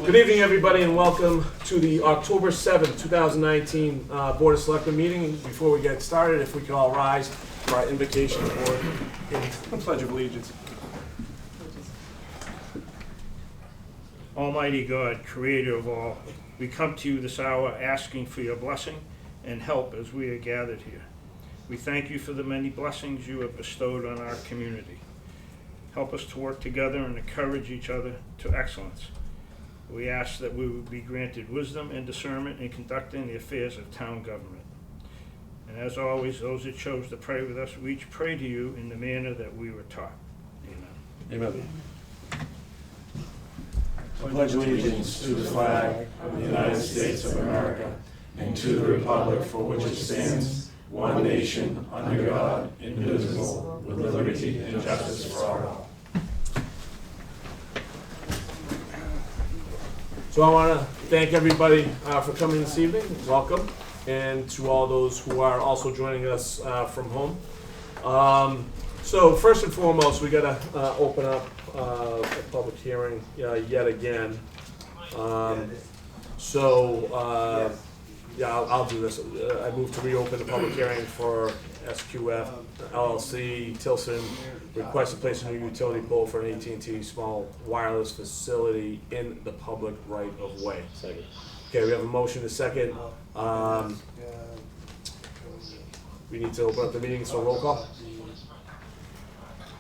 Good evening, everybody, and welcome to the October 7th, 2019 Board of Selectmen meeting. Before we get started, if we could all rise for our invocation for the Pledge of Allegiance. Almighty God, creator of all, we come to you this hour asking for your blessing and help as we are gathered here. We thank you for the many blessings you have bestowed on our community. Help us to work together and encourage each other to excellence. We ask that we would be granted wisdom and discernment in conducting the affairs of town government. And as always, those that chose to pray with us, we each pray to you in the manner that we were taught. Amen. Amen. I pledge allegiance to the flag of the United States of America and to the republic for which it stands, one nation, under God, indivisible, with liberty and justice for all. So I want to thank everybody for coming this evening. Welcome. And to all those who are also joining us from home. So first and foremost, we got to open up a public hearing yet again. Yeah, I'll do this. I move to reopen the public hearing for SQF LLC, Tilson, request to place a new utility pole for an AT&T small wireless facility in the public right of way. Second. Okay, we have a motion to second. We need to open up the meeting, so roll call.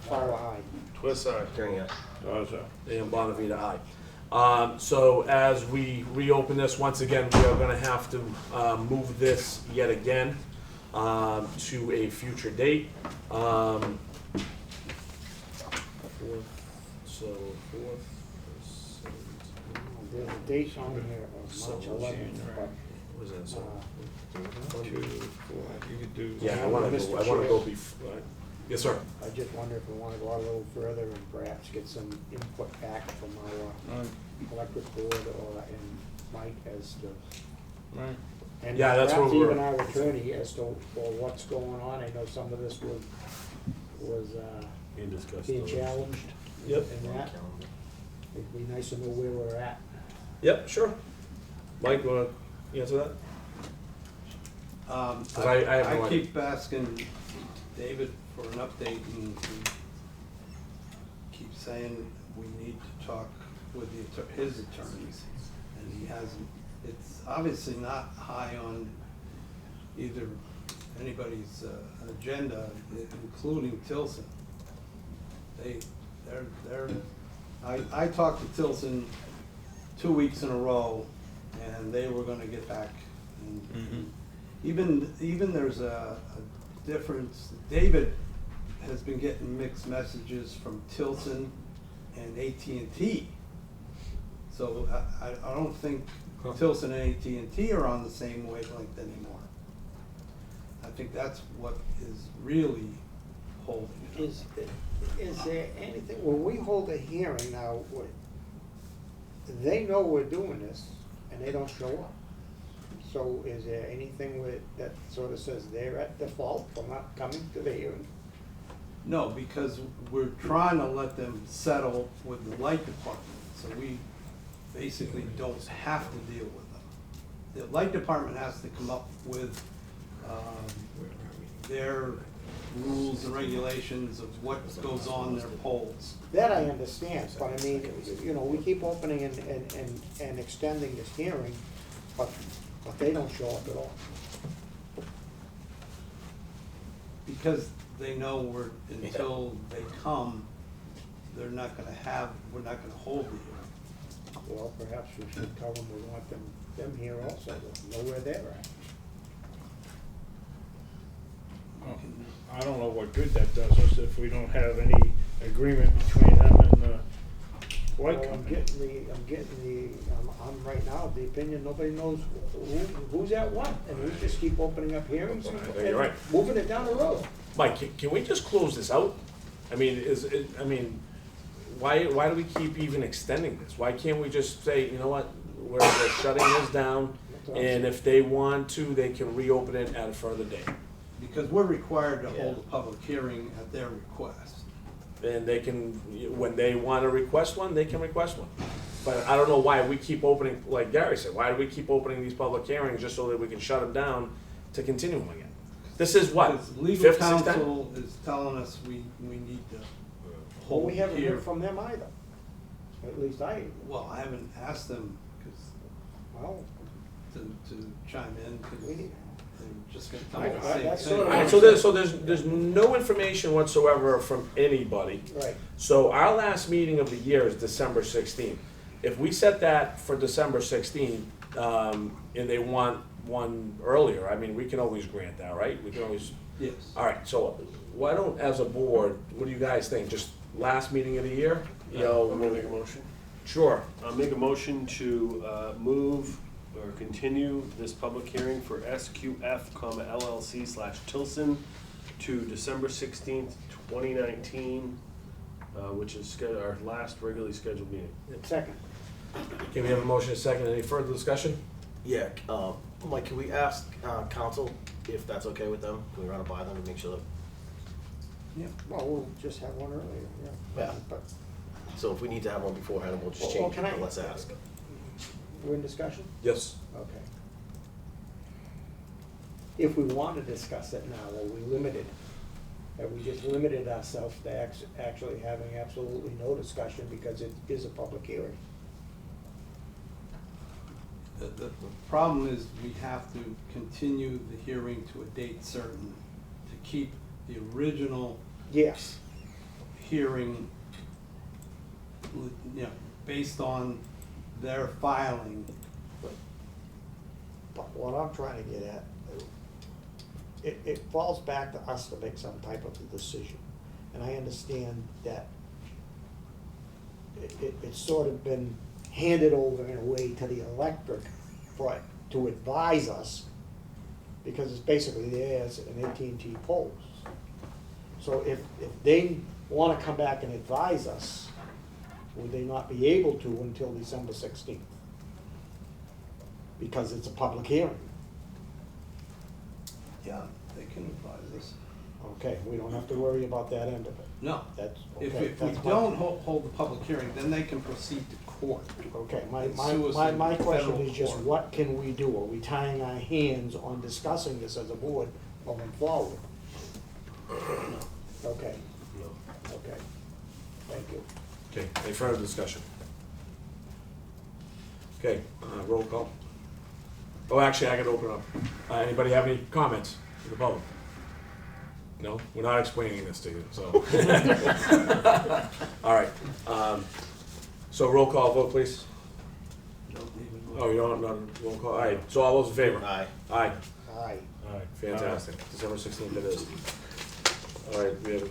Fire aye. Twist aye. Turning it. And Bonavita, aye. So as we reopen this, once again, we are gonna have to move this yet again to a future date. Fourth, There's a date on here of March 11th, but what is that, so? 2, 4, you could do. Yeah, I wanna go before, yes, sir. I just wonder if we want to go out a little further and perhaps get some input back from our electric board or and Mike as to. Right. And Yeah, that's perhaps what we're- even our attorney as to what's going on. I know some of this was being challenged. Yep. In that. It'd be nice to know where we're at. Yep, sure. Mike, you wanna answer that? I have no I idea. keep asking David for an update, and he keeps saying we need to talk with his attorneys, and he hasn't. It's obviously not high on either anybody's agenda, including Tilson. I talked to Tilson 2 weeks in a row, and they were gonna get back. And even there's a difference. David has been getting mixed messages from Tilson and AT&T. So I don't think Tilson and AT&T are on the same wavelength anymore. I think that's what is really holding it up. Is there anything, when we hold a hearing now, they know we're doing this and they don't show up. So is there anything that sort of says they're at default for not coming to the hearing? No, because we're trying to let them settle with the light department, so we basically don't have to deal with them. The light department has to come up with their rules and regulations of what goes on their poles. That I understand, but I mean, you know, we keep opening and extending this hearing, but they don't show up at all. Because they know until they come, we're not gonna hold the hearing. Well, perhaps we should tell them we want them here also, to know where they're at. I don't know what good that does us if we don't have any agreement between them and the light Well, I'm company. I'm right now of the opinion, nobody knows who's at what, and we just keep opening up hearings and You're right. moving it down the road. Mike, can we just close this out? I mean, why do we keep even extending this? Why can't we just say, you know what, we're shutting this down, and if they want to, they can reopen it at a further date? Because we're required to hold a public hearing at their request. And they can, when they want to request one, they can request one. But I don't know why we keep opening, like Gary said, why do we keep opening these public hearings just so that we can shut them down to continue them again? This is what, Because legal fifth, sixth time? counsel is telling us we need to Well, hold we haven't here. heard from them either. At least Well, I haven't asked them, because, well, to chime in, because we, they're just gonna tell I- me the I- same that's thing. sort of- Alright, so there's no information whatsoever from anybody. right, So our last meeting of the year is December 16th. If we set that for December 16th, and they want one earlier, I mean, we can always grant that, right? We can always, Yes. alright, so why don't, as a board, what do you guys think? Just last meeting of the year? You know, I'm gonna make a motion. sure. I'll make a motion to move or continue this public hearing for SQF, LLC / Tilson to December 16th, 2019, which is our last regularly scheduled meeting. second. Can we have a motion and a second? Any further discussion? Yeah, Mike, can we ask council if that's okay with them? Can we run it by them and make sure that, Yeah. Well, we'll just have one earlier, yeah. Yeah. But so if we need to have one beforehand, we'll just Well, change it, can I- but let's ask. we're in discussion? Yes. Okay. If we want to discuss it now, are we limited? Have we just limited ourselves to actually having absolutely no discussion because it is a public hearing? The problem is we have to continue the hearing to a date certain to keep the original Yes. hearing, you know, based on their filing. But what I'm trying to get at, it falls back to us to make some type of a decision. And I understand that it's sort of been handed over in a way to the electric to advise us, because it's basically theirs and AT&T poles. So if they wanna come back and advise us, would they not be able to until December 16th? Because it's a public hearing. Yeah, they can advise us. Okay, we don't have to worry about that end of it. No, That's, if okay. we that's my- don't hold the public hearing, then they can proceed to court. Okay, my and sue us in question federal is just, court. what can we do? Are we tying our hands on discussing this as a board moving forward? Okay, okay, thank you. Okay, any further discussion? Okay, roll call. Oh, actually, I gotta open up. Anybody have any comments from the public? No, we're not explaining this to you, so. All right, so roll call vote, please. Oh, you don't, not roll call, all right, so all those in favor? Aye. Aye. Aye. All right, fantastic. December 16th it is. All right, we have,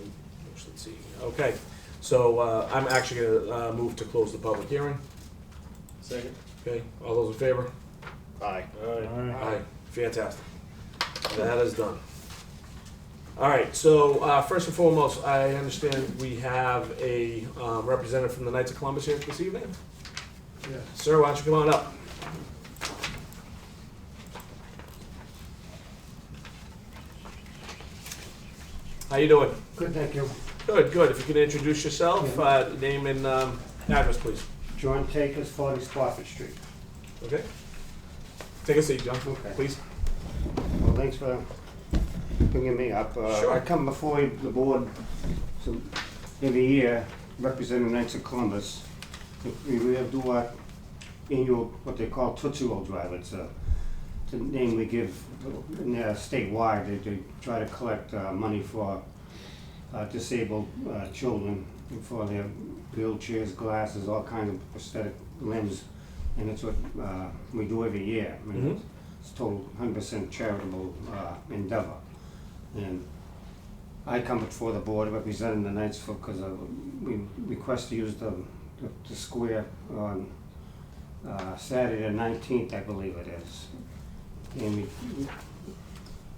let's see, okay. So I'm actually gonna move to close the public hearing. Second? Okay, all those in favor? Aye. Aye. Fantastic. That is done. All right, so first and foremost, I understand we have a representative from the Knights of Columbus here this evening. Yeah. Sir, why don't you come on up? How you doing? Good, thank you. Good, good. If you could introduce yourself, name and address, please. John Takers, 40 Spofford Street. Okay? Take a seat, John, Okay. please. Well, thanks for bringing me up. Sure. I come before the board every year representing Knights of Columbus. We do our annual, what they call Tootsie Roll Drive. It's to namely give, statewide, they try to collect money for disabled children for their wheelchairs, glasses, all kinds of prosthetic limbs. And it's what we do every year. I mean, it's total 100% charitable endeavor. And I come before the board representing the Knights because we request to use the square on Saturday the 19th, I believe it is. And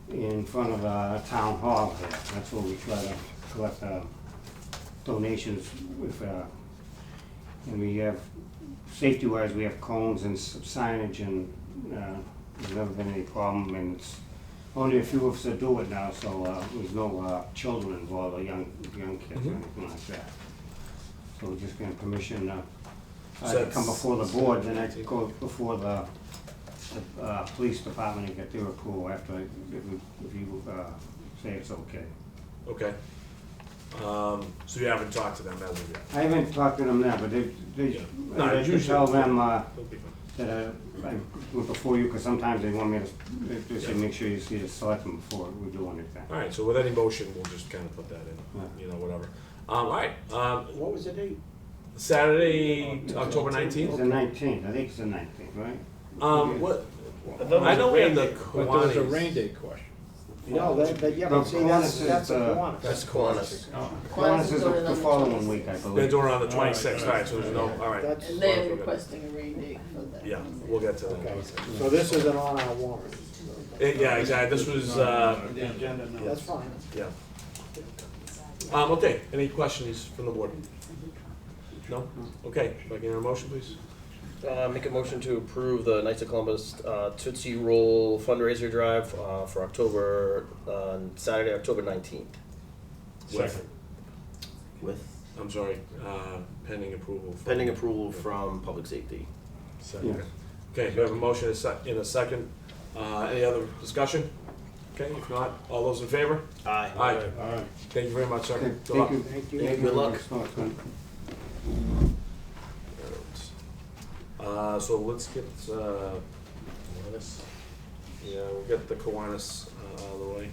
in front of town hall here. That's where we try to collect donations with, and we have, safety-wise, we have cones and signage, and there's never been any problem, and it's only a few of us that do it now, so there's no children involved or young kids or anything like that. So we're just getting permission I come before the board, then I go before the police department and get their approval after, if you say it's okay. Okay. So you haven't talked to them as of yet? I haven't talked to them now, but they No, I usually- should tell them, They'll be fine. that I went before you, because sometimes they want me to, they say, make sure you see the selectmen before we do anything. All right, so with any motion, we'll just kind of put that in, Yeah. whatever. All right, What was the date? Saturday, October It's 19th? the 19th, I think it's the 19th, right? What, I thought it was I a know we rain have the date. But there was a Kiwanis. rain date question. No, yeah, No, but see, Kiwanis that's is, a Kiwanis. That's Kiwanis. Kiwanis is the following week, I They're believe. doing it on the 26th, all right, so there's no, all right. That's, And they're requesting a rain date for that. Yeah, we'll get to okay, that. so this isn't on our warrant. Yeah, exactly, this was, The agenda notes. That's fine. yeah. Okay, any questions from the board? No? Okay, if I can hear a motion, please? Make a motion to approve the Knights of Columbus Tootsie Roll fundraiser drive for Saturday, October 19th. Second. With I'm sorry, pending approval. pending approval from Public Safety. Second. Yes. Okay, we have a motion in a second. Any other discussion? Okay, if not, all those in favor? Aye. Aye. All right. Thank you very much, sir. Okay, Good luck. thank you. Thank you. Good luck. So let's get, Kiwanis. Yeah, we'll get the Kiwanis out of the way.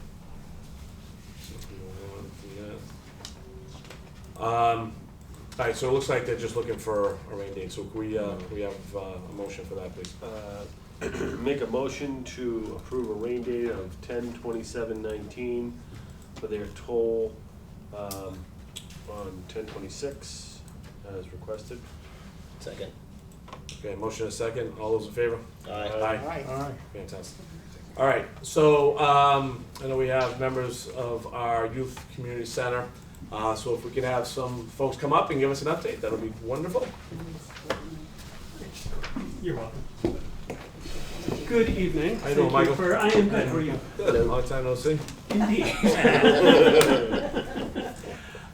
So if we don't want to do that. All right, so it looks like they're just looking for a rain date, so can we have a motion for that, please? Make a motion to approve a rain date of 10/27/19 for their toll on 10/26 as requested. Second. Okay, motion and a second, all those in favor? Aye. All right. Fantastic. All right, so, I know we have members of our youth community center, so if we could have some folks come up and give us an update, that'll be wonderful. You're welcome. Good evening. How you doing, Thank Michael? I am good. How are you? Good, long time no see. Indeed.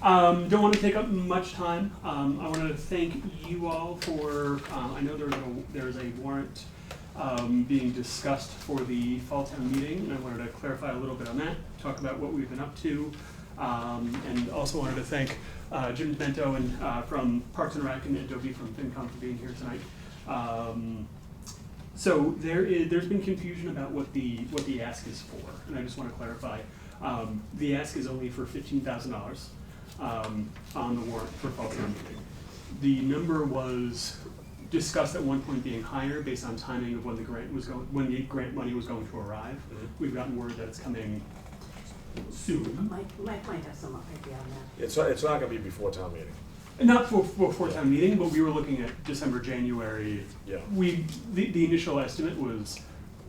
Don't want to take up much time. I wanted to thank you all for, I know there's a warrant being discussed for the fall town meeting, and I wanted to clarify a little bit on that, talk about what we've been up to, and also wanted to thank Jim Demento and from Parks and Rec and Adobe from FinCom for being here tonight. So there's been confusion about what the ask is for, and I just want to clarify. The ask is only for $15,000 on the warrant for fall town meeting. The number was discussed at one point being higher based on timing of when the grant money was going to arrive. Mhm. We've gotten word that it's coming soon. Mike might have some idea on that. It's not gonna be before town meeting. Not for town meeting, but we were looking at December, January. Yeah. The initial estimate was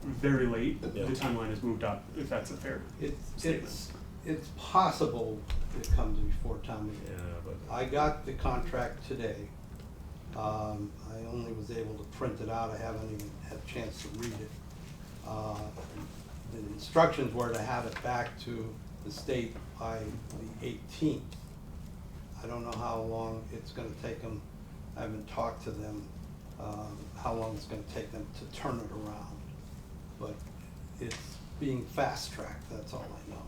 very late. Yeah. The timeline has moved up, if that's a fair statement. It's possible it comes before town meeting. Yeah, but, I got the contract today. I only was able to print it out, I haven't even had a chance to read it. The instructions were to have it back to the state by the 18th. I don't know how long it's gonna take them, I haven't talked to them, how long it's gonna take them to turn it around. But it's being fast-tracked, that's all I know.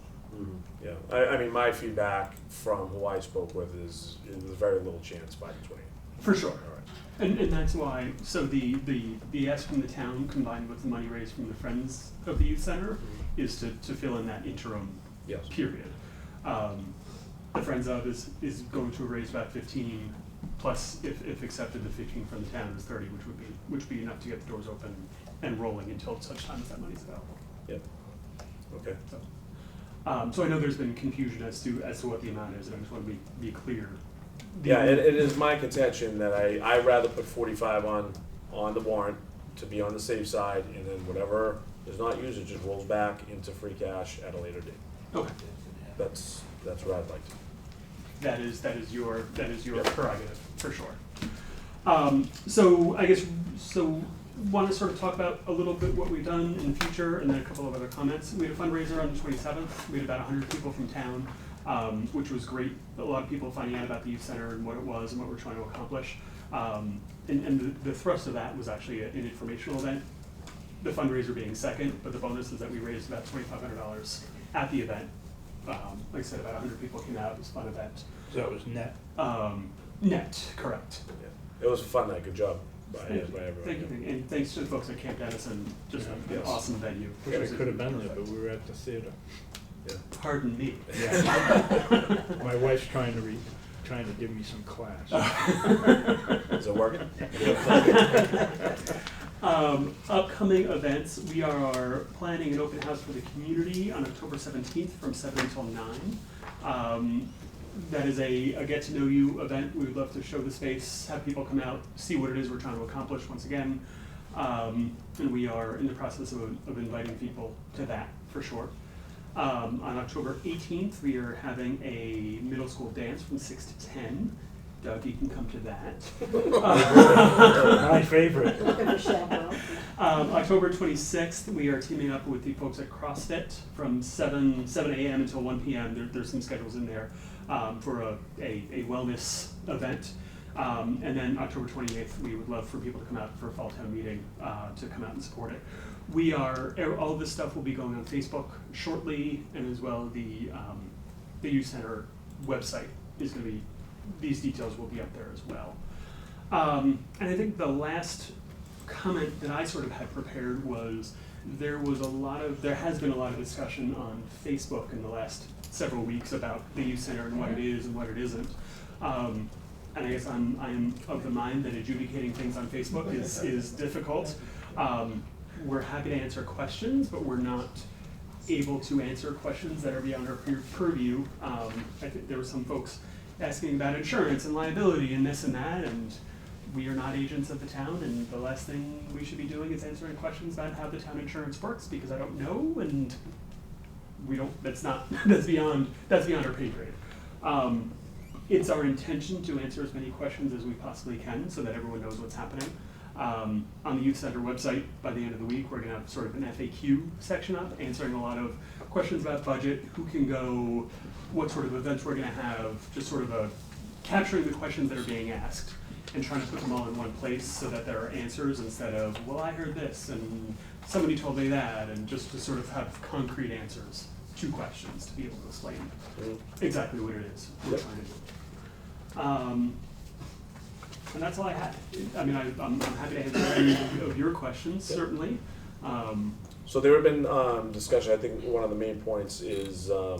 yeah, I mean, my feedback from who I spoke with is, there's very little chance by the 20th. For sure. All right. And that's why, so the ask from the town combined with the money raised from the Friends of the Youth Center is to fill in that interim Yes. period. The Friends of is going to raise about 15, plus if accepted, the 15 from the town is 30, which would be enough to get the doors open and rolling until such time as that money's available. Yep. Okay. So I know there's been confusion as to what the amount is, and I just want to be clear. Yeah, it is my contention that I'd rather put 45 on the warrant to be on the safe side, and then whatever is not used, it just rolls back into free cash at a later date. Okay. That's what I'd like to. That is your Yep. prerogative, for sure. So want to sort of talk about a little bit what we've done in the future, and then a couple of other comments. We had a fundraiser on the 27th. We had about 100 people from town, which was great. A lot of people finding out about the youth center and what it was and what we're trying to accomplish. And the thrust of that was actually an informational event, the fundraiser being second, but the bonus is that we raised about $2,500 at the event. Like I said, about 100 people came out, it was a fun event. So that was net. Net, correct. Yeah. It was a fun night, good job by everyone. Thank you, and thanks to the folks at Camp Dennison, just an Yes. awesome venue. Wish I could have been there, but we were at the theater. Yeah. Pardon me. My wife's trying to give me some class. Is it working? Upcoming events, we are planning an open house for the community on October 17th from 7 until 9. That is a get-to-know-you event. We would love to show the space, have people come out, see what it is we're trying to accomplish once again. And we are in the process of inviting people to that, for sure. On October 18th, we are having a middle school dance from 6 to 10. Doug, you can come to that. My favorite. Looking for chaperone. October 26th, we are teaming up with the folks at CrossFit from 7 a.m. until 1 p.m. There's some schedules in there for a wellness event. And then October 28th, we would love for people to come out for a fall town meeting to come out and support it. All of this stuff will be going on Facebook shortly, and as well the youth center website is going to be, these details will be up there as well. And I think the last comment that I sort of had prepared was there has been a lot of discussion on Facebook in the last several weeks about the youth center and what it is and what it isn't. And I guess I am of the mind that adjudicating things on Facebook is difficult. We're happy to answer questions, but we're not able to answer questions that are beyond our purview. I think there were some folks asking about insurance and liability and this and that, and we are not agents of the town, and the last thing we should be doing is answering questions about how the town insurance works, because I don't know, and we don't, that's beyond our pay grade. It's our intention to answer as many questions as we possibly can so that everyone knows what's happening. On the Youth Center website, by the end of the week, we're going to have sort of an FAQ section up, answering a lot of questions about budget, who can go, what sort of events we're going to have, just sort of capturing the questions that are being asked and trying to put them all in one place so that there are answers instead of, well, I heard this and somebody told me that, and just to sort of have concrete answers to questions to be able to explain exactly what it is we're trying to do. And that's all I had. I mean, I'm happy to answer any of your questions, certainly. So there have been discussion. I think one of the main points is, for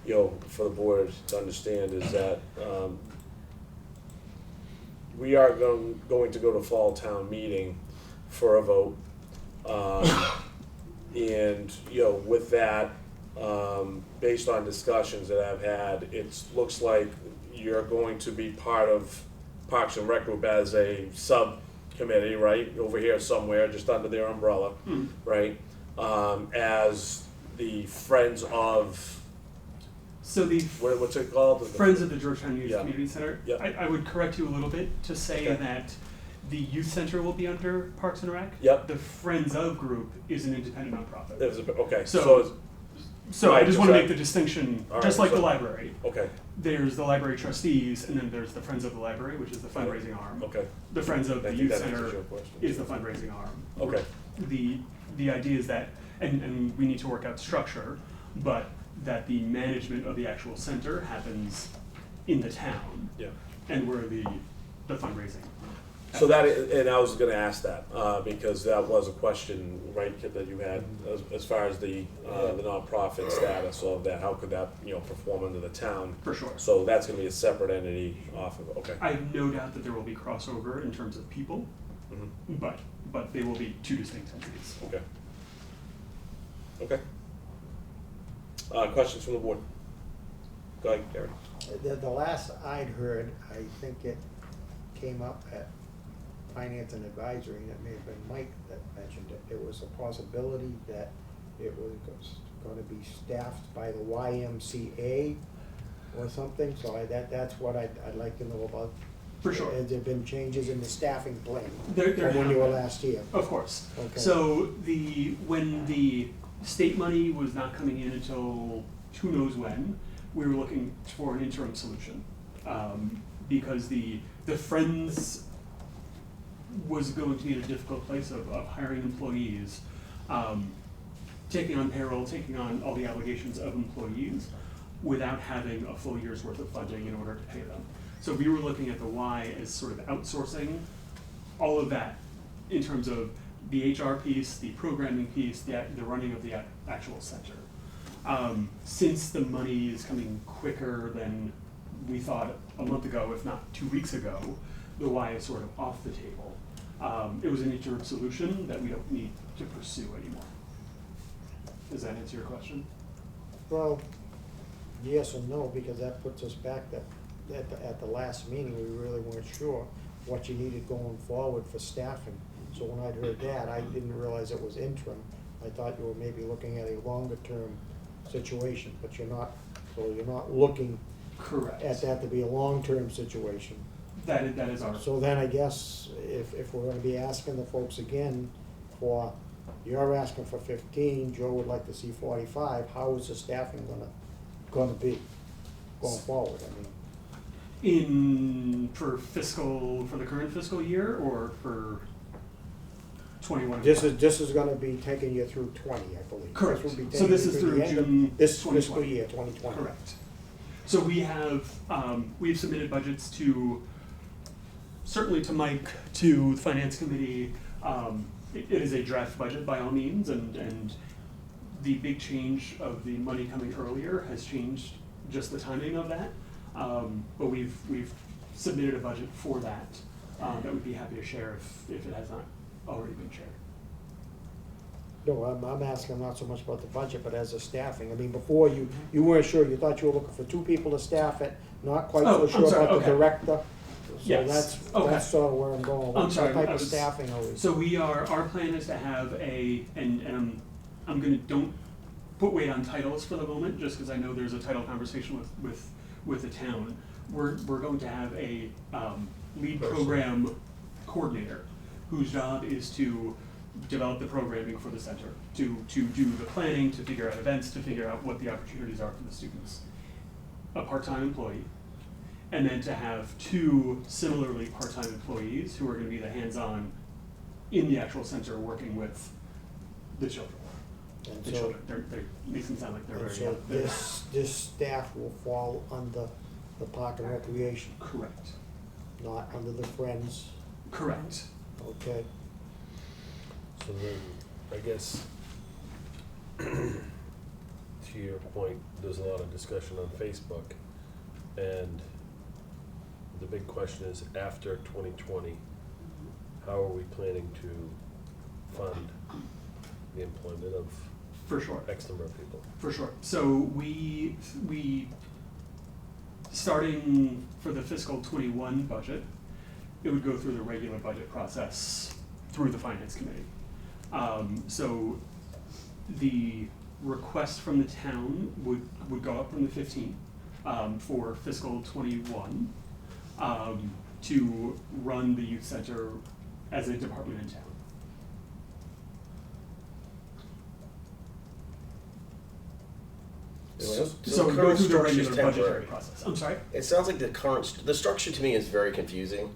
the board to understand is that we are going to go to fall town meeting for a vote, and with that, based on discussions that I've had, it looks like you're going to be part of Parks and Rec Group as a subcommittee, right, over here somewhere, just under their umbrella, right, as the Friends of, so the what's it called? Friends of the Georgetown Youth Yeah. Community Center. Yeah. I would correct you a little bit to say Okay. that the Youth Center will be under Parks and Rec. Yep. The Friends of group is an independent nonprofit. Okay, So I just want to Right, make the distinction, all just right, like the so- library. okay, There's the library trustees, and then there's the Friends of the Library, which is the fundraising arm. okay, The Friends of I the think Youth that Center answers your question. is the fundraising arm. Okay. The idea is that, and we need to work out structure, but that the management of the actual center happens in the town, yeah. and we're the fundraising. So that, and I was gonna ask that, because that was a question, right, Kip, that you had, as far as the nonprofit status of that, how could that, perform under the town? For sure. So that's gonna be a separate entity off of, okay. I have no doubt that there will be crossover in terms of people, Mhm. but they will be two distinct entities. Okay. Okay. Questions from the board? Go ahead, Gary. The last I'd heard, I think it came up at Finance and Advisory, and it may have been Mike that mentioned it. It was a possibility that it was gonna be staffed by the YMCA or something, so that's what I'd like to know about. For sure. Has there been changes in the staffing plan There from when you were have been. last here? Of course. Okay. So when the state money was not coming in until who knows when, we were looking for an interim solution. because the Friends was going to be in a difficult place of hiring employees, taking on payroll, taking on all the obligations of employees without having a full year's worth of funding in order to pay them. So we were looking at the Y as sort of outsourcing all of that in terms of the HR piece, the programming piece, the running of the actual center. Since the money is coming quicker than we thought a month ago, if not 2 weeks ago, the Y is sort of off the table. It was an interim solution that we don't need to pursue anymore. Does that answer your question? Well, yes and no, because that puts us back at the last meeting, we really weren't sure what you needed going forward for staffing. So when I heard that, I didn't realize it was interim. I thought you were maybe looking at a longer term situation, but you're not, so you're not looking Correct. at that to be a long-term situation. That is our. So then I guess if we're gonna be asking the folks again for, you're asking for 15, Joe would like to see 45, how is the staffing gonna be going forward? I mean, for the current fiscal year, or for 21? this is gonna be taking you through 20, I believe. Correct. This will be So taking this you is through through the end of June this 2020. fiscal year, 2020. Correct. So we've submitted budgets to, certainly to Mike, to the finance committee. It is a draft budget by all means, and the big change of the money coming earlier has changed just the timing of that. But we've submitted a budget for that, that we'd be happy to share if it has not already been shared. No, I'm asking not so much about the budget, but as a staffing. I mean, before you weren't sure, you thought you were looking for 2 people to staff it, not quite Oh, so I'm sure sorry, about the okay. director. So Yes, okay. that's sort of where I'm going. I'm What sorry, type I of was- staffing are we? So our plan is to have and I'm gonna, don't put weight on titles for the moment, just because I know there's a title conversation with the town. We're going to have a lead program coordinator, whose job is to develop the programming for the center, to do the planning, to figure out events, to figure out what the opportunities are for the students. A part-time employee, and then to have 2 similarly part-time employees who are gonna be the hands-on in the actual center working with the children. And The so- children, they makes them sound like they're And very so young. They're- this staff will fall under the Park and Recreation, Correct, not under the Friends, correct. okay? So then, I guess, to your point, there's a lot of discussion on Facebook, and the big question is, after 2020, how are we planning to fund the employment of For sure. X number of people? For sure. So we starting for the fiscal 21 budget, it would go through the regular budget process through the finance committee. So the request from the town would go up from the 15 for fiscal 21 to run the youth center as a department in town. Anyone else? So the we go current through the structure's regular budgetary temporary. process. I'm sorry? It sounds like the structure to me is very confusing,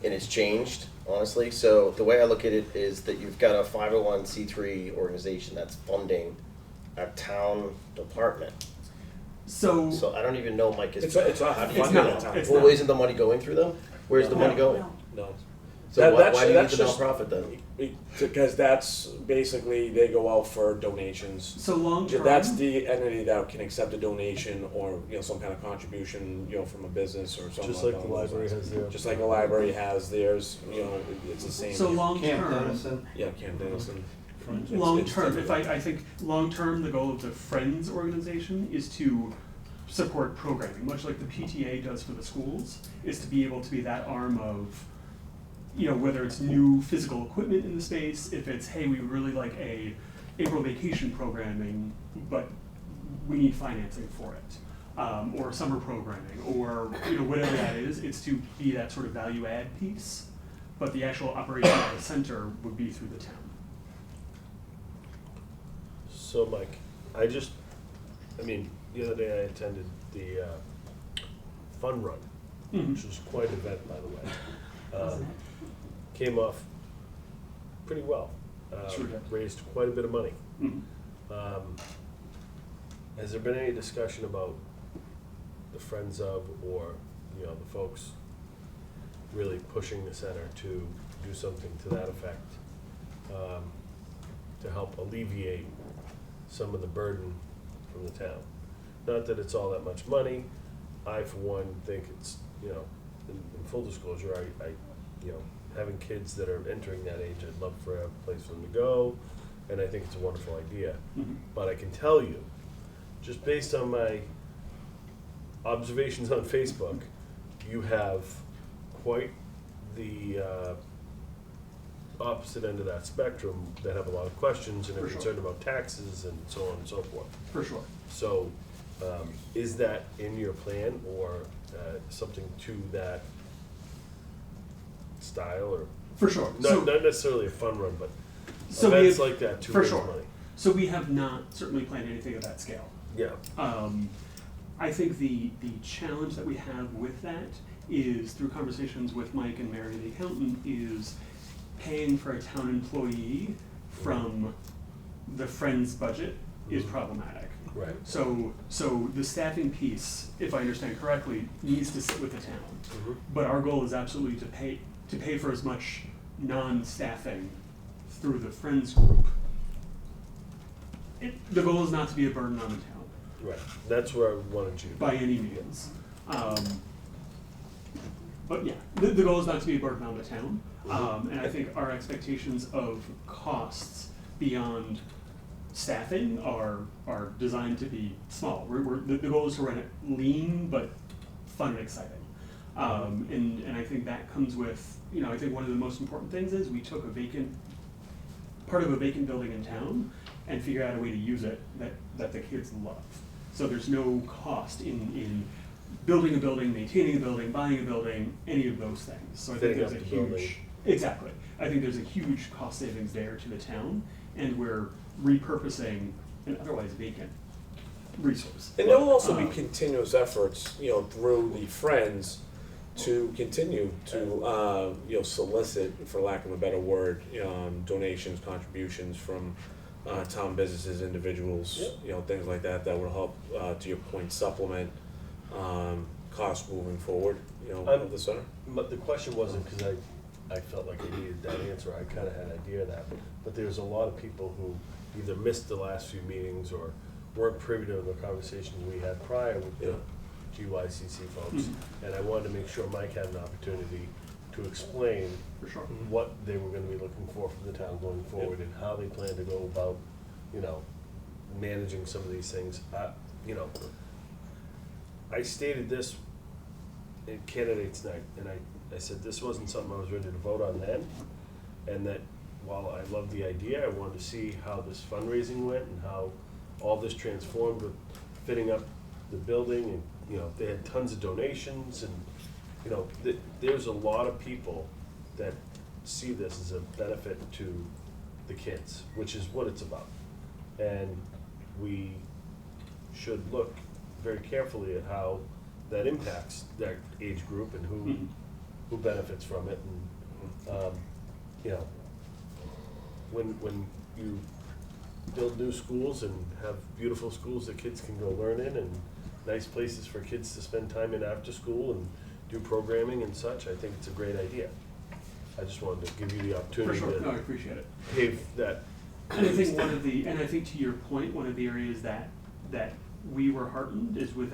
and it's changed, honestly. So the way I look at it is that you've got a 501c3 organization that's funding a town department. So, So I don't even know, Mike, It's not how do you It's do not. that? It's Well, not. isn't the money going through them? Where's the money No. going? No. So That- why that's- do you need that's the just- nonprofit then? Because that's basically, they go out for donations. so long term. That's the entity that can accept a donation or, some kind of contribution, from a business or something. Just like the along those library lines. has theirs. Just like the library has theirs, it's the same. So long Camp term. Dennison, Yeah, Camp Dennison. Long It's term, different. I think long term, the goal of the Friends organization is to support programming, much like the PTA does for the schools, is to be able to be that arm of, whether it's new physical equipment in the space, if it's, hey, we really like a April vacation programming, but we need financing for it, or summer programming, or, whatever that is, it's to be that sort of value add piece, but the actual operation of the center would be through the town. So, Mike, the other day I attended the fun run which was quite an event, by the way. Wasn't it? Came off pretty well. Sure did. Raised quite a bit of money. Mhm. Has there been any discussion about the Friends of, or, you know, the folks really pushing the center to do something to that effect, to help alleviate some of the burden from the town? Not that it's all that much money. I, for one, think it's, you know, in full disclosure, I, you know, having kids that are entering that age, I'd love for a place for them to go, and I think it's a wonderful idea. Mhm. But I can tell you, just based on my observations on Facebook, you have quite the opposite end of that spectrum that have a lot of questions and are For sure. concerned about taxes and so on and so forth. For sure. So, is that in your plan, or something to that style, or For sure. not necessarily a fun run, but So we events have- like that to for raise sure. money? So we have not certainly planned anything of that scale. Yeah. I think the challenge that we have with that is, through conversations with Mike and Mary, the accountant, is paying for a town employee from the Friends budget is problematic. Right. So the staffing piece, if I understand correctly, needs to sit with the town. Mhm. But our goal is absolutely to pay for as much non-staffing through the Friends group. The goal is not to be a burden on the town Right. That's where I wanted you. by any means. But yeah, the goal is not to be a burden on the town. And I think our expectations of costs beyond staffing are designed to be small. The goal is to run it lean but fun and exciting. And I think that comes with, you know, I think one of the most important things is we took part of a vacant building in town and figured out a way to use it that the kids love. So there's no cost in building a building, maintaining a building, buying a building, any of those things. So I think Fitting there's up a the building. huge, exactly. I think there's a huge cost savings there to the town, and we're repurposing an otherwise vacant resource. And there will also be continuous efforts, you know, through the Friends to continue to, you know, solicit, for lack of a better word, donations, contributions from town businesses, individuals, Yep. you know, things like that, that will help, to your point, supplement costs moving forward, you know, of the center. But the question wasn't because I felt like I needed that answer. I kind of had an idea of that. But there's a lot of people who either missed the last few meetings or weren't privy to the conversations we had prior with the GYCC folks. And I wanted to make sure Mike had an opportunity to explain For sure. what they were going to be looking for from the town going forward and how they plan to go about, you know, managing some of these things. You know, I stated this in candidates night, and I said this wasn't something I was ready to vote on then, and that while I loved the idea, I wanted to see how this fundraising went and how all this transformed with fitting up the building, and, you know, they had tons of donations, and, you know, there's a lot of people that see this as a benefit to the kids, which is what it's about. And we should look very carefully at how that impacts that age group and who benefits from it. And, you know, when you build new schools and have beautiful schools that kids can go learn in, and nice places for kids to spend time in after school and do programming and such, I think it's a great idea. I just wanted to give you the For opportunity sure. No, I to appreciate it. pave that. And I think and I think to your point, one of the areas that we were heartened is with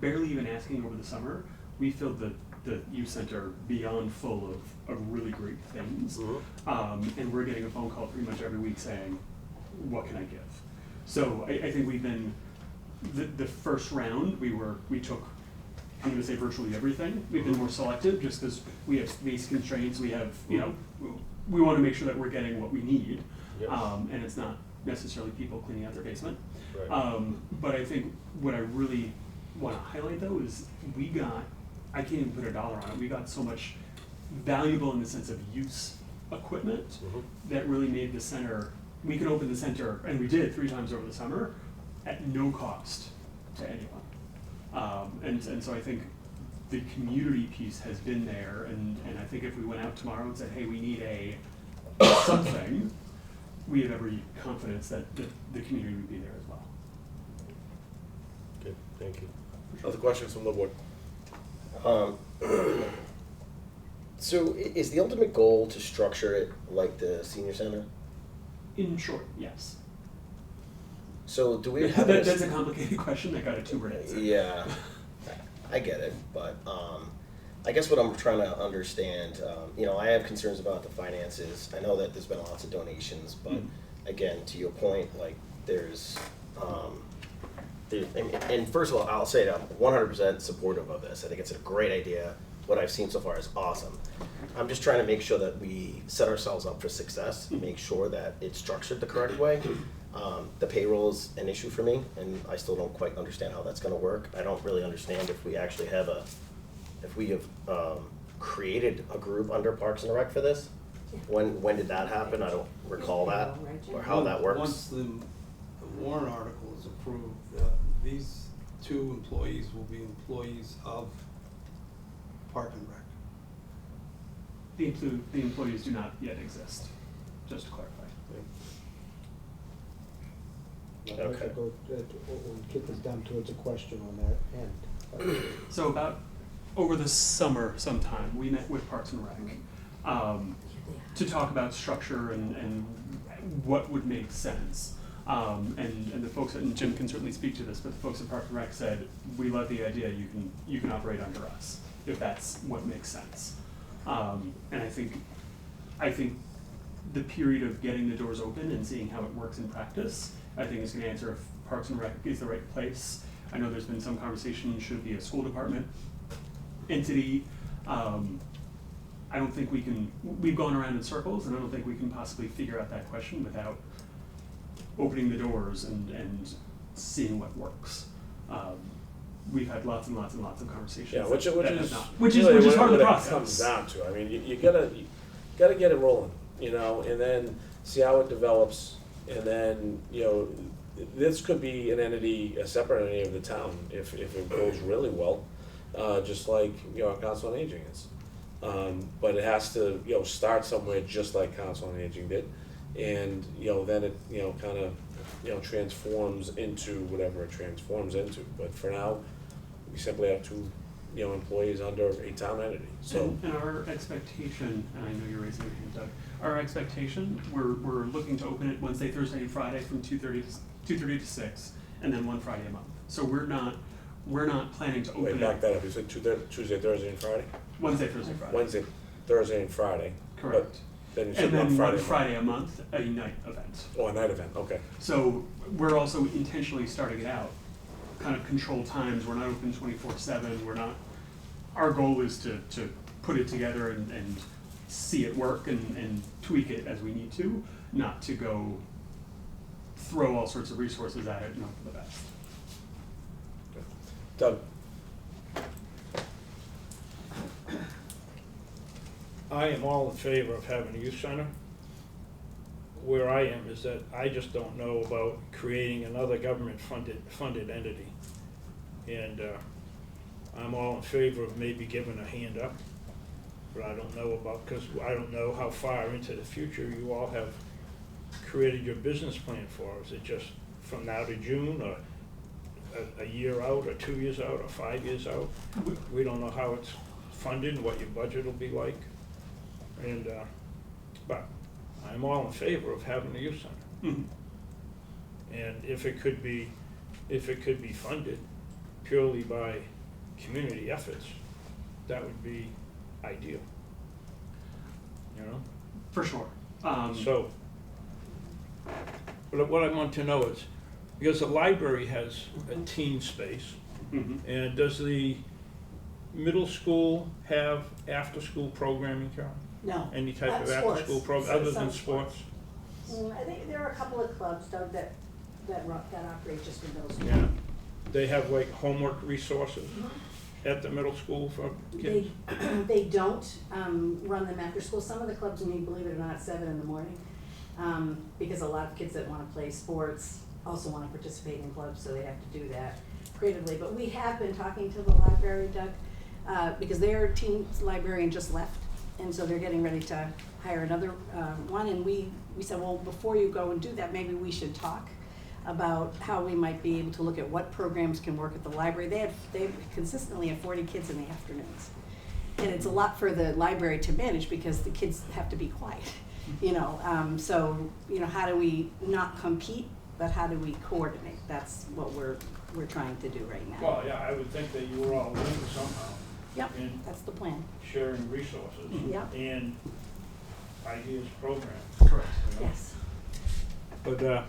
barely even asking over the summer, we filled the youth center beyond full of really great things. And we're getting a phone call pretty much every week saying, what can I give? So I think we've been, the first round, we took, I'm gonna say virtually everything. We've been more selective just because we have space constraints, we have, you know, we wanna make sure that we're getting what we need. Yep. And it's not necessarily people cleaning out their basement. Right. But I think what I really wanna highlight though is I can't even put a dollar on it, we got so much valuable in the sense of use equipment that really made the center, we could open the center, and we did 3 times over the summer, at no cost to anyone. And so I think the community piece has been there, and I think if we went out tomorrow and said, hey, we need a something, we have every confidence that the community would be there as well. Good, thank you. Other questions from the board? So is the ultimate goal to structure it like the senior center? In short, yes. So do we have That's a complicated question, I got a two-word answer. Yeah, I get it, but I guess what I'm trying to understand, I have concerns about the finances. I know that there's been lots of donations, but again, to your point, like there's, and first of all, I'll say that I'm 100% supportive of this. I think it's a great idea. What I've seen so far is awesome. I'm just trying to make sure that we set ourselves up for success, and make sure that it's structured the correct way. The payroll is an issue for me, and I still don't quite understand how that's gonna work. I don't really understand if we actually have if we have created a group under Parks and Rec for this. When did that happen? I don't recall that, or how that works. Once the warrant article is approved, these two employees will be employees of Park and Rec. The employees do not yet exist, just to clarify. I'd like to go, we'll kick this down towards a question on that end. So about over the summer sometime, we met with Parks and Rec to talk about structure and what would make sense. And the folks, and Jim can certainly speak to this, but the folks at Parks and Rec said, we love the idea, you can operate under us, if that's what makes sense. And I think the period of getting the doors open and seeing how it works in practice, I think is gonna answer if Parks and Rec is the right place. I know there's been some conversation, should it be a school department entity? I don't think we've gone around in circles, and I don't think we can possibly figure out that question without opening the doors and seeing what works. We've had lots and lots and lots of conversations. Yeah, which is really what part of the it process. comes down to. I mean, you gotta get it rolling, and then see how it develops, and then, this could be an entity, a separate entity of the town, if it goes really well, just like, our Council on Aging is. But it has to, start somewhere just like Council on Aging did, and, then it, kind of, transforms into whatever it transforms into. But for now, we simply have two, employees under a town entity, so. And our expectation, and I know you're raising your hand, Doug, our expectation, we're looking to open it Wednesday, Thursday, and Friday from 2:30 to 6, and then one Friday a month. So we're not planning to open Wait, it. back that up, you said Tuesday, Thursday, and Friday? Wednesday, Thursday, Friday. Wednesday, Thursday, and Friday. Correct. But then you said And then one one Friday. Friday a month, a night event. Oh, a night event, okay. So we're also intentionally starting it out, kind of controlled times, we're not open 24/7, our goal is to put it together and see it work and tweak it as we need to, not to go throw all sorts of resources at it and hope for the best. Doug? I am all in favor of having a youth center. Where I am is that I just don't know about creating another government-funded entity. And I'm all in favor of maybe giving a hand up, but I don't know about, because I don't know how far into the future you all have created your business plan for. Is it just from now to June, or a year out, or 2 years out, or 5 years out? We don't know how it's funded, what your budget will be like. And, but I'm all in favor of having a youth center. Mhm. And if it could be funded purely by community efforts, that would be ideal. For sure. So, but what I want to know is, because the library has a teen space, Mhm. and does the middle school have after-school programming, Carol? No. Any type of Sports. after-school program, other than Some sports? I think there are a couple of clubs, Doug, that operate just in those. Yeah. They have like homework resources at the middle school for kids? They don't run them after school. Some of the clubs meet, believe it or not, 7 in the morning, because a lot of kids that want to play sports also want to participate in clubs, so they have to do that creatively. But we have been talking to the library, Doug, because their teen librarian just left, and so they're getting ready to hire another one, and we said, well, before you go and do that, maybe we should talk about how we might be able to look at what programs can work at the library. They consistently have 40 kids in the afternoons. And it's a lot for the library to manage because the kids have to be quiet, you know. So, you know, how do we not compete, but how do we coordinate? That's what we're trying to do right now. Well, yeah, I would think that you were all linked somehow. Yep, in that's the plan. sharing resources Yep. and ideas, programs. Correct. You know? Yes. But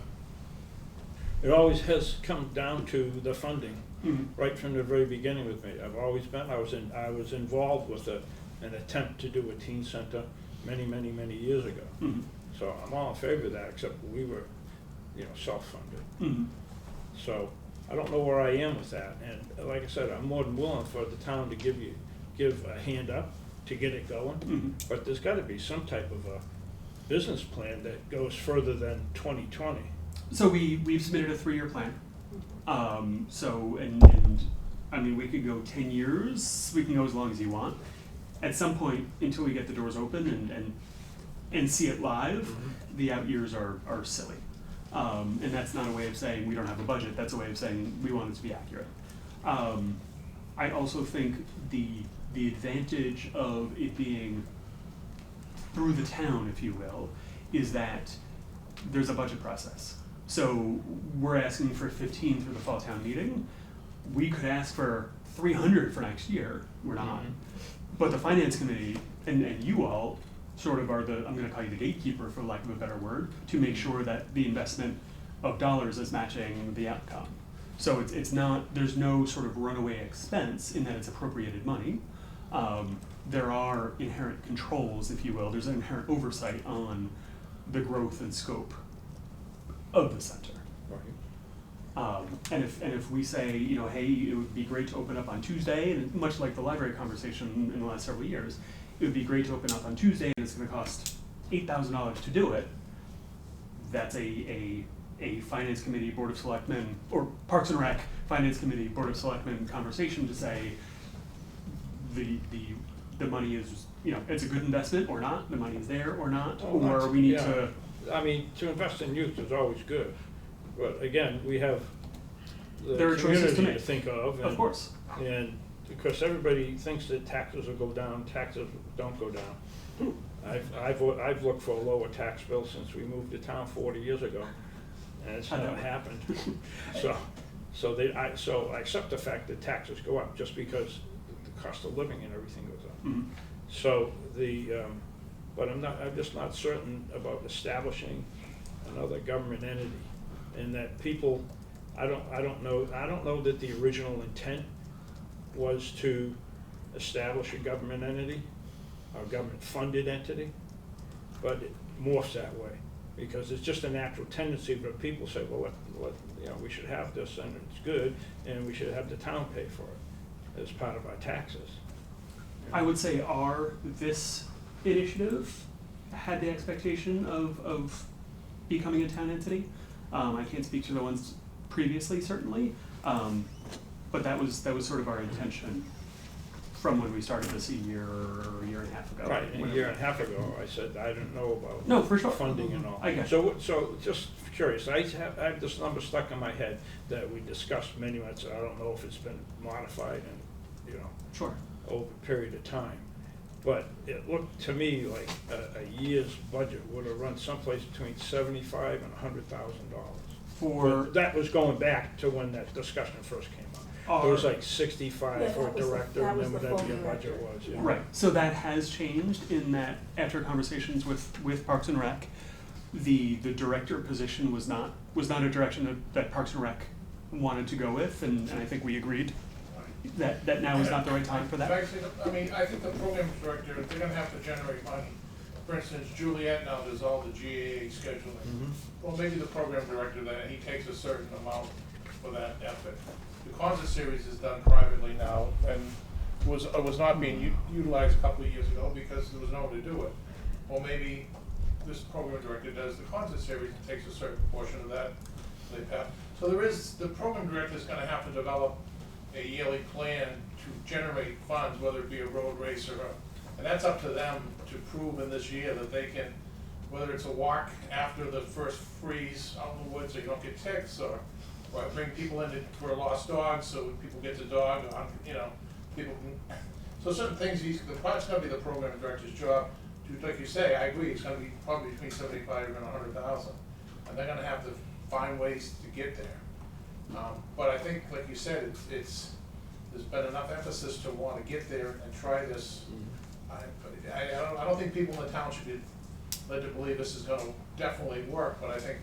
it always has come down to the funding, Mhm. right from the very beginning with me. I've always been, I was involved with an attempt to do a teen center many years ago. Mhm. So I'm all in favor of that, except we were, you know, self-funded. Mhm. So I don't know where I am with that. And like I said, I'm more than willing for the town to give a hand up to get it going. Mhm. But there's gotta be some type of a business plan that goes further than 2020. So we've submitted a 3-year plan. So, and I mean, we could go 10 years, we can go as long as you want. At some point, until we get the doors open and see it live, the out years are silly. And that's not a way of saying we don't have a budget, that's a way of saying we want it to be accurate. I also think the advantage of it being through the town, if you will, is that there's a budget process. So we're asking for 15 through the fall town meeting. We could ask for 300 for next year, we're not. But the finance committee and you all sort of are the, I'm gonna call you the gatekeeper for lack of a better word, to make sure that the investment of dollars is matching the outcome. So it's not, there's no sort of runaway expense in that it's appropriated money. There are inherent controls, if you will, there's an inherent oversight on the growth and scope of the center. And if we say, you know, hey, it would be great to open up on Tuesday, and much like the library conversation in the last several years, it would be great to open up on Tuesday and it's gonna cost $8,000 to do it, that's a finance committee, board of selectmen, or Parks and Rec, finance committee, board of selectmen conversation to say the money is, you know, it's a good investment or not, the money is there or not, or we need to. I mean, to invest in youth is always good, but again, we have the There are choices to community make. to think of. Of course. And because everybody thinks that taxes will go down, taxes don't go down. I've looked for a lower tax bill since we moved to town 40 years ago, and it's never happened. So I accept the fact that taxes go up just because the cost of living and everything goes up. Mhm. So but I'm just not certain about establishing another government entity, and that people, I don't know that the original intent was to establish a government entity, a government-funded entity, but it morphs that way, because it's just a natural tendency for people to say, well, you know, we should have this, and it's good, and we should have the town pay for it as part of our taxes. I would say this initiative had the expectation of becoming a town entity. I can't speak to the ones previously, certainly, but that was sort of our intention from when we started this a year and a half ago. Right, a year and a half ago, I said, I didn't know about No, for sure. funding and all. I get So just curious, I have this number stuck in my head that we discussed many months, I don't know if it's been modified and, you know, Sure. over a period of time. But it looked to me like a year's budget would have run someplace between $75,000 and $100,000. That was going back to when that discussion first came up. It was like 65 for a director, and then whatever your budget was. Yeah. Right, so that has changed in that after conversations with Parks and Rec, the director position was not a direction that Parks and Rec wanted to go with, and I think we agreed that now is not the right time for that. Actually, I mean, I think the program director, they're gonna have to generate money. For instance, Juliet now does all the GAA scheduling. Well, maybe the program director, then he takes a certain amount for that effort. The concert series is done privately now, and was not being utilized a couple of years ago because there was no one to do it. Well, maybe this program director does the concert series and takes a certain portion of that. So the program director is gonna have to develop a yearly plan to generate funds, whether it be a road race or and that's up to them to prove in this year that they can, whether it's a walk after the first freeze out in the woods so you don't get ticks, or bring people in for a lost dog so when people get the dog on, people can, so certain things, it's gonna be the program director's job to, like you say, I agree, it's gonna be probably between 75 and 100,000. And they're gonna have to find ways to get there. But I think, like you said, there's been enough emphasis to want to get there and try this. I don't think people in the town should be led to believe this is gonna definitely work, but I think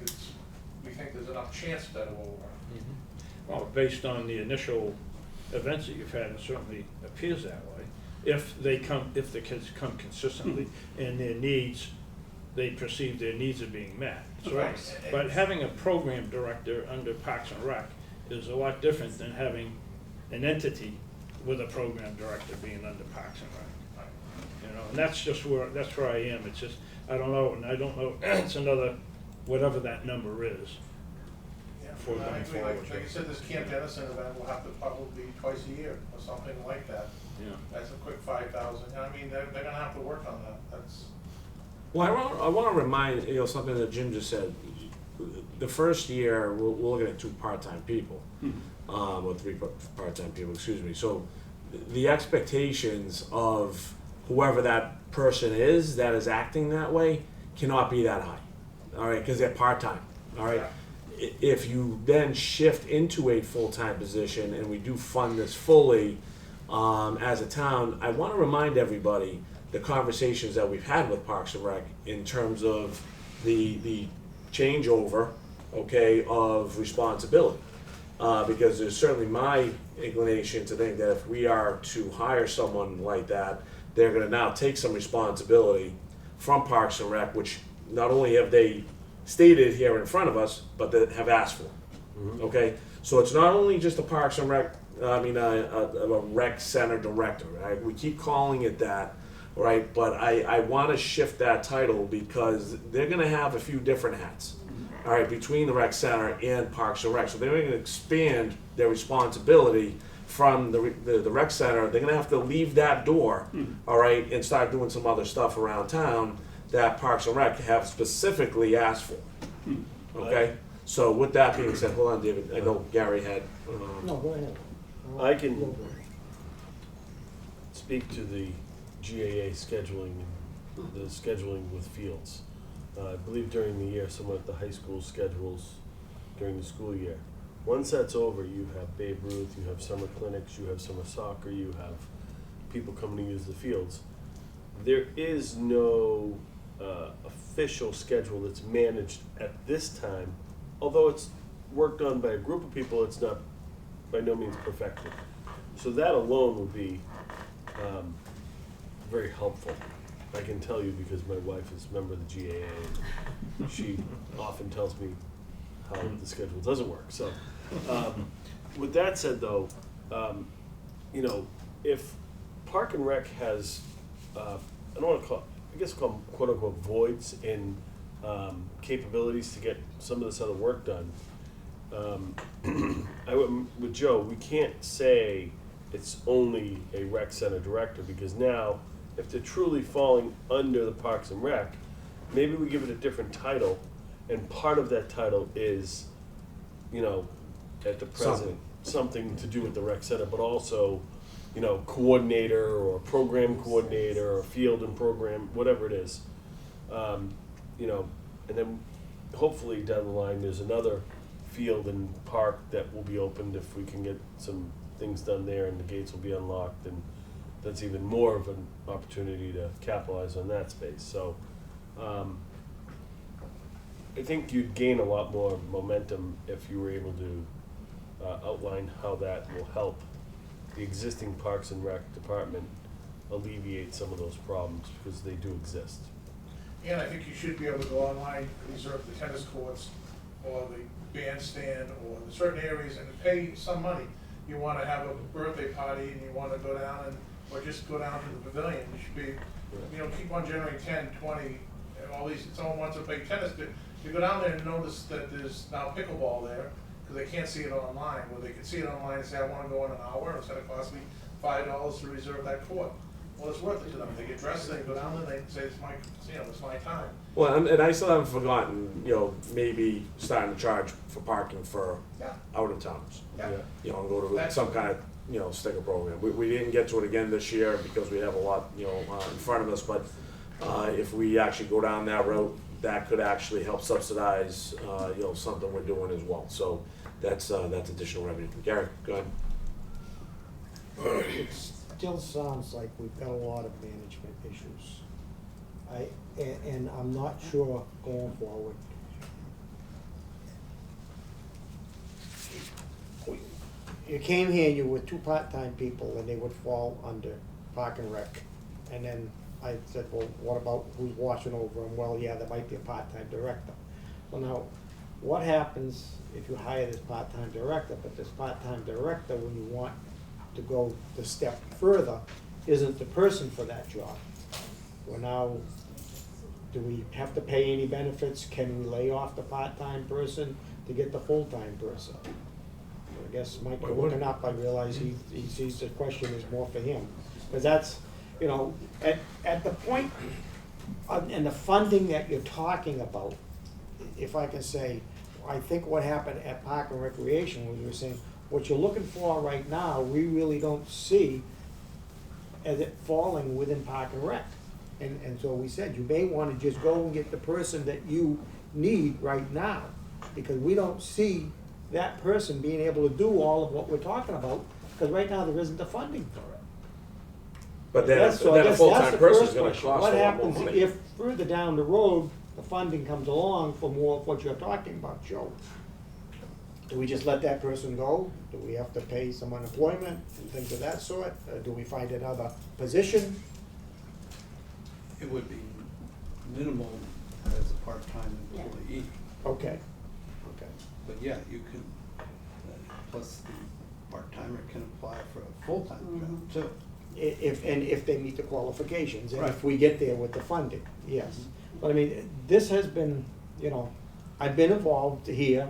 we think there's enough chance that it will work. Well, based on the initial events that you've had, it certainly appears that way. If the kids come consistently and their needs, they perceive their needs are being met. That's right. But having a program director under Parks and Rec is a lot different than having an entity with a program director being under Parks and Rec. And that's where I am. It's just, I don't know, and I don't know, it's another, whatever that number is. For I going agree. forward. Like you said, this Camp Dennison event will have to probably be twice a year or something like that. Yeah. That's a quick 5,000. I mean, they're gonna have to work on that. That's. Well, I want to remind, something that Jim just said. The first year, we're looking at 2 part-time people, or 3 part-time people, excuse me. So the expectations of whoever that person is that is acting that way cannot be that high, all right, because they're part-time, all right? Yeah. If you then shift into a full-time position and we do fund this fully as a town, I want to remind everybody the conversations that we've had with Parks and Rec in terms of the changeover, okay, of responsibility. Because there's certainly my inclination to think that if we are to hire someone like that, they're going to now take some responsibility from Parks and Rec, which not only have they stated here in front of us, but that have asked for. Mm-hmm. Okay, so it's not only just a Parks and Rec, a rec center director. Right? We keep calling it that, right? But I want to shift that title because they're going to have a few different hats. All right, between the rec center and Parks and Rec, so they're going to expand their responsibility from the rec center. They're going to have to leave that door, all right, and start doing some other stuff around town that Parks and Rec have specifically asked for. Okay, so with that being said, hold on, David. I know Gary had. No, go ahead. I can speak to the GAA scheduling, the scheduling with fields. I believe during the year, someone at the high school schedules during the school year. Once that's over, you have Babe Ruth, you have summer clinics, you have summer soccer, you have people coming to use the fields. There is no official schedule that's managed at this time, although it's worked on by a group of people, it's not by no means perfected. So that alone would be very helpful. I can tell you because my wife is a member of the GAA and she often tells me how the schedule doesn't work. So with that said though, if Park and Rec has, I don't want to call, I guess call them quote unquote voids in capabilities to get some of this other work done, with Joe, we can't say it's only a rec center director because now if they're truly falling under the Parks and Rec, maybe we give it a different title, and part of that title is, at the present, something to do with the rec center, but also, coordinator or program coordinator or field and program, whatever it is. And then hopefully down the line, there's another field and park that will be opened if we can get some things done there and the gates will be unlocked, and that's even more of an opportunity to capitalize on that space. So I think you'd gain a lot more momentum if you were able to outline how that will help the existing Parks and Rec department alleviate some of those problems, because they do exist. And I think you should be able to go online, reserve the tennis courts or the bandstand or the certain areas and pay some money. You want to have a birthday party and you want to go down or just go down to the pavilion. You should be, keep on generating 10, 20, all these, someone wants to play tennis. You go down there and notice that there's now pickleball there, because they can't see it online, where they can see it online and say, I wanna go in an hour, instead of costing me $5 to reserve that court. Well, it's worth it to them, they get dressed, they go down there, they say, it's my, it's my time. Well, and I still haven't forgotten, maybe starting to charge for parking for Yeah. out of towns. Yeah. And go to That's- some kind of, sticker program. We didn't get to it again this year because we have a lot, in front of us, but, if we actually go down that route, that could actually help subsidize, something we're doing as well. So that's additional revenue. Gary, go ahead. It still sounds like we've got a lot of management issues. And I'm not sure going forward. You came here, you were 2 part-time people, and they would fall under Park and Rec. And then I said, well, what about who's watching over them? Well, yeah, there might be a part-time director. Well, now, what happens if you hire this part-time director, but this part-time director, when you want to go the step further, isn't the person for that job? Well, now, do we have to pay any benefits? Can we lay off the part-time person to get the full-time person? I guess Mike, looking up, I realize he sees the question is more for him. Because that's, at the point, and the funding that you're talking about, if I can say, I think what happened at Park and Recreation was we were saying, what you're looking for right now, we really don't see as it falling within Park and Rec. And so we said, you may wanna just go and get the person that you need right now, because we don't see that person being able to do all of what we're talking about, because right now there isn't the funding for it. But then, That's- so I then a guess full-time that's the person is first gonna question. cost What a lot more happens money. if further down the road, the funding comes along for more of what you're talking about, Joe? Do we just let that person go? Do we have to pay some unemployment and things of that sort? Do we find another position? It would be minimal as a part-time Yeah. employee, Okay, okay. but yeah, you can, plus the part-timer can apply for a full-time job too. If they meet the qualifications, and if Right. we get there with the funding, yes. But I mean, this has been, I've been involved here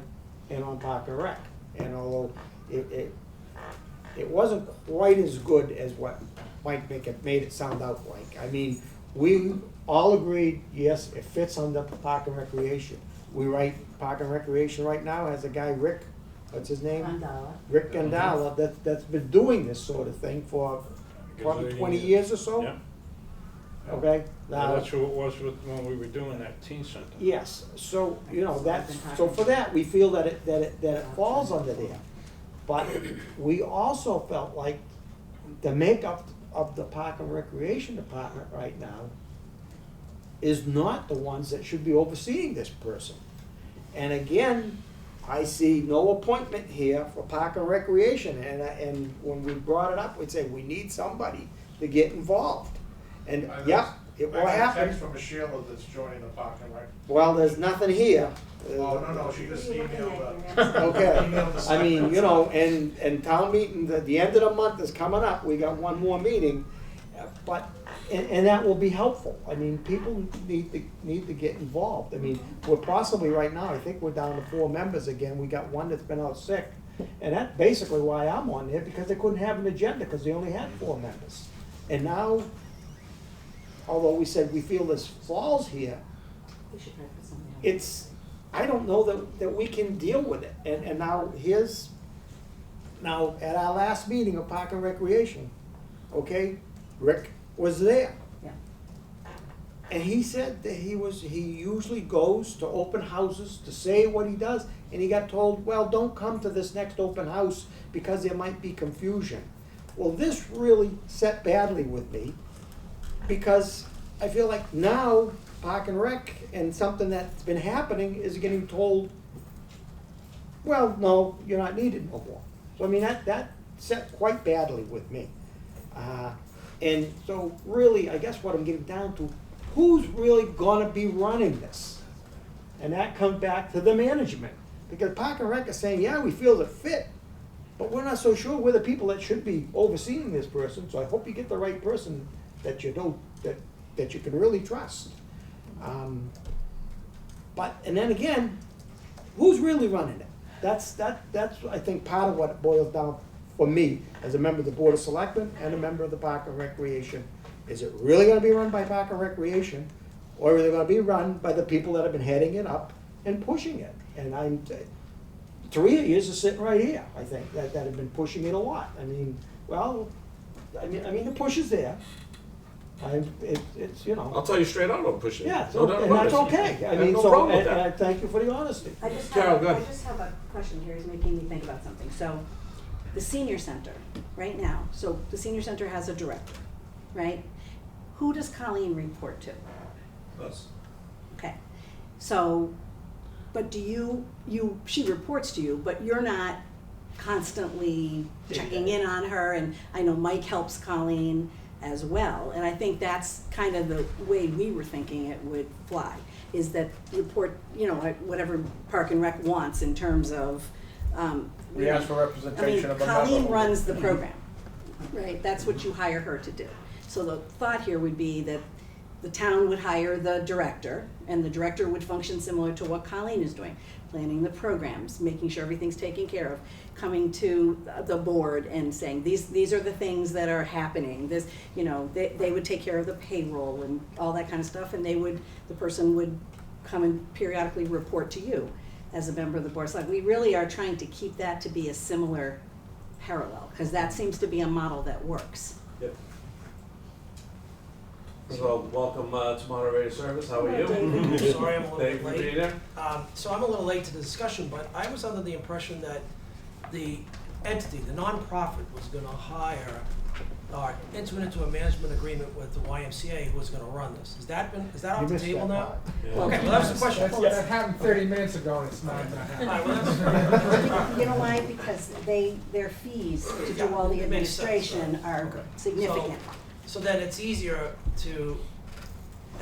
and on Park and Rec, and although it wasn't quite as good as what Mike made it sound out like. I mean, we all agreed, yes, it fits under Park and Recreation. We write, Park and Recreation right now has a guy, Rick, what's his name? Mandala. Rick Gandala, that's been doing this sort of thing for probably 20 years or so. Yeah. Okay, Now, now, that's who it was when we were doing that teen center. yes, so, so for that, we feel that it falls under there. But we also felt like the makeup of the Park and Recreation Department right now is not the ones that should be overseeing this person. And again, I see no appointment here for Park and Recreation, and when we brought it up, we'd say, we need somebody to get involved. And, yeah, it will I got a happen. text from a Sheila that's joining the Park and Rec. Well, there's nothing here. Oh, no, she just emailed Okay, emailed the I mean, Selectmen. and town meeting, the end of the month is coming up, we got one more meeting, but, and that will be helpful. I mean, people need to get involved. I mean, we're possibly right now, I think we're down to 4 members again, we got one that's been out sick. And that's basically why I'm on there, because they couldn't have an agenda, because they only had 4 members. And now, although we said we feel this falls here, We should try for something else. it's, I don't know that we can deal with it. And now now at our last meeting of Park and Recreation, okay, Rick was there. Yeah. And he said that he usually goes to open houses to say what he does, and he got told, well, don't come to this next open house because there might be confusion. Well, this really set badly with me, because I feel like now Park and Rec and something that's been happening is getting told, well, no, you're not needed no more. So I mean, that set quite badly with me. And so really, I guess what I'm getting down to, who's really gonna be running this? And that comes back to the management. Because Park and Rec is saying, yeah, we feel it fit, but we're not so sure we're the people that should be overseeing this person, so I hope you get the right person that you know, that you can really trust. But, and then again, who's really running it? that's, I think, part of what it boils down for me, as a member of the Board of Selectmen and a member of the Park and Recreation. Is it really gonna be run by Park and Recreation, or is it gonna be run by the people that have been heading it up and pushing it? And I'm, 3 of you are sitting right here, I think, that have been pushing it a lot. I mean, well, I mean, the push is there. It's, you know. I'll tell you straight out, I'm pushing. Yeah, No doubt and about that's it. okay. I have mean, no so, problem with and that. I thank you for the honesty. I just Carol, have, go ahead. I just have a question here, it's making me think about something. So, the senior center, right now, so the senior center has a director, right? Who does Colleen report to? Us. Okay, so, but do she reports to you, but you're not constantly checking in on her, and I know Mike helps Colleen as well, and I think that's kind of the way we were thinking it would fly, is that report, you know, whatever Park and Rec wants in terms of, We ask for representation of a member. Colleen runs the program, right? That's what you hire her to do. So the thought here would be that the town would hire the director, and the director would function similar to what Colleen is doing, planning the programs, making sure everything's taken care of, coming to the board and saying, these are the things that are happening. This, you know, they would take care of the payroll and all that kind of stuff, and the person would come and periodically report to you as a member of the board. So we really are trying to keep that to be a similar parallel, because that seems to be a model that works. Yep. So, welcome to moderator service, how are you? Sorry, I'm a little Thank you bit for late. being there. So I'm a little late to the discussion, but I was under the impression that the entity, the nonprofit, was gonna hire or enter into a management agreement with the YMCA who was gonna run this. Is that off You the missed table that now? part. Yeah. Okay, well, that's the question. That happened 30 minutes ago, and it's not gonna All happen. right, well, that's, You know why? Because their fees to do all the Yeah, it makes sense, administration are Okay. significant. so then it's easier to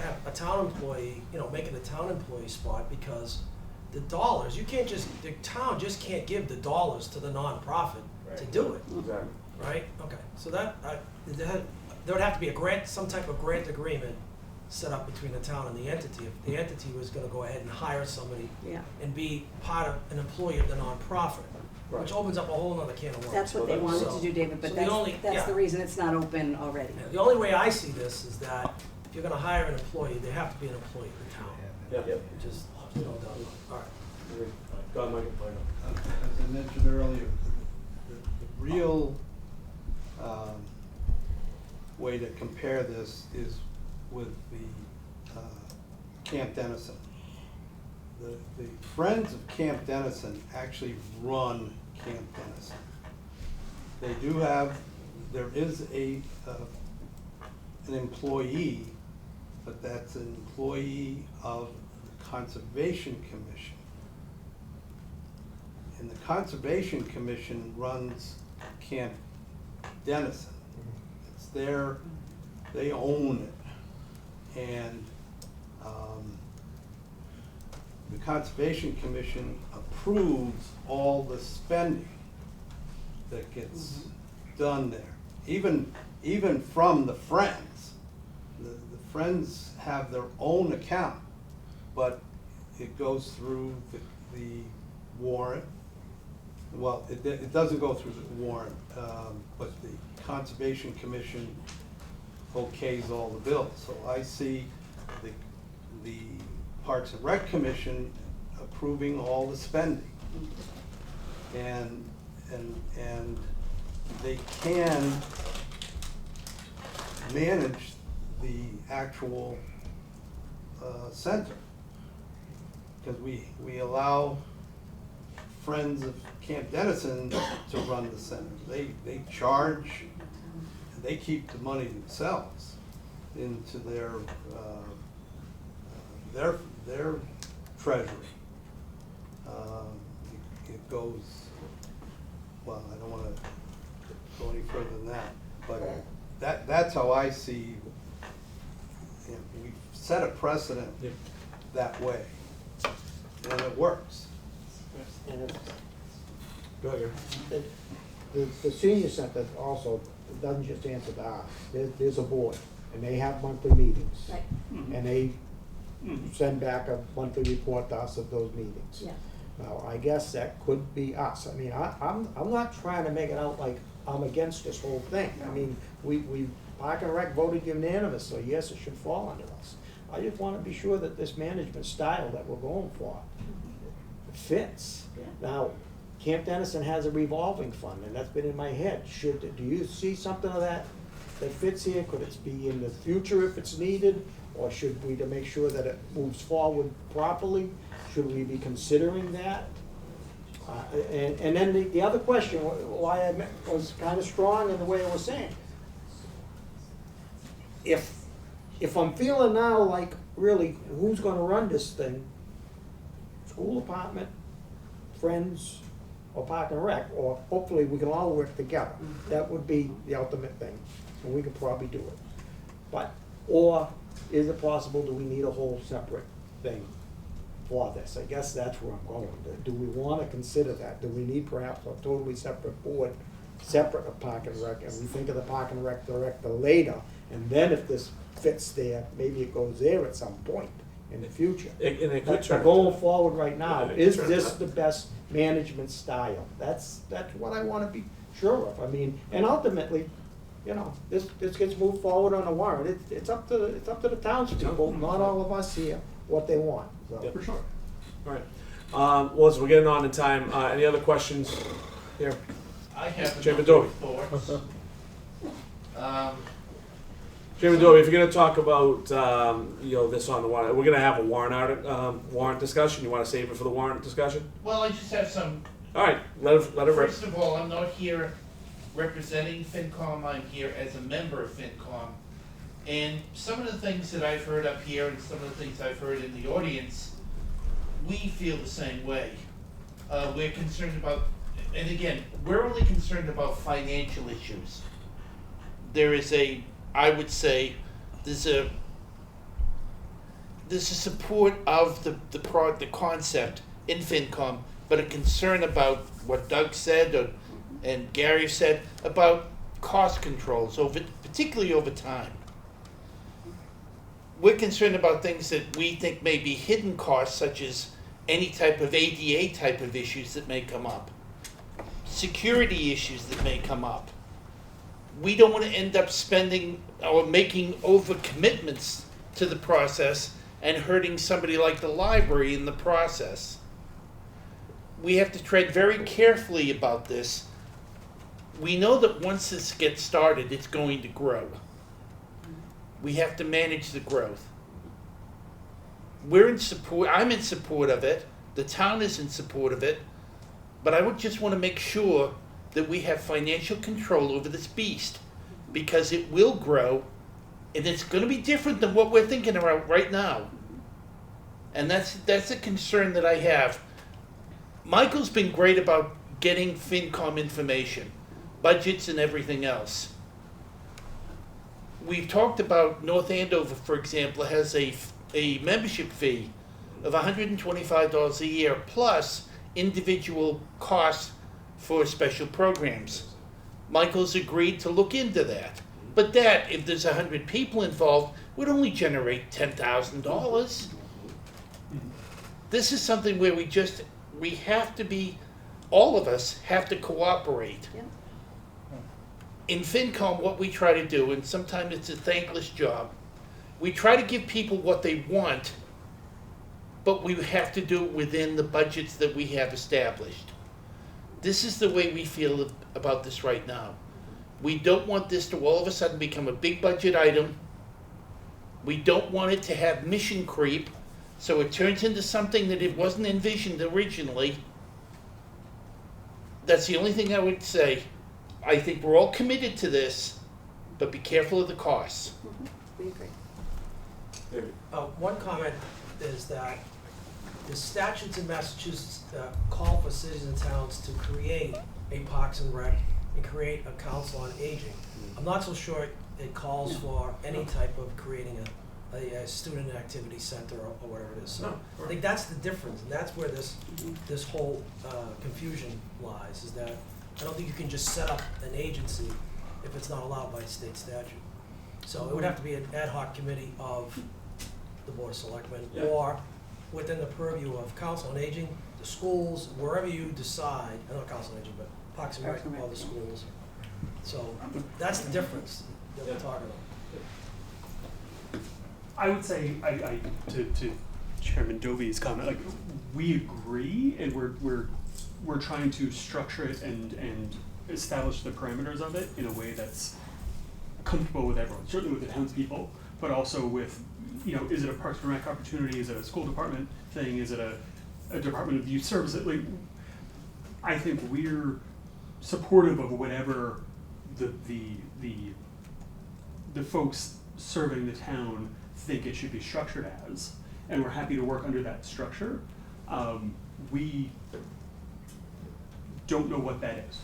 have a town employee, you know, make it a town employee spot, because the dollars, the town just can't give the dollars to the nonprofit to do it. Exactly. Right, okay, so there would have to be some type of grant agreement set up between the town and the entity. If the entity was gonna go ahead and hire somebody Yeah, and be part of, an employee of the nonprofit, which Right. opens up a whole nother can of worms. that's what they wanted to So- do, David, so but the only- that's yeah. the reason it's not open already. Yeah, the only way I see this is that if you're gonna hire an employee, they have to be an employee of the town, Yep. which is, no doubt about it. All right. Go ahead, Mike. As I mentioned earlier, the real way to compare this is with the Camp Dennison. The Friends of Camp Dennison actually run Camp Dennison. They do have, there is an employee, but that's an employee of the Conservation Commission. And the Conservation Commission runs Camp Dennison. It's their, they own it. And the Conservation Commission approves all the spending that gets done there. Even from the Friends. The Friends have their own account, but it goes through the warrant. Well, it doesn't go through the warrant, but the Conservation Commission okays all the bills. So I see the Parks and Rec Commission approving all the spending. And they can manage the actual center. Because we allow Friends of Camp Dennison to run the center. They charge, they keep the money themselves into their treasury. It goes, well, I don't wanna go any further than that, but that's how I see, you know, we've set a precedent that way, and it works. Go ahead, Gary. The senior center also doesn't just answer to us. There's a board, and they have monthly meetings. Right, And they send back a monthly report to us of those meetings. yeah. Now, I guess that could be us. I mean, I'm not trying to make it out like I'm against this whole thing. I mean, we Park and Rec voted unanimous, so yes, it should fall under us. I just wanna be sure that this management style that we're going for fits. Now, Camp Dennison has a revolving fund, and that's been in my head. Do you see something of that fits here? Could it be in the future if it's needed? Or should we, to make sure that it moves forward properly, should we be considering that? And then the other question, why I was kind of strong in the way I was saying. If I'm feeling now like, really, who's gonna run this thing? School department, Friends, or Park and Rec, or hopefully we can all work together. That would be the ultimate thing, and we could probably do it. But, or is it possible, do we need a whole separate thing for this? I guess that's where I'm going. Do we wanna consider that? Do we need perhaps a totally separate board, separate of Park and Rec, and we think of the Park and Rec director later, and then if this fits there, maybe it goes there at some point in the future. And it could But turn. going forward right now, Yeah, it could is turn this out. the best management style? That's what I wanna be sure of. I mean, and ultimately, you know, this gets moved forward on a warrant. It's up to the townspeople, not all of us here, what they want, so. Yep. For sure. All right. Well, as we're getting on in time, any other questions here? I have Chairman a number Dobie. of thoughts. Chairman Dobie, if you're gonna talk about, this on the warrant, we're gonna have a warrant discussion. You wanna save it for the warrant discussion? Well, I just have some, All right, let it rip. first of all, I'm not here representing FinCom, I'm here as a member of FinCom. And some of the things that I've heard up here and some of the things I've heard in the audience, we feel the same way. We're concerned about, and again, we're only concerned about financial issues. There is I would say, there's a support of the concept in FinCom, but a concern about what Doug said and Gary said about cost controls, particularly over time. We're concerned about things that we think may be hidden costs, such as any type of ADA type of issues that may come up, security issues that may come up. We don't want to end up spending or making overcommitments to the process and hurting somebody like the library in the process. We have to tread very carefully about this. We know that once this gets started, it's going to grow. We have to manage the growth. We're in support, I'm in support of it, the town is in support of it, but I would just want to make sure that we have financial control over this beast, because it will grow, and it's going to be different than what we're thinking about right now. And that's a concern that I have. Michael's been great about getting FinCom information, budgets and everything else. We've talked about North Andover, for example, has a membership fee of $125 a year plus individual costs for special programs. Michael's agreed to look into that. But that, if there's 100 people involved, would only generate $10,000. This is something where we have to be, all of us have to cooperate. Yeah. In FinCom, what we try to do, and sometimes it's a thankless job, we try to give people what they want, but we have to do it within the budgets that we have established. This is the way we feel about this right now. We don't want this to all of a sudden become a big budget item. We don't want it to have mission creep, so it turns into something that it wasn't envisioned originally. That's the only thing I would say. I think we're all committed to this, but be careful of the costs. We agree. One comment is that the statutes in Massachusetts call for cities and towns to create a Parks and Rec and create a council on aging. I'm not so sure it calls for any type of creating a student activity center or whatever it is. So I think that's the difference, and that's where this whole confusion lies, is that I don't think you can just set up an agency if it's not allowed by state statute. So it would have to be an ad hoc committee of the Board of Selectmen, Yeah. or within the purview of council on aging, the schools, wherever you decide, not council on aging, but Parks and Rec, all the schools. So that's the difference that we're talking about. I would say, to Chairman Dovey's comment, like, we agree, and we're trying to structure it and establish the parameters of it in a way that's comfortable with everyone, certainly with the townspeople, but also with, is it a Parks and Rec opportunity, is it a school department thing, is it a Department of Youth Services? Like, I think we're supportive of whatever the folks serving the town think it should be structured as, and we're happy to work under that structure. We don't know what that is.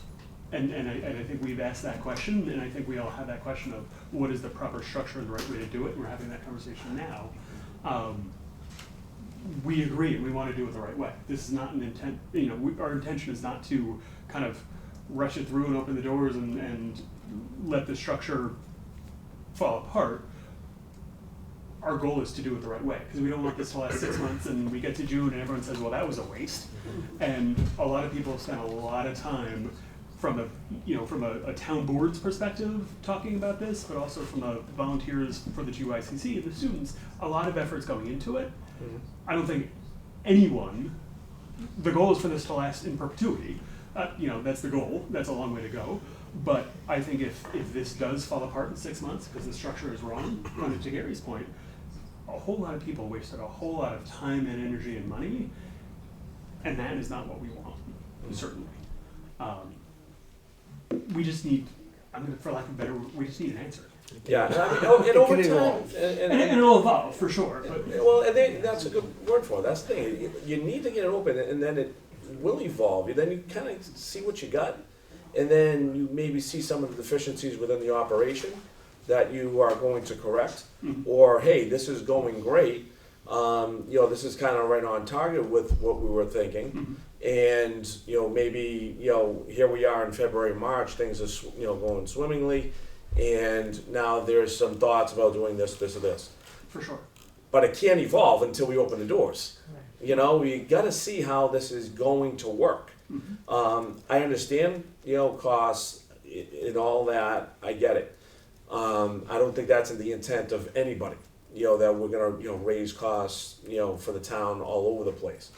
And I think we've asked that question, and I think we all have that question of what is the proper structure and the right way to do it, and we're having that conversation now. We agree, and we want to do it the right way. This is not an intent, our intention is not to kind of rush it through and open the doors and let the structure fall apart. Our goal is to do it the right way, because we don't want this to last 6 months and we get to June and everyone says, well, that was a waste. And a lot of people have spent a lot of time from a town board's perspective talking about this, but also from the volunteers for the GYCC and the students, a lot of effort's going into it. I don't think anyone, the goal is for this to last in perpetuity. That's the goal, that's a long way to go. But I think if this does fall apart in 6 months, because the structure is wrong, to Gary's point, a whole lot of people wasted a whole lot of time and energy and money, and that is not what we want, certainly. We just need, for lack of a better word, we just need an answer. Yeah, and over time, And it'll evolve, for sure. But that's a good word for it. That's the thing. You need to get it open, and then it will evolve. Then you kind of see what you got, and then you maybe see some of the deficiencies within the operation that you are going to correct, or hey, this is going great. This is kind of right on target with what we were thinking, and maybe here we are in February, March, things are going swimmingly, and now there's some thoughts about doing this, or this. For sure. But it can't evolve until we open the doors. We got to see how this is going to work. I understand, costs and all that. I get it. I don't think that's in the intent of anybody. That we're gonna raise costs for the town all over the place.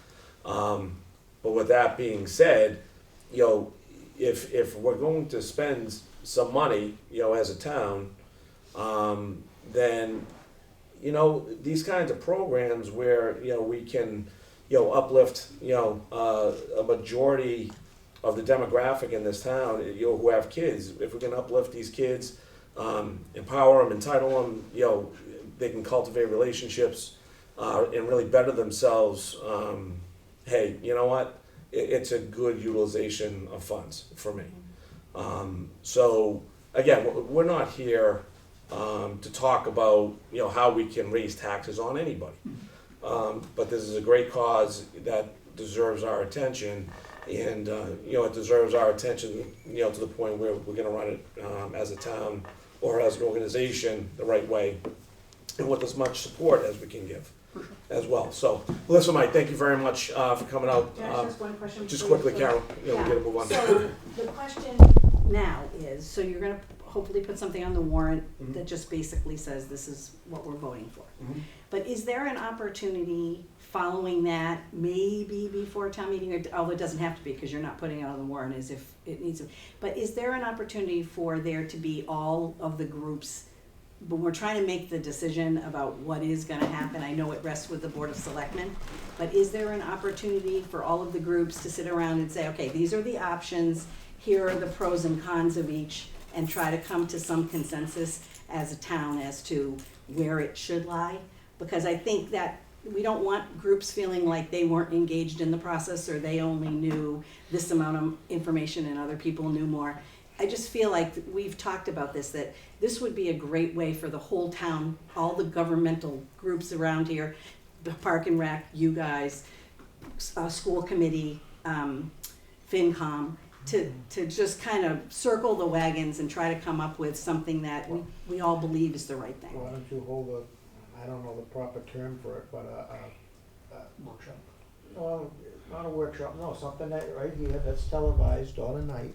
But with that being said, if we're going to spend some money, as a town, then these kinds of programs where we can uplift a majority of the demographic in this town who have kids. If we can uplift these kids, empower them, entitle them, they can cultivate relationships and really better themselves. Hey, you know what? It's a good utilization of funds for me. So again, we're not here to talk about how we can raise taxes on anybody. But this is a great cause that deserves our attention, and it deserves our attention to the point where we're going to run it as a town or as an organization the right way, and with as much support as we can give as well. So, Melissa, Mike, thank you very much for coming out. Can I ask just one question? Just before you quickly, close? Carol, we gotta move on. So the question now is, so you're gonna hopefully put something on the warrant that just basically says this is what we're voting for. But is there an opportunity following that, maybe before town meeting, or although it doesn't have to be because you're not putting it on the warrant as if it needs to, but is there an opportunity for there to be all of the groups, but we're trying to make the decision about what is gonna happen. I know it rests with the Board of Selectmen, but is there an opportunity for all of the groups to sit around and say, okay, these are the options, here are the pros and cons of each, and try to come to some consensus as a town as to where it should lie? Because I think that we don't want groups feeling like they weren't engaged in the process, or they only knew this amount of information and other people knew more. I just feel like we've talked about this, that this would be a great way for the whole town, all the governmental groups around here, the Park and Rec, you guys, school committee, FinCom, to just kind of circle the wagons and try to come up with something that we all believe is the right thing. Why don't you hold I don't know the proper term for it, but workshop? Not a workshop, no, something that, right here, that's televised on a night,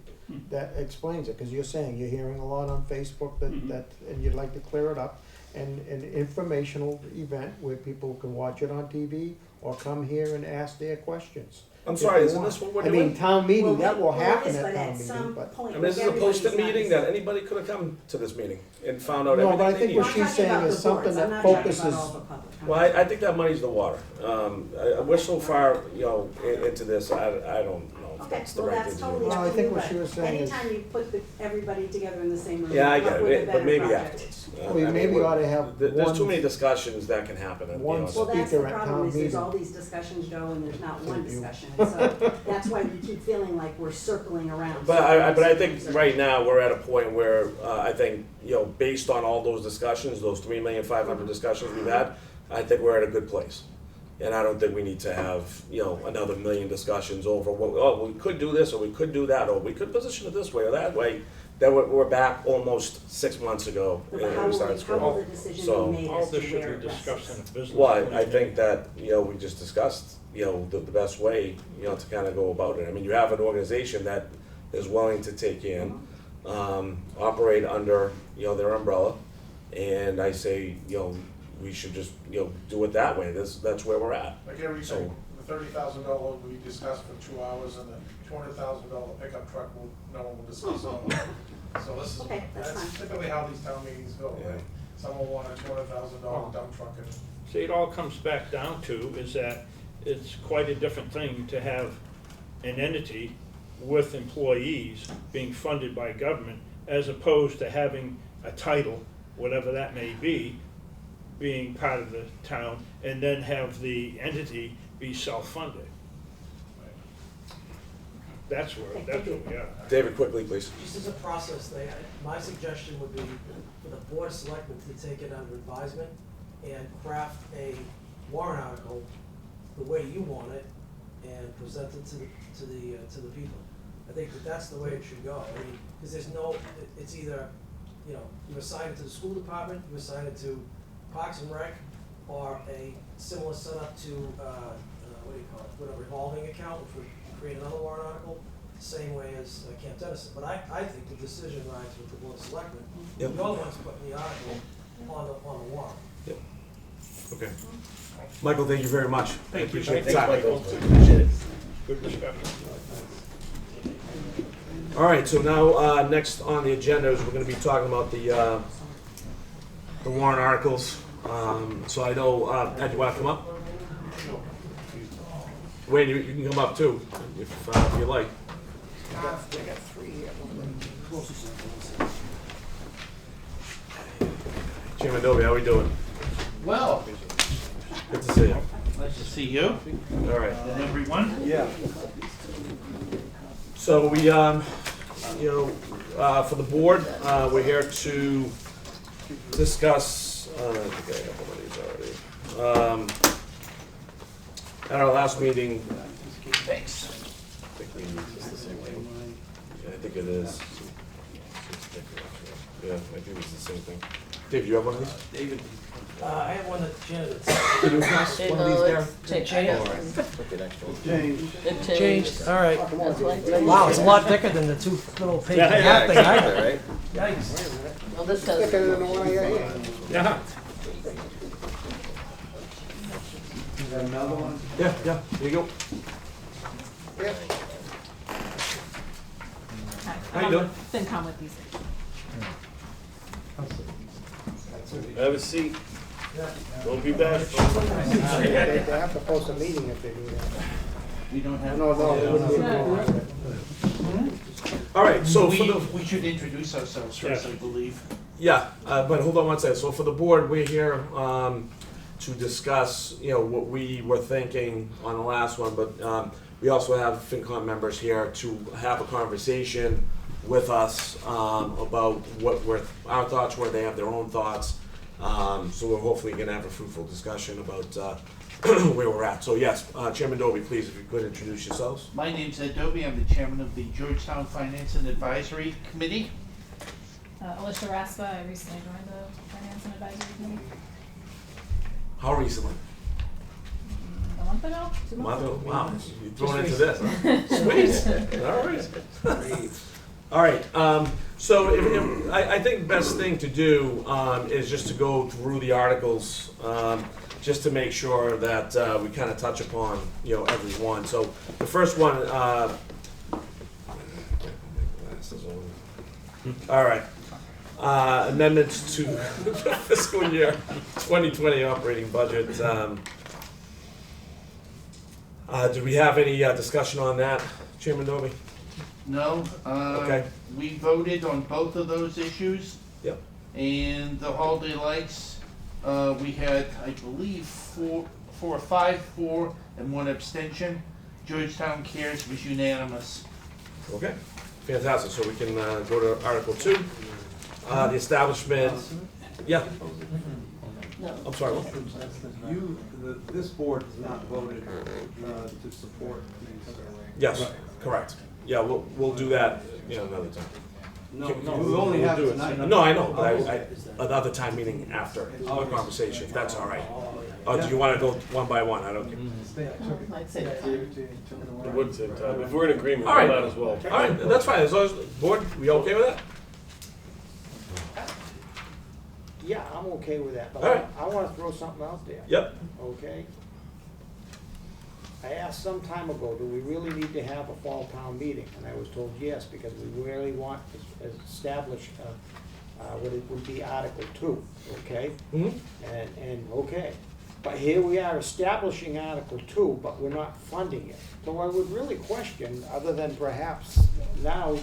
that explains it, cause you're saying, you're hearing a lot on Facebook that, and you'd like to clear it up. And an informational event where people can watch it on TV or come here and ask their questions. I'm if sorry, they isn't want. this what we're I doing? mean, town meeting, that will Well, it happen is, at but town at meeting, some but. point, I mean, this is a everybody's posted not meeting the that same. anybody could have come to this meeting and found out No, but I everything they think what needed. I'm she's talking saying about is the something boards. I'm that not talking focuses. about all the public. Well, I think that muddies the water. We're so far, into this, I don't know if Okay, that's the well, right that's thing to totally do. No, I up to think you, what she was but saying is- anytime you put everybody together in the same room, Yeah, I come up get with a it, but better maybe project. afterwards. Well, you maybe ought to have There's too one- many discussions that can happen. to be one honest. Well, that's the speaker at problem, town is there's meeting. all these discussions go and there's not one Thank you. discussion, and so that's why we keep feeling like we're circling around. But I think right now, we're at a point where, I think, based on all those discussions, those 3,500,000 discussions we've had, I think we're at a good place. And I don't think we need to have, another million discussions over, well, we could do this, or we could do that, or we could position it this way or that way. That we're back almost 6 months ago, But and how we will, started how will scrolling. the decision So- be made All as to this where should it be discussed in a rests? business. Well, I meeting. think that, we just discussed, the best way, to kind of go about it. I mean, you have an organization that is willing to take in, operate under, their umbrella, and I say, we should just, do it that way. That's where we're at. Like everything, So- the $30,000 we discussed for 2 hours and the $200,000 pickup truck, no one will discuss all. So this is, Okay, that's that's fine. typically how these town meetings go, Yeah. right? Someone want a $200,000 dump truck and See, it all comes back down to is that it's quite a different thing to have an entity with employees being funded by government as opposed to having a title, whatever that may be, being part of the town, and then have the entity be self-funded. That's where we are. David, quickly, please. Just as a process thing, my suggestion would be for the Board of Selectmen to take it under advisement and craft a warrant article the way you want it and present it to the people. I think that's the way it should go. I mean, because it's either, you assign it to the school department, you assign it to Parks and Rec, or a similar setup to, what do you call it, with a revolving account, which would create another warrant article, the same way as Camp Dennison. But I think the decision rides with the Board of Selectmen. Yep. You're the ones putting the article on the warrant. Okay. Michael, thank you very much. Thank you. Appreciate the Thanks, time. Michael. Appreciate it. Good discussion. All right, so now, next on the agenda is we're gonna be talking about the warrant articles. So I know, Ed, you wanna come up? Wayne, you can come up too, if you like. Chairman Dobie, how we doing? Well, Good to see you. nice to see you All right. and everyone. Yeah. So we, for the board, we're here to discuss, I think I have one of these already. At our last meeting, Thanks. I think we used the same thing. Yeah, I think it is. Yeah, I think it's the same thing. Dave, you have one of these? David. I have one that Janet. Can you pass one of these down? Put the next one. James. It Changed, all right. That's why- Wow, it's a lot thicker than the two little page Yeah, and a yeah, half thing I All had. right. Yikes. Well, this Thicker has, than the one I got here. Yeah. You got another one? Yeah, here you go. Yeah. How you doing? FinCom with these. Have a seat. Don't be bad. They have to post a meeting if they do that. We don't have. No, it wouldn't be a All right, so for the. We should introduce ourselves first, I believe. Yeah, but hold on one second. So for the board, we're here to discuss, what we were thinking on the last one, but we also have FinCom members here to have a conversation with us about what our thoughts were. They have their own thoughts. So we're hopefully going to have a fruitful discussion about where we're at. So yes, Chairman Dobie, please, if you could introduce yourselves. My name's Ed Dobie, I'm the chairman of the Georgetown Finance and Advisory Committee. Alicia Raspa, I recently joined the Finance and Advisory Committee. How recently? The month ago, 2 months ago. Wow, you're thrown into this, huh? Sweet, all right. All right, so I think the best thing to do is just to go through the articles, just to make sure that we kind of touch upon, every one. So the first one, all right, amendments to the fiscal year 2020 operating budget. Do we have any discussion on that, Chairman Doby? No, Okay. we voted on both of those issues. Yep. And the holiday lights, we had, I believe, 5, 4, and 1 abstention. Georgetown Cares was unanimous. Okay, fantastic. So we can go to Article 2. The establishment, yeah, No. I'm sorry. What? This board has not voted to support these. Yes, correct. Yeah, we'll do that, another time. No, we only have We'll do it. tonight. No, I know, but another time meeting after the conversation, if that's all right. Do you want to go one by one? I don't care. I'd say that. It would save time. If we're in agreement, All right. we might as well. All right, that's fine. As long as, board, we okay with that? Yeah, I'm okay with that, but All right. I wanna throw something out there. Yep. Okay? I asked some time ago, do we really need to have a fall town meeting? And I was told yes, because we really want to establish, what it would be Article 2, okay? And, okay. But here we are establishing Article 2, but we're not funding it. So I would really question, other than perhaps now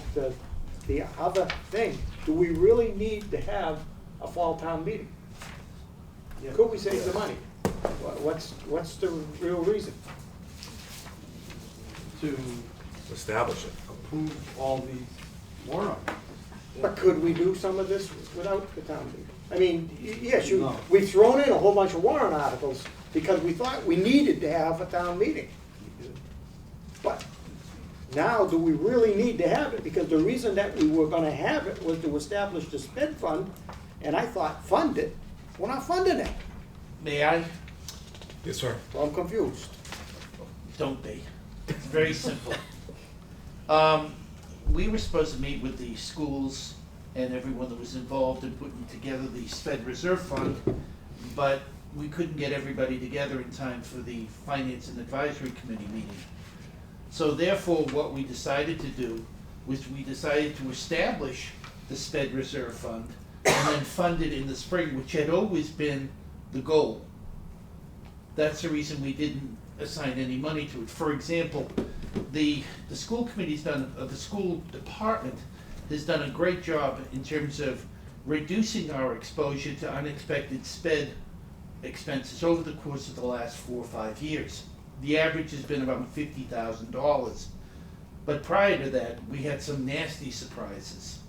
the other thing, do we really need to have a fall town meeting? Could we save the money? What's the real reason? To Establish it. approve all these warrant articles. But could we do some of this without the town meeting? I mean, yes, No. we've thrown in a whole bunch of warrant articles because we thought we needed to have a town meeting. But now, do we really need to have it? Because the reason that we were gonna have it was to establish the sped fund, and I thought, fund it, we're not funding it. May I? Yes, sir. So I'm confused. Don't be. It's very simple. We were supposed to meet with the schools and everyone that was involved in putting together the Fed Reserve Fund, but we couldn't get everybody together in time for the Finance and Advisory Committee meeting. So therefore, what we decided to do was we decided to establish the Fed Reserve Fund and then fund it in the spring, which had always been the goal. That's the reason we didn't assign any money to it. For example, the school committee's done, the school department has done a great job in terms of reducing our exposure to unexpected sped expenses over the course of the last 4 or 5 years. The average has been about $50,000. But prior to that, we had some nasty surprises.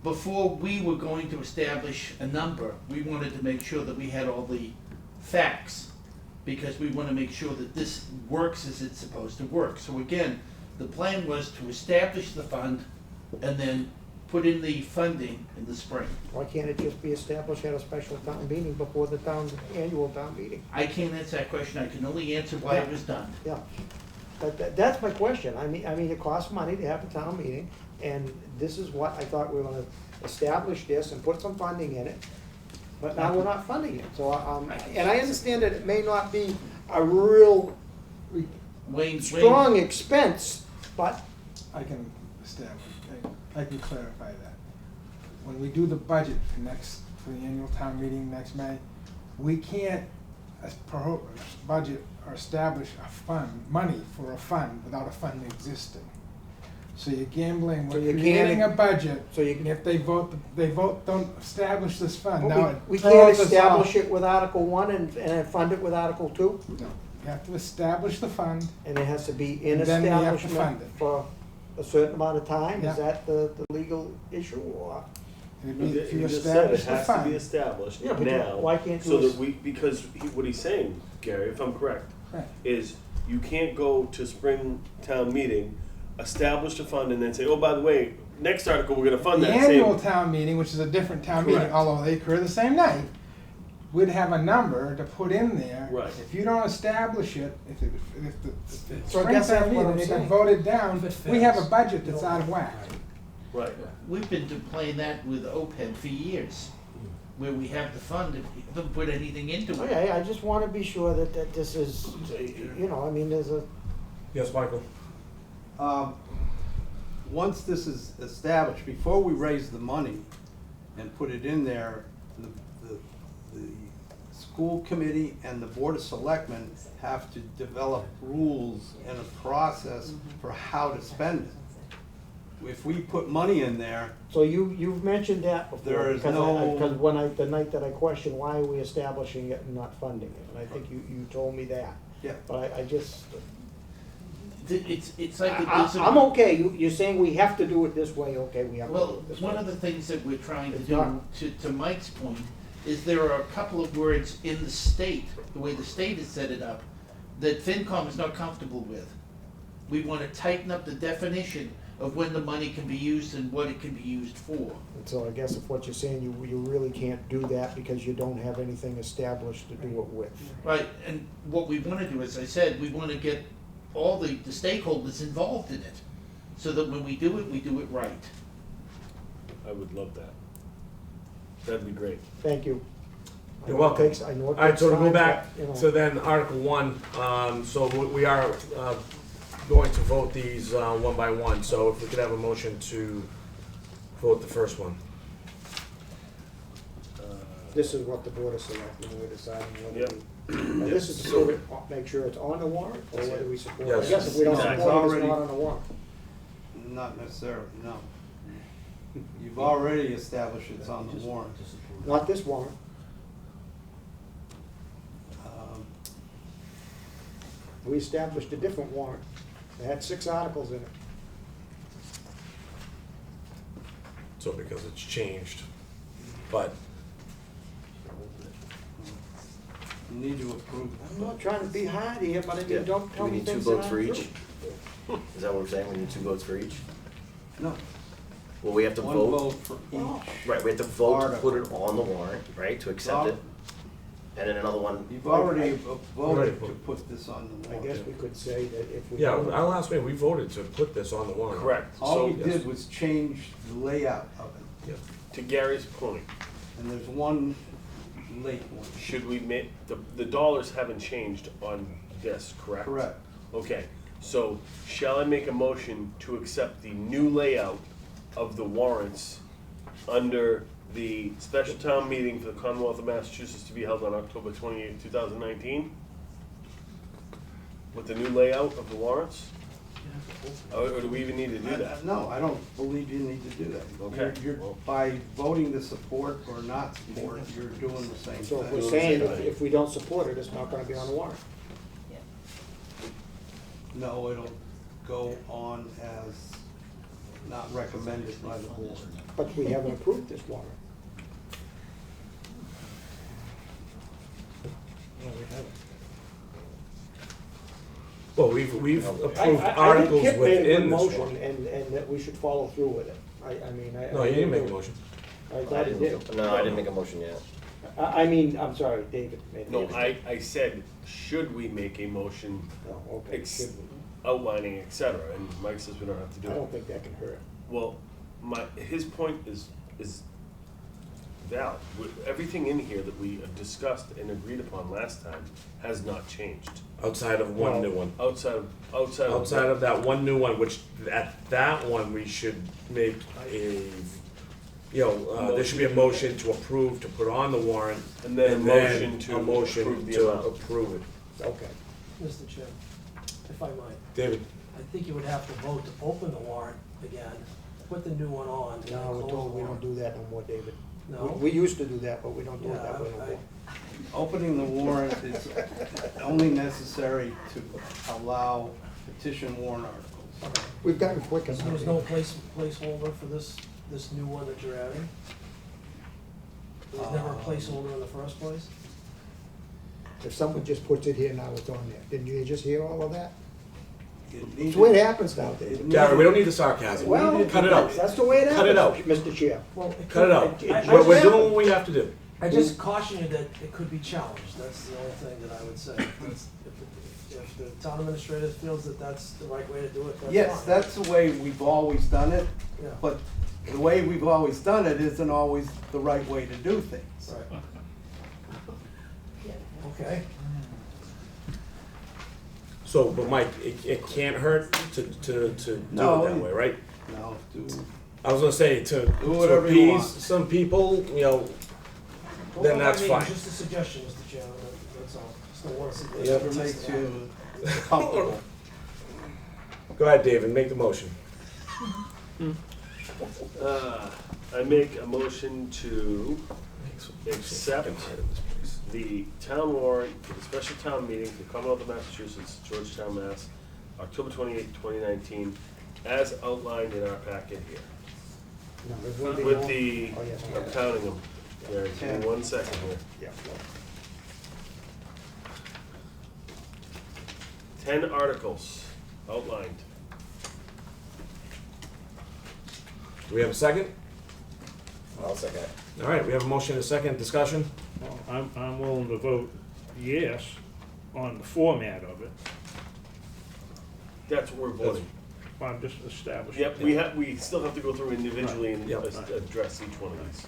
Before we were going to establish a number, we wanted to make sure that we had all the facts, because we want to make sure that this works as it's supposed to work. So again, the plan was to establish the fund and then put in the funding in the spring. Why can't it just be established at a special town meeting before the annual town meeting? I can't answer that question. I can only answer why it was done. Yeah, that's my question. I mean, it costs money to have a town meeting, and this is what I thought we were gonna establish this and put some funding in it, but now we're not funding it, so, and I understand that it may not be a real strong expense, but I can establish, I can clarify that. When we do the budget for the annual town meeting next May, we can't budget or establish a fund, money for a fund without a fund existing. So you're gambling, So we're you creating a can't- budget, so you and if they vote, don't establish this fund, Well, now it we throws can't us off. establish it with Article 1 and then fund it with Article 2? No, you have to establish the fund, And it has to be in And then we have to establishment fund it. for a certain amount of time? Yeah. Is that the legal issue, or? and if you You just said it establish the has to be fund. established Yeah, but now. why can't So you that because what he's saying, Gary, if I'm correct, Right. is you can't go to spring town meeting, establish a fund, and then say, oh, by the way, next article, we're gonna fund The that annual same. town meeting, which is a different town meeting, Correct. although they occur the same night, we'd have a number to put in there. Right. If you don't establish it, if the So I guess that's springtime what I'm meeting, it got saying. voted down, If it we have a fails, budget you that's don't- out of whack. Right. We've been playing that with OPEB for years, where we have the fund, if we haven't put anything into it. Okay, I just wanna be sure that this is, you know, I mean, there's a, Yes, Michael? Once this is established, before we raise the money and put it in there, the school committee and the board of selectmen have to develop rules and a process for how to spend it. If we put money in there, so you've mentioned that before. There is because no- Because the night that I questioned, why are we establishing it and not funding it? And I think you told me that. yeah, But I just, It's like, I'm okay, you're saying we have to do it this way, okay, we have to do well, it this way. one of the things that we're trying to It's do, not- to Mike's point, is there are a couple of words in the state, the way the state has set it up, that FinCom is not comfortable with. We wanna tighten up the definition of when the money can be used and what it can be used for. And so I guess if what you're saying, you really can't do that because you don't have anything established to do it with. Right, and what we wanna do, as I said, we wanna get all the stakeholders involved in it, so that when we do it right. I would love that. That'd be great. Thank you. I You're know it welcome. takes- I know it All right, takes so to go time, back but, you know. to then Article 1, so we are going to vote these one by one. So if we could have a motion to vote the first one. This is what the board of selectmen were deciding whether Yep. Now, this is to sort of make sure it's on the warrant, or whether we support it. I Yes. guess if we don't No, support it's it, it's already- not on the warrant. not necessarily, no. You've already established it's on the warrant. Not this warrant. Um, We established a different warrant. It had 6 articles in it. So because it's changed, but You need to approve. I'm not trying to be hard here, but I mean, don't Do tell we me need 2 things that votes for aren't each? true. Is that what we're saying? We need 2 votes for each? No, Well, we have to one vote. vote for each. Right, we have to vote to put it Article. on the warrant, right, to accept it. And then another one, You've already Already voted to put- put this on the I warrant. guess we could say that if we. yeah, don't- our last meeting, we voted to put this on the warrant. Correct. All So, we yes. did was change the layout of it, Yeah. to Gary's point, and there's one late one. should we make, the dollars haven't changed on this, correct? Correct. Okay, so shall I make a motion to accept the new layout of the warrants under the special town meeting for the Commonwealth of Massachusetts to be held on October 28th, 2019? With the new layout of the warrants? Or do we even need to do that? No, I don't believe you need to do that. Okay. By voting to support or not support, you're doing the same So if thing. we're saying if we don't support it, it's not gonna be on the warrant. No, it'll go on as not recommended by the board. But we haven't approved this warrant. No, we haven't. Well, we've approved I think articles Kip made a within good this motion, one. and that we should follow through with it. I mean, I. No, you didn't make a motion. I I thought he did. didn't, no, I didn't make a motion yet. I mean, I'm sorry, David made it. No, I said, should we make a motion Oh, okay. ex- Should we? outlining, et cetera, and Mike says we don't have to do I it. don't think that can hurt. Well, his point is valid. Everything in here that we discussed and agreed upon last time has not changed. Outside of one new one. Outside Outside of that one new one, which at that one, we should make a, there should be a motion to approve, to put on the warrant. And then a motion to a motion approve the to amount. approve it. Okay. Mr. Chair, if I might, David? I think you would have to vote to open the warrant again, put the new one on, and then No, we're close told the we don't warrant. do that no more, David. No? We used to do that, but we don't do it Yeah, that way no more. Opening the warrant is only necessary to allow petition warrant articles. We've gotten quick So enough. there's no placeholder for this new one that you're adding? There was never a placeholder in the first place? If someone just puts it here, now it's on there. Didn't you just hear all of that? It That's needed- the way it happens now, David. Gary, we don't need the sarcasm. Well, Cut it out. that's the way it Cut it happens, out. Mr. Chair. Well, Cut it out. I- We're doing what we have to do. I just caution you that it could be challenged, that's the only thing that I would say. If the town administrator feels that that's the right way to do it, that's fine. Yes, that's the way we've always done it, Yeah. but the way we've always done it isn't always the right way to do things. Right. Okay, So, but Mike, it can't hurt to do it No, that way, right? No, do, I was gonna say to whatever you appease want. some people, you know, Well, then by that's me, fine. Just a suggestion, Mr. Chairman, that's all, just don't want to see. whatever makes you comfortable. Go ahead, David, make the motion. I make a motion to accept the town warrant for the special town meeting for Commonwealth of Massachusetts, Georgetown, Mass, October 28, 2019, as outlined in our packet here. No, there's one thing With more. the, Oh, yes, I'm counting them. There, give me 1 second here. Yeah. 10 articles outlined. Do we have a second? I'll second it. All right, we have a motion and a second, discussion? Well, I'm willing to vote yes on the format of it. That's what we're voting. I'm just establishing. Yep, we still have to go through individually and Yep. address each one of these,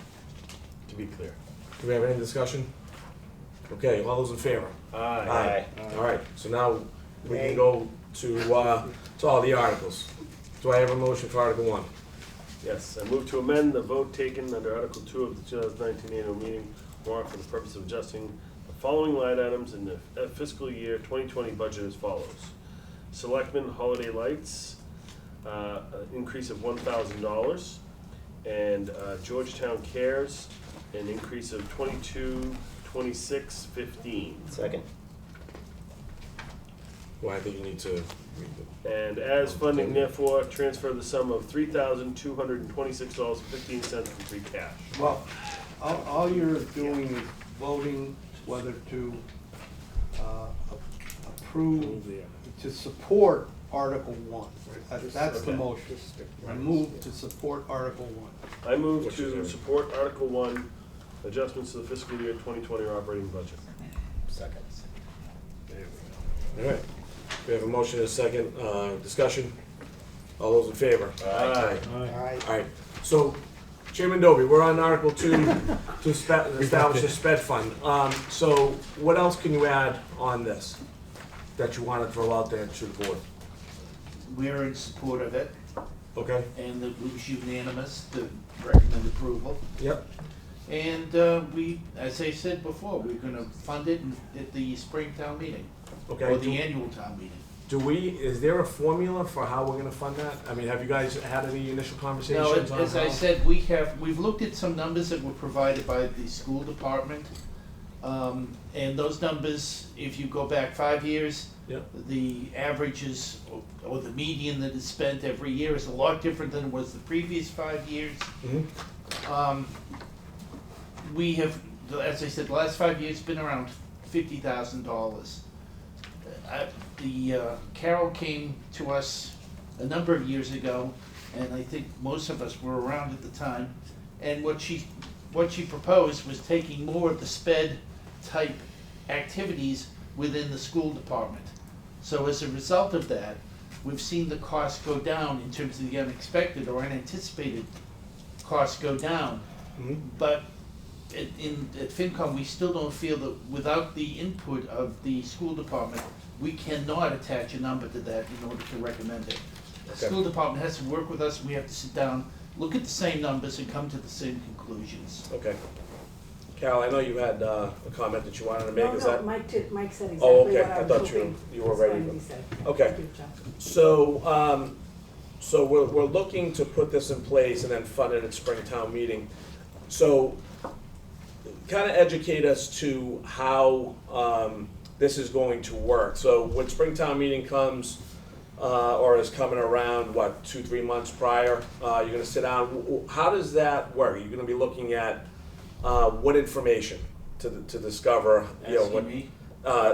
to be clear. Do we have any discussion? Okay, all those in favor? Aye. All right, so now we can go to all the articles. Do I have a motion for Article 1? Yes, I move to amend the vote taken under Article 2 of the 2019 annual meeting warrant for the purpose of adjusting the following line items in the fiscal year 2020 budget as follows. Selectmen holiday lights, an increase of $1,000, and Georgetown Cares, an increase of $22,2615. Second. Well, I think you need to read And as funding therefore, transfer the sum of $3,226.15 from free cash. Well, all you're doing is voting whether to approve, to support Article 1. That's the Okay. motion. I move to support Article 1. I move Which is to everything. support Article 1, adjustments to the fiscal year 2020 operating budget. Second. All right, we have a motion and a second, discussion. All those in favor? Aye. All right. All right, so Chairman Dobie, we're on Article 2 to establish a sped fund. So what else can you add on this that you want to throw out there to the board? We're in support of it, Okay? and it was unanimous to recommend approval. Yep. And we, as I said before, we're gonna fund it at the spring town meeting, Okay. or the annual town meeting. Is there a formula for how we're gonna fund that? I mean, have you guys had any initial No, conversations on as I how- said, we've looked at some numbers that were provided by the school department. And those numbers, if you go back 5 years, Yep. the averages or the median that is spent every year is a lot different than it was the previous 5 years. Mhm. We have, as I said, the last 5 years been around $50,000. Carol came to us a number of years ago, and I think most of us were around at the time. And what she proposed was taking more of the sped type activities within the school department. So as a result of that, we've seen the costs go down in terms of the unexpected or unanticipated costs go down. Mhm. But at FinCom, we still don't feel that without the input of the school department, we cannot attach a number to that in order to recommend it. The Okay. school department has to work with us, we have to sit down, look at the same numbers and come to the same conclusions. Okay. Carol, I know you had a comment that you wanted to make, is that? Mike said exactly Oh, what okay. I I was thought hoping you were was ready going to- to be said. Okay. Thank you, John. So we're looking to put this in place and then fund it at Springtown meeting. So kind of educate us to how this is going to work. So when Springtown meeting comes, or is coming around, 2-3 months prior, you're gonna sit down. How does that work? You're gonna be looking at what information to discover, you know, what, Asking me?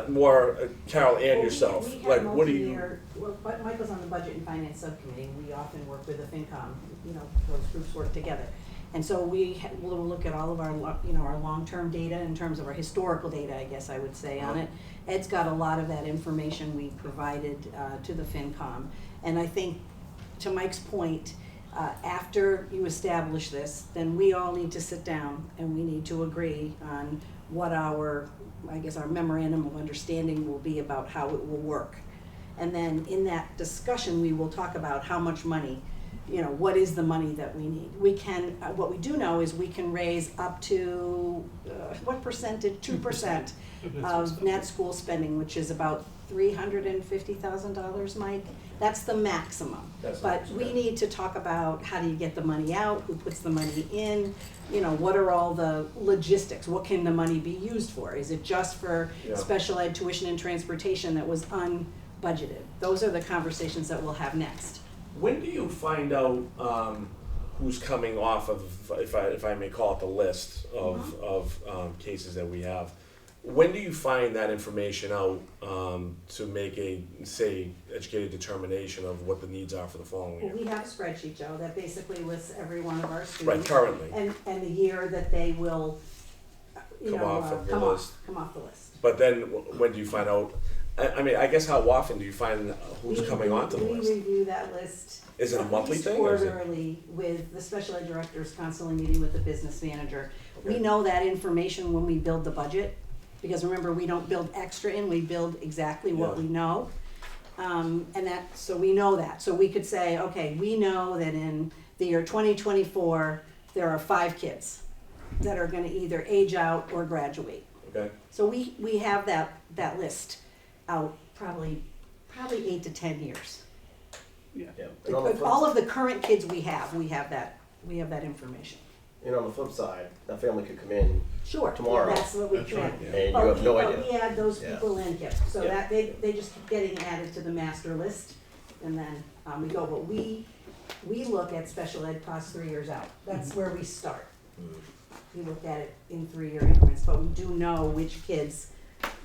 more Carol and Well, yourself. we Like, have what do you? multi-year, well, but Michael's on the Budget and Finance Subcommittee, and we often work with the FinCom, you know, those groups work together. And so we'll look at all of our, our long-term data in terms of our historical data, I guess I would say, on it. Ed's got a lot of that information we provided to the FinCom. And I think, to Mike's point, after you establish this, then we all need to sit down and we need to agree on what our memorandum of understanding will be about how it will work. And then in that discussion, we will talk about how much money, what is the money that we need. We can, what we do know is we can raise up to, what percentage, 2% of net school spending, which is about $350,000, Mike. That's the maximum. But we need to talk about how do you get the money out, who puts the money in, what are all the logistics, what can the money be used for? Is it just for special ed tuition and transportation that was unbudgeted? Those are the conversations that we'll have next. When do you find out who's coming off of, if I may call it the list of cases that we have? When do you find that information out to make a, say, educated determination of what the needs are for the following year? Well, we have a spreadsheet, Joe, that basically lists every one of our students. Right, currently. And the year that they will, Come off of the list. Come off the list. But then when do you find out? I guess how often do you find who's coming onto the list? We review that list. Is it a monthly at least thing, or is it- quarterly, with the special ed directors constantly meeting with the business manager. Okay. We know that information when we build the budget, because remember, we don't build extra in, we build exactly what we know. So we know that. So we could say, okay, we know that in the year 2024, there are 5 kids that are gonna either age out or graduate. Okay. So we have that list out probably 8 to 10 years. Yeah. And on the flip All of the current kids we have that information. And on the flip side, that family could come in Sure. tomorrow, That's what we That's can. right, and you have no But idea. we add those Yeah. people in, Kip, so Yeah. that they just keep getting added to the master list, and then we go. But we look at special ed costs 3 years out. That's where we start. We look at it in 3-year increments, but we do know which kids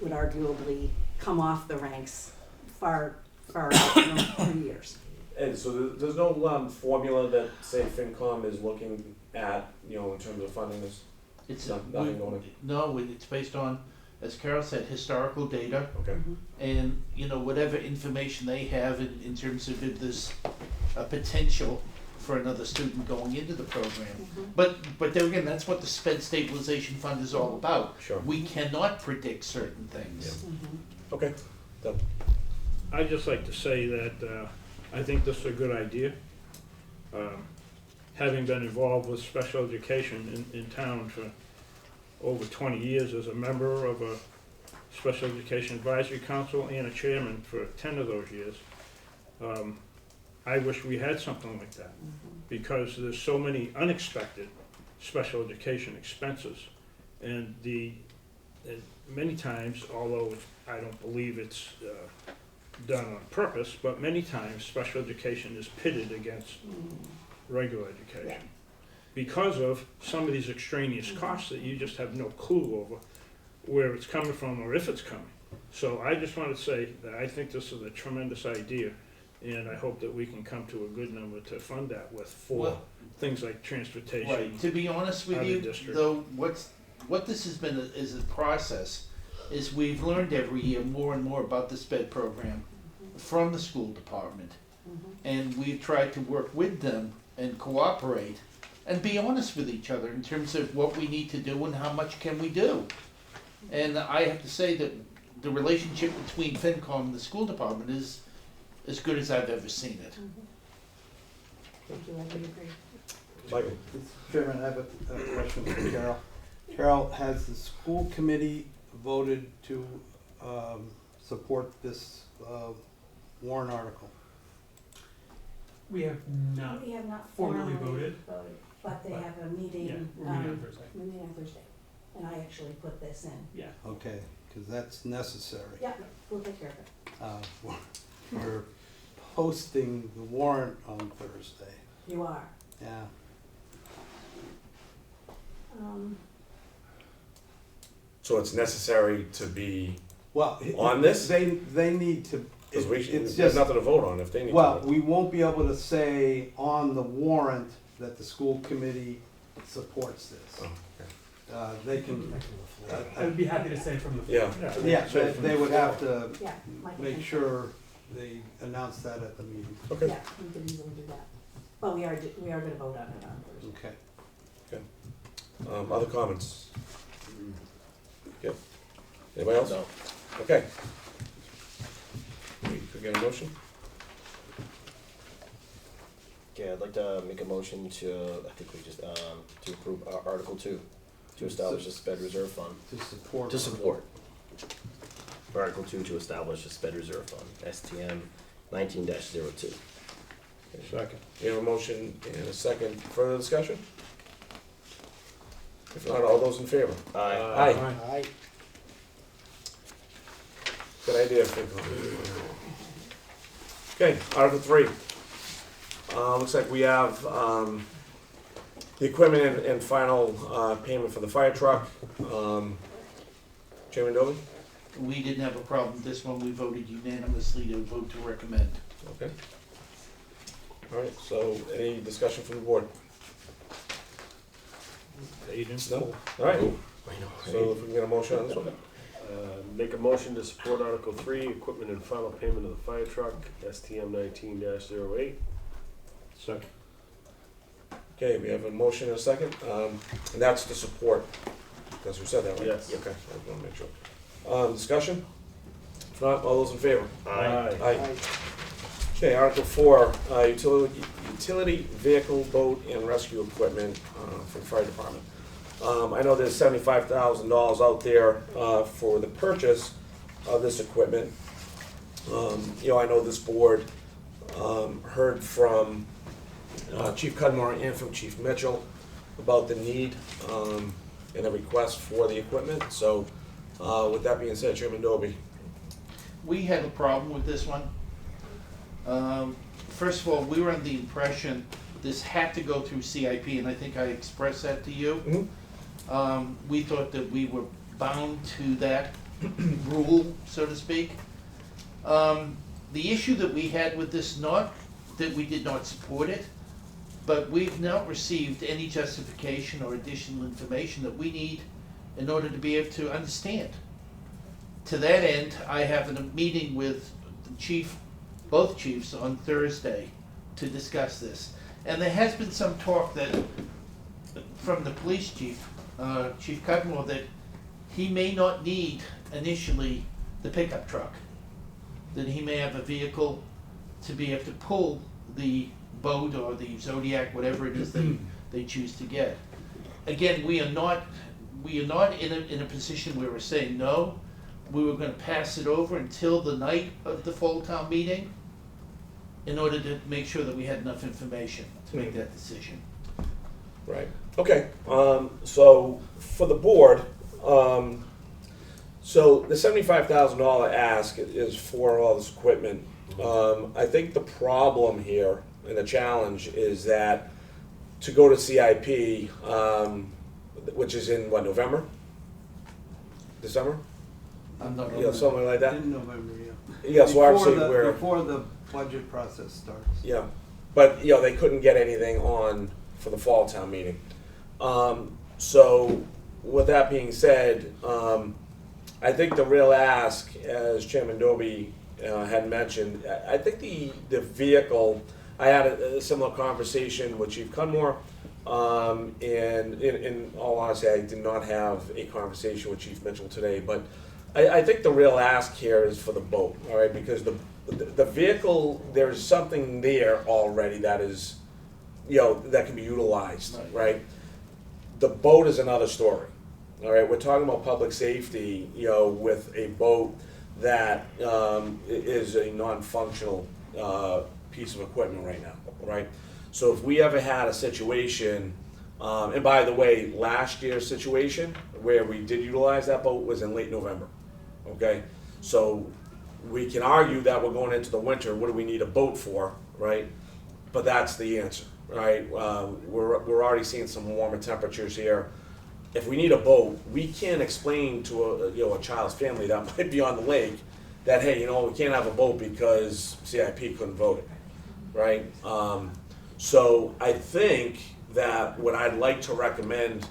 would arguably come off the ranks far out from 3 years. And so there's no formula that, say, FinCom is looking at, in terms of funding this? It's Nothing going no, it's based on, as Carol said, historical data, Okay. and whatever information they have in terms of if there's a potential for another student going into the program. But there again, that's what the sped stabilization fund is all about. Sure. We cannot predict certain things. Okay. Done. I'd just like to say that I think this is a good idea. Having been involved with special education in town for over 20 years as a member of a Special Education Advisory Council and a chairman for 10 of those years, I wish we had something like that, because there's so many unexpected special education expenses. And many times, although I don't believe it's done on purpose, but many times special education is pitted against regular education because of some of these extraneous costs that you just have no clue over where it's coming from or if it's coming. So I just want to say that I think this is a tremendous idea, and I hope that we can come to a good number to fund that with for things like transportation. Right. To be honest with out of you, district. though, what this has been is a process. Is we've learned every year more and more about the SPED program from the school department, and we've tried to work with them and cooperate and be honest with each other in terms of what we need to do and how much can we do. And I have to say that the relationship between FinCom and the school department is as good as I've ever seen it. Thank you, I would agree. Michael? Mr. Chairman, I have a question for Carol. Carol, has the school committee voted to support this warrant article? We have not. We have not Formally formally voted. but they have a meeting. Yeah, we're meeting on Thursday. We're meeting on Thursday, and I actually put this in. Yeah. Okay, because that's necessary. Yeah, we'll take care of it. We're posting the warrant on Thursday. You are. Yeah. So it's necessary to be, Well, On this? They need to. because it's there's just, nothing to vote on if they need to well, vote. we won't be able to say on the warrant that the school committee supports this. Oh, They can, I would be happy to say from the. Yeah. yeah, they would have to Yeah. Michael make can- sure they announce that at the meeting. Okay. Yeah, we can easily do that. But we are gonna vote on it on Thursday. Okay. Other comments? Yep. Anybody else? No. Okay. We could get a motion? Okay, I'd like to make a motion to, I think we just, to approve Article 2, to establish a sped reserve fund. To support. To support. For Article 2, to establish a sped reserve fund, STM 19-02. Second. We have a motion and a second. Further discussion? If not, all those in favor? Aye. Aye. Good idea, FinCom. Okay, Article 3. Looks like we have, the equipment and final, payment for the fire truck. Chairman Dovey? We didn't have a problem with this one, we voted unanimously to vote to recommend. Okay. All right, so any discussion from the board? No? All right, so if we can get a motion on this one? Make a motion to support Article 3, equipment and final payment of the fire truck, STM 19-08. Second. Okay, we have a motion and a second, and that's to support. That's who said that, right? Yes. Okay, I want to make sure. Discussion? If not, all those in favor? Aye. Okay, Article 4, utility vehicle, boat, and rescue equipment for the fire department. I know there's $75,000 out there for the purchase of this equipment. You know, I know this board heard from Chief Cudmore and from Chief Mitchell about the need and the request for the equipment. So with that being said, Chairman Doby. We had a problem with this one. First of all, we were under the impression this had to go through CIP, and I think I expressed that to you. Mm-hmm. We thought that we were bound to that rule, so to speak. The issue that we had with this, not that we did not support it, but we've not received any justification or additional information that we need in order to be able to understand. To that end, I have a meeting with the chief, both chiefs, on Thursday to discuss this. And there has been some talk that, from the police chief, Chief Cudmore, that he may not need initially the pickup truck. That he may have a vehicle to be able to pull the boat or the Zodiac, whatever it is they choose to get. Again, we are not in a position where we're saying no. We were gonna pass it over until the night of the fall town meeting in order to make sure that we had enough information to make that decision. Right. Okay. So for the board, so the $75,000 ask is for all this equipment. I think the problem here and the challenge is that to go to CIP, which is in what, November? December? I'm not. Yeah, something like that. In November, yeah. Yeah, so obviously we're. Before the budget process starts. Yeah, but, you know, they couldn't get anything on for the fall town meeting. So, with that being said, I think the real ask, as Chairman Doby had mentioned, I think the vehicle, I had a similar conversation with Chief Cudmore, and in all honesty, I did not have a conversation with Chief Mitchell today, but I think the real ask here is for the boat, all right, because the vehicle, there's something there already that is, you know, that can be utilized, right? The boat is another story, all right? We're talking about public safety, you know, with a boat that is a non-functional piece of equipment right now, right? So if we ever had a situation, and by the way, last year's situation where we did utilize that boat was in late November, okay? So we can argue that we're going into the winter, what do we need a boat for, right? But that's the answer, right? We're already seeing some warmer temperatures here. If we need a boat, we can't explain to a child's family that might be on the lake that, hey, you know, we can't have a boat because CIP couldn't vote it, right? So I think that what I'd like to recommend,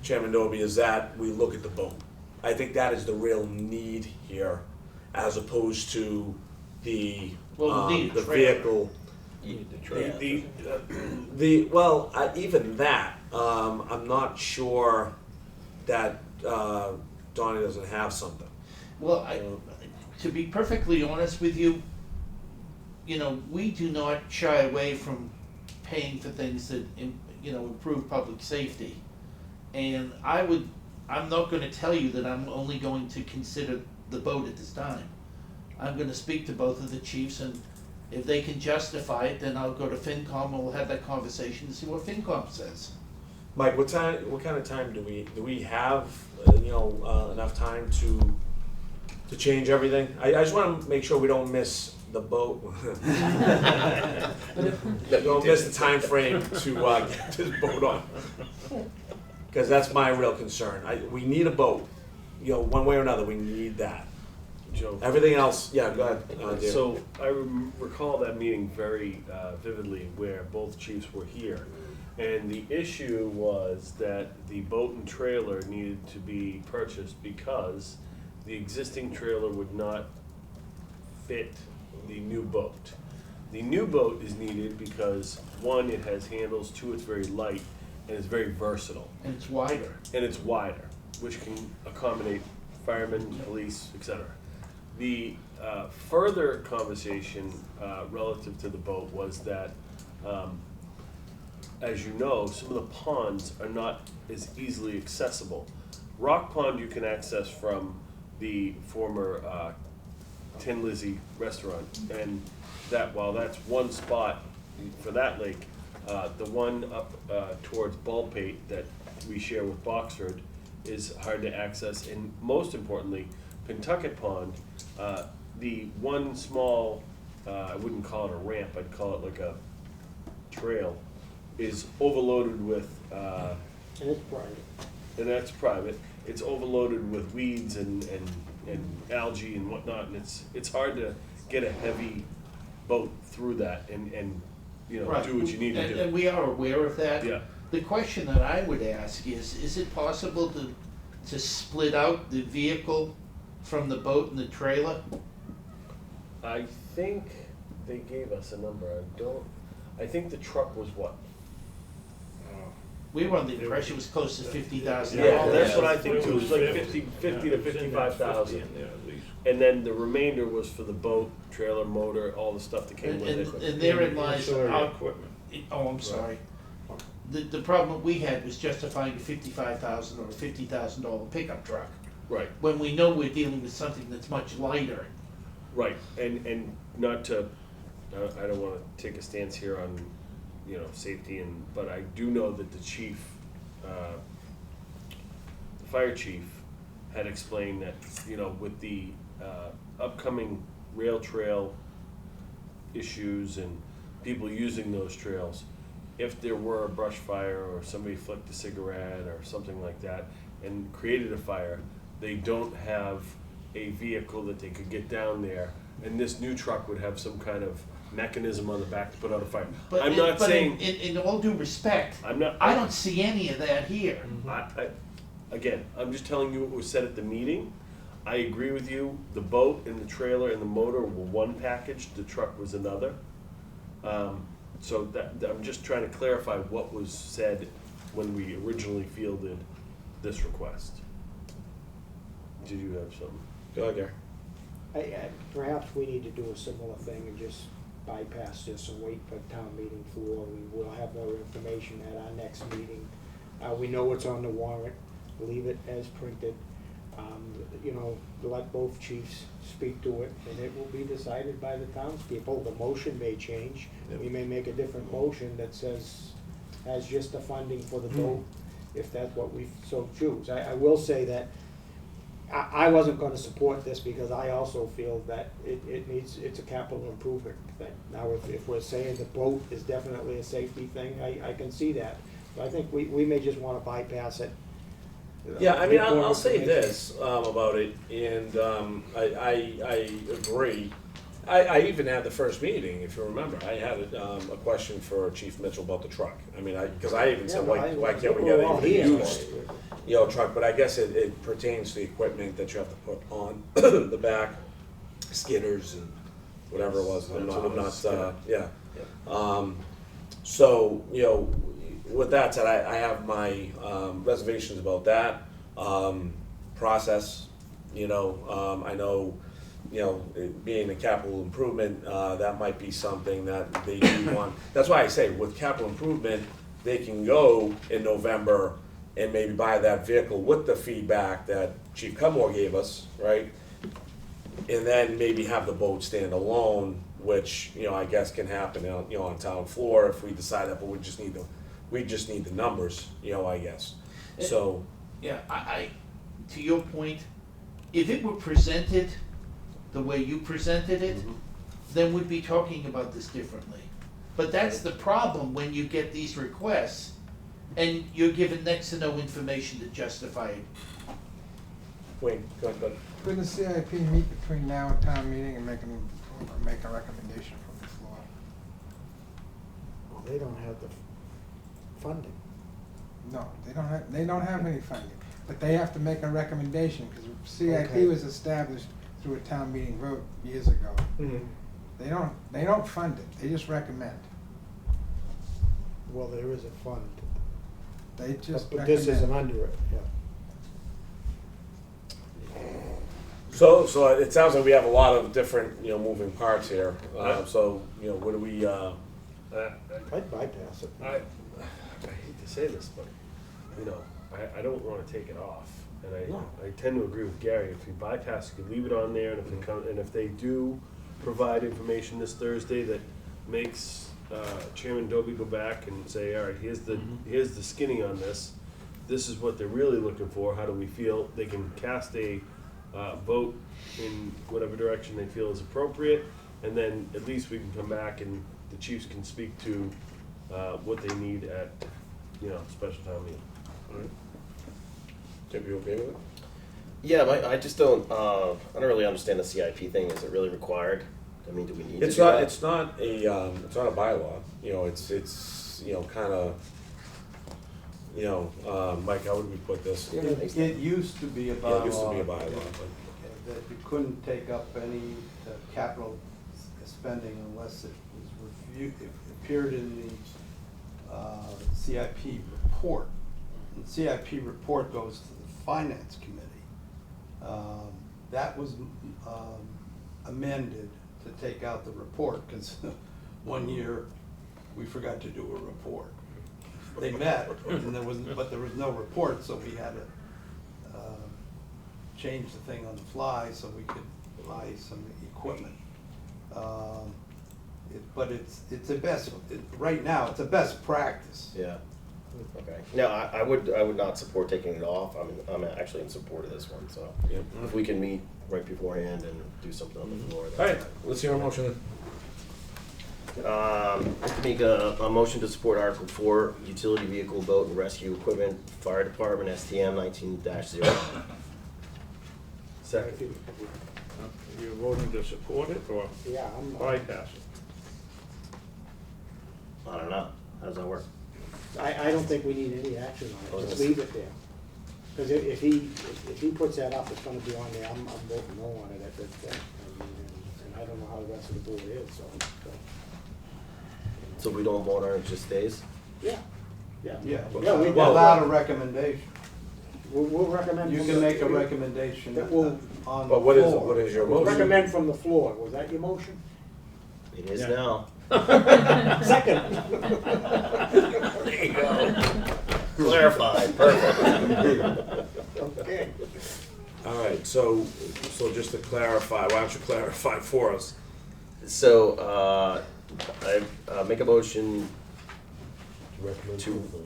Chairman Doby, is that we look at the boat. I think that is the real need here, as opposed to the, Well, we need a the trailer. vehicle. Yeah. Well, even that, I'm not sure that, Donnie doesn't have something. Well, to be perfectly honest with you, you know, we do not shy away from paying for things that, improve public safety. And I'm not gonna tell you that I'm only going to consider the boat at this time. I'm gonna speak to both of the chiefs, and if they can justify it, then I'll go to FinCom and we'll have that conversation to see what FinCom says. Mike, what kind of time do we have, enough time to change everything? I just wanna make sure we don't miss the boat. Don't miss the time frame to, get this boat on. Cause that's my real concern. We need a boat, one way or another, we need that. Joe. Everything else, yeah, go ahead, David. So I recall that meeting very vividly where both chiefs were here. And the issue was that the boat and trailer needed to be purchased because the existing trailer would not fit the new boat. The new boat is needed because, one, it has handles, two, it's very light, and it's very versatile. And it's wider. And it's wider, which can accommodate firemen, police, etc. The further conversation relative to the boat was that, as you know, some of the ponds are not as easily accessible. Rock Pond you can access from the former Tin Lizzy restaurant, and that while that's one spot for that lake, the one up towards Baldpate that we share with Boxford is hard to access, and most importantly, Pentucket Pond, the one small, I wouldn't call it a ramp, I'd call it like a trail, is overloaded with, And it's private. and that's private, it's overloaded with weeds and algae and whatnot, and it's hard to get a heavy boat through that and Right. do what you need to do. And we are aware of that. Yeah. The question that I would ask is it possible to split out the vehicle from the boat and the trailer? I think they gave us a number, I think the truck was what? We were under the impression it was close to $50,000. Yeah, that's what I think too, it was like 50 to 55,000. And then the remainder was for the boat, trailer, motor, all the stuff that came with it. And therein lies our equipment. Oh, I'm sorry. The problem we had was justifying a $55,000 or a $50,000 pickup truck, Right, when we know we're dealing with something that's much lighter. right, and not to, I don't wanna take a stance here on, safety but I do know that the chief, the fire chief had explained that, with the, upcoming rail trail issues and people using those trails, if there were a brush fire or somebody flicked a cigarette or something like that and created a fire, they don't have a vehicle that they could get down there, and this new truck would have some kind of mechanism on the back to put out a fire. I'm not saying, In all due respect, I'm not. I don't see any of that here. Again, I'm just telling you what was said at the meeting. I agree with you, the boat and the trailer and the motor were one package, the truck was another. So I'm just trying to clarify what was said when we originally fielded this request. Did you have something? Go ahead, Gary. Perhaps we need to do a similar thing and just bypass this and wait for town meeting floor. We will have more information at our next meeting. We know what's on the warrant, leave it as printed. Let both chiefs speak to it, and it will be decided by the townspeople. The motion may change. We may make a different motion that has just the funding for the vote, if that's what we so choose. I will say that I wasn't gonna support this because I also feel that it's a capital improvement thing. Now, if we're saying the boat is definitely a safety thing, I can see that. But I think we may just wanna bypass it. Yeah, I mean, Get more I'll say information. this about it, and I agree I even had the first meeting, if you remember, I had a question for Chief Mitchell about the truck. I mean, because I even said, why can't we get We're all even a here. used, truck? But I guess it pertains to the equipment that you have to put on the back, skidders and whatever it was. I'm not, yeah. So, with that said, I have my reservations about that process. I know, it being a capital improvement, that might be something that they do want. That's why I say with capital improvement, they can go in November and maybe buy that vehicle with the feedback that Chief Cudmore gave us, right? And then maybe have the boat stand alone, which, I guess can happen, on town floor if we decide that, but we just need the numbers, I guess. So, Yeah, I, to your point, if it were presented the way you presented it, then we'd be talking about this differently. But that's the problem when you get these requests and you're given next to no information to justify it. Wayne, go ahead. Could the CIP meet between now and town meeting and make a recommendation from the floor? Well, they don't have the funding. No, they don't have any funding, but they have to make a recommendation, because CIP Okay. was established through a town meeting vote years ago. They don't fund it, they just recommend. Well, there is a fund, They just but recommend. this isn't under it, yeah. So it sounds like we have a lot of different, moving parts here. So, what do we, I'd bypass it. I hate to say this, but, I don't wanna take it off. And No. I tend to agree with Gary, if you bypass, you could leave it on there, and if it come, and if they do provide information this Thursday that makes, Chairman Doby go back and say, all right, here's the skinny on this. This is what they're really looking for, how do we feel? They can cast a, vote in whatever direction they feel is appropriate, and then at least we can come back and the chiefs can speak to, what they need at, special town meeting. Jim, you okay with it? Yeah, I just don't really understand the CIP thing. Is it really required? I mean, do we need to It's do not, that? it's not a bylaw, it's, kind of, Mike, how would we put this? It used to be a bylaw. Yeah, it used to be a bylaw, That you couldn't take up any capital spending unless it was reviewed, it appeared in the CIP report. The CIP report goes to the finance committee. That was amended to take out the report, because one year we forgot to do a report. They met, and but there was no report, so we had to change the thing on the fly so we could buy some equipment. But it's a best, right now, it's a best practice. Yeah. Okay. No, I would not support taking it off. I'm actually in support of this one. So Yep. if we can meet right beforehand and do something on the floor. That's All right, let's hear a motion then. I can make a motion to support Article 4, utility vehicle, boat, and rescue equipment, fire department, STM 19-0. Second. You're voting to support it or Yeah, bypass it? I don't know. How does that work? I don't think we need any action on it, just Okay. leave it there. Because if he puts that up, it's gonna be on there, I'm voting no on it at this point. And I don't know how the rest of the board is, so. So we don't vote on it, it just stays? Yeah, yeah. Yeah, we without a recommendation. We'll recommend. You from can the- make a recommendation That will- on the But what floor. is your We'll motion? recommend from the floor, was that your motion? It is now. Second. There you go. Clarified, perfect. Okay. All right, so just to clarify, why don't you clarify for us? So, I make a motion To recommend To- from the floor.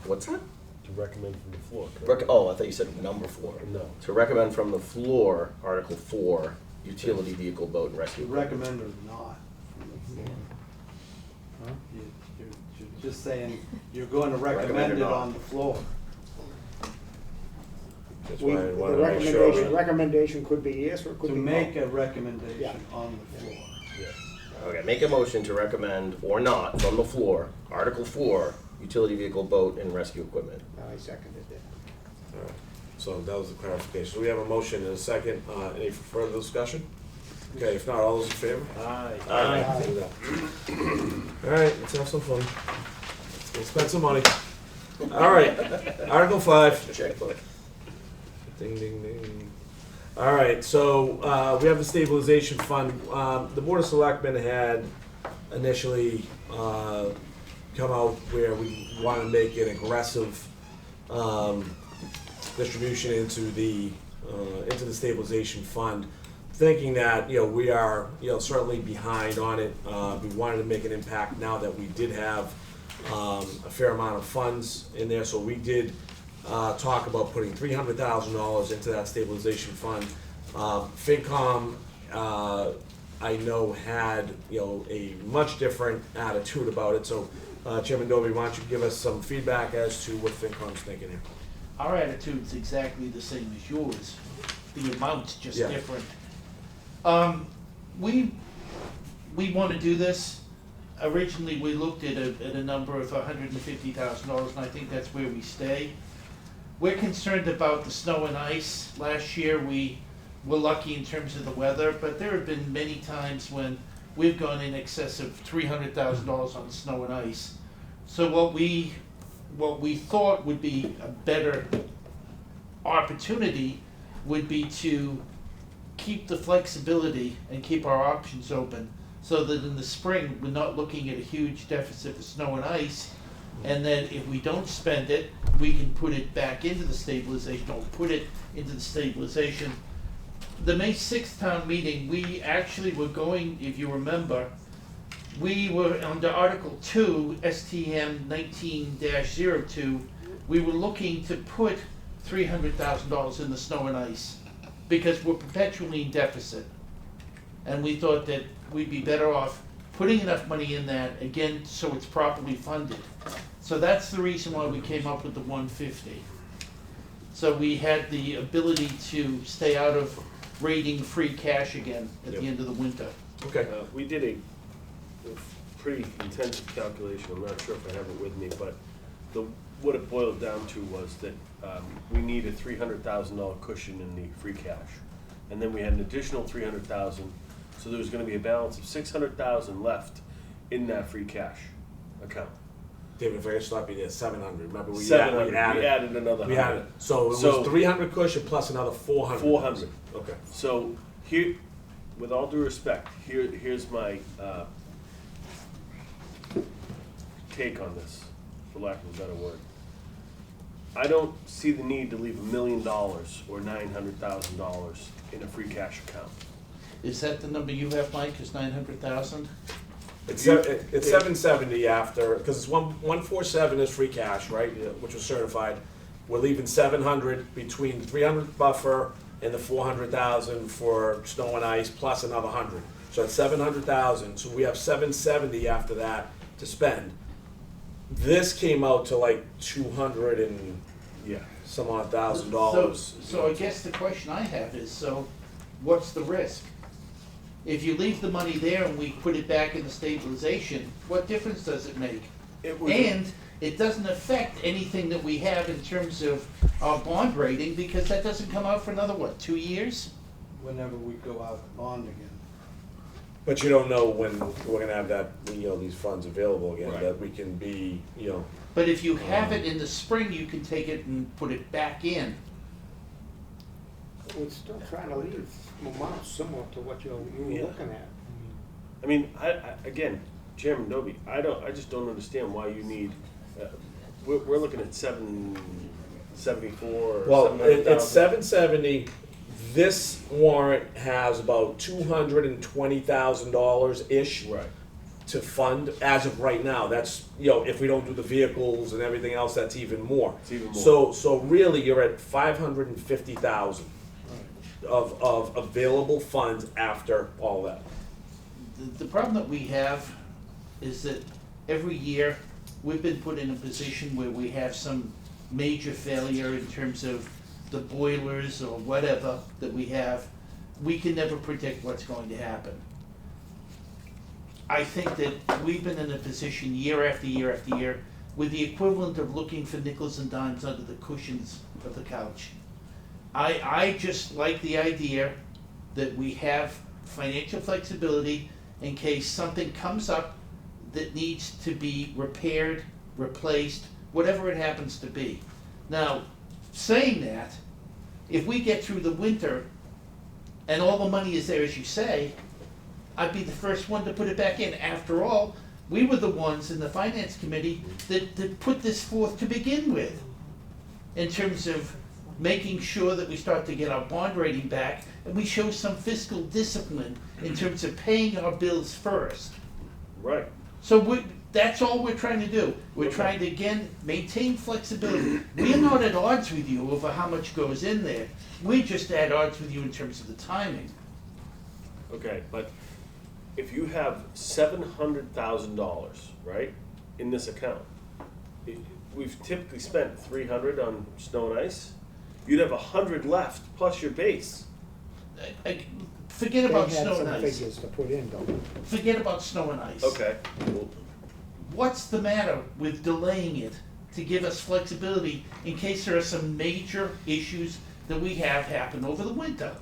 what's that? To recommend from the floor, correct? I thought you said number 4. No. To recommend from the floor, Article 4, utility vehicle, boat, and rescue. You recommend or not from the floor. You're just saying, you're going to recommend Recommend it or not. on the floor. That's We, why I the wanted to make sure. recommendation could be yes or it could To be no. make a Yeah. recommendation on the floor. Okay, make a motion to recommend or not from the floor, Article 4, utility vehicle, boat, and rescue equipment. I seconded that. All right. So that was the clarification. So we have a motion and a second. Any further discussion? Okay, if not, all those in favor? Aye. Aye. Do that. All right, let's have some fun. Let's spend some money. All right, Article 5. Checkbook. Ding, ding, ding. All right, so we have the stabilization fund. The Board of Selectmen had initially come out where we want to make an aggressive distribution into the stabilization fund, thinking that, we are, certainly behind on it. We wanted to make an impact now that we did have a fair amount of funds in there, so we did talk about putting $300,000 into that stabilization fund. FinCom, I know, had, a much different attitude about it, so Chairman Dobie, why don't you give us some feedback as to what FinCom's thinking here? Our attitude's exactly the same as yours. The amount's just Yeah. different. We want to do this. Originally, we looked at a number of $150,000, and I think that's where we stay. We're concerned about the snow and ice. Last year, we were lucky in terms of the weather, but there have been many times when we've gone in excess of $300,000 on snow and ice. So what we thought would be a better opportunity would be to keep the flexibility and keep our options open, so that in the spring, we're not looking at a huge deficit for snow and ice, and then if we don't spend it, we can put it back into the stabilization, or put it into the stabilization. The May 6th town meeting, we actually were going, if you remember, we were under Article 2, STM 19-02, we were looking to put $300,000 in the snow and ice, because we're perpetually in deficit. And we thought that we'd be better off putting enough money in that, again, so it's properly funded. So that's the reason why we came up with the 150. So we had the ability to stay out of raiding free cash again at the end of the winter. Okay. We did a pretty intensive calculation, I'm not sure if I have it with me, but what it boiled down to was that we need a $300,000 cushion in the free cash. And then we had an additional $300,000, so there was gonna be a balance of $600,000 left in that free cash account. David, if I could stop you there, 700. Remember, we 700, added we added another We 100. had it. So it So- was 300 cushion plus another 400. 400. Okay. So here, with all due respect, here's my take on this, for lack of a better word. I don't see the need to leave $1 million or $900,000 in a free cash account. Is that the number you have, Mike, is 900,000? It's 770 after, because it's 147 is free cash, right, which was certified. We're leaving 700 between the 300 buffer and the 400,000 for snow and ice, plus another 100. So that's 700,000, so we have 770 after that to spend. This came out to like 200 and some odd $1,000. So I guess the question I have is, so what's the risk? If you leave the money there and we put it back in the stabilization, what difference does it make? And it doesn't affect anything that we have in terms of our bond rating, because that doesn't come out for another, 2 years? Whenever we go out to bond again. But you don't know when we're gonna have that, these funds available again, Right. that we can be, But if you have it in the spring, you can take it and put it back in. We're still trying to leave amounts similar to what you were Yeah. looking at. I mean, I again, Chairman Dobie, I just don't understand why you need, we're looking at 774 or well, 700,000. it's 770. This warrant has about $220,000-ish Right. to fund as of right now. That's, if we don't do the vehicles and everything else, that's even more. It's even more. So really, you're at 550,000 of available funds after all that. The problem that we have is that every year, we've been put in a position where we have some major failure in terms of the boilers or whatever that we have, we can never predict what's going to happen. I think that we've been in a position year after year after year with the equivalent of looking for nickels and dimes under the cushions of the couch. I just like the idea that we have financial flexibility in case something comes up that needs to be repaired, replaced, whatever it happens to be. Now, saying that, if we get through the winter and all the money is there as you say, I'd be the first one to put it back in. After all, we were the ones in the finance committee that put this forth to begin with, in terms of making sure that we start to get our bond rating back and we show some fiscal discipline in terms of paying our bills first. Right. So that's all we're trying to do. We're trying to, again, maintain flexibility. We're not at odds with you over how much goes in there. We're just at odds with you in terms of the timing. Okay, but if you have $700,000, right, in this account, we've typically spent 300 on snow and ice. You'd have 100 left plus your base. Forget about They had snow and some ice. figures to put in, though. Forget about snow and ice. Okay. Well, What's the matter with delaying it to give us flexibility in case there are some major issues that we have happen over the winter?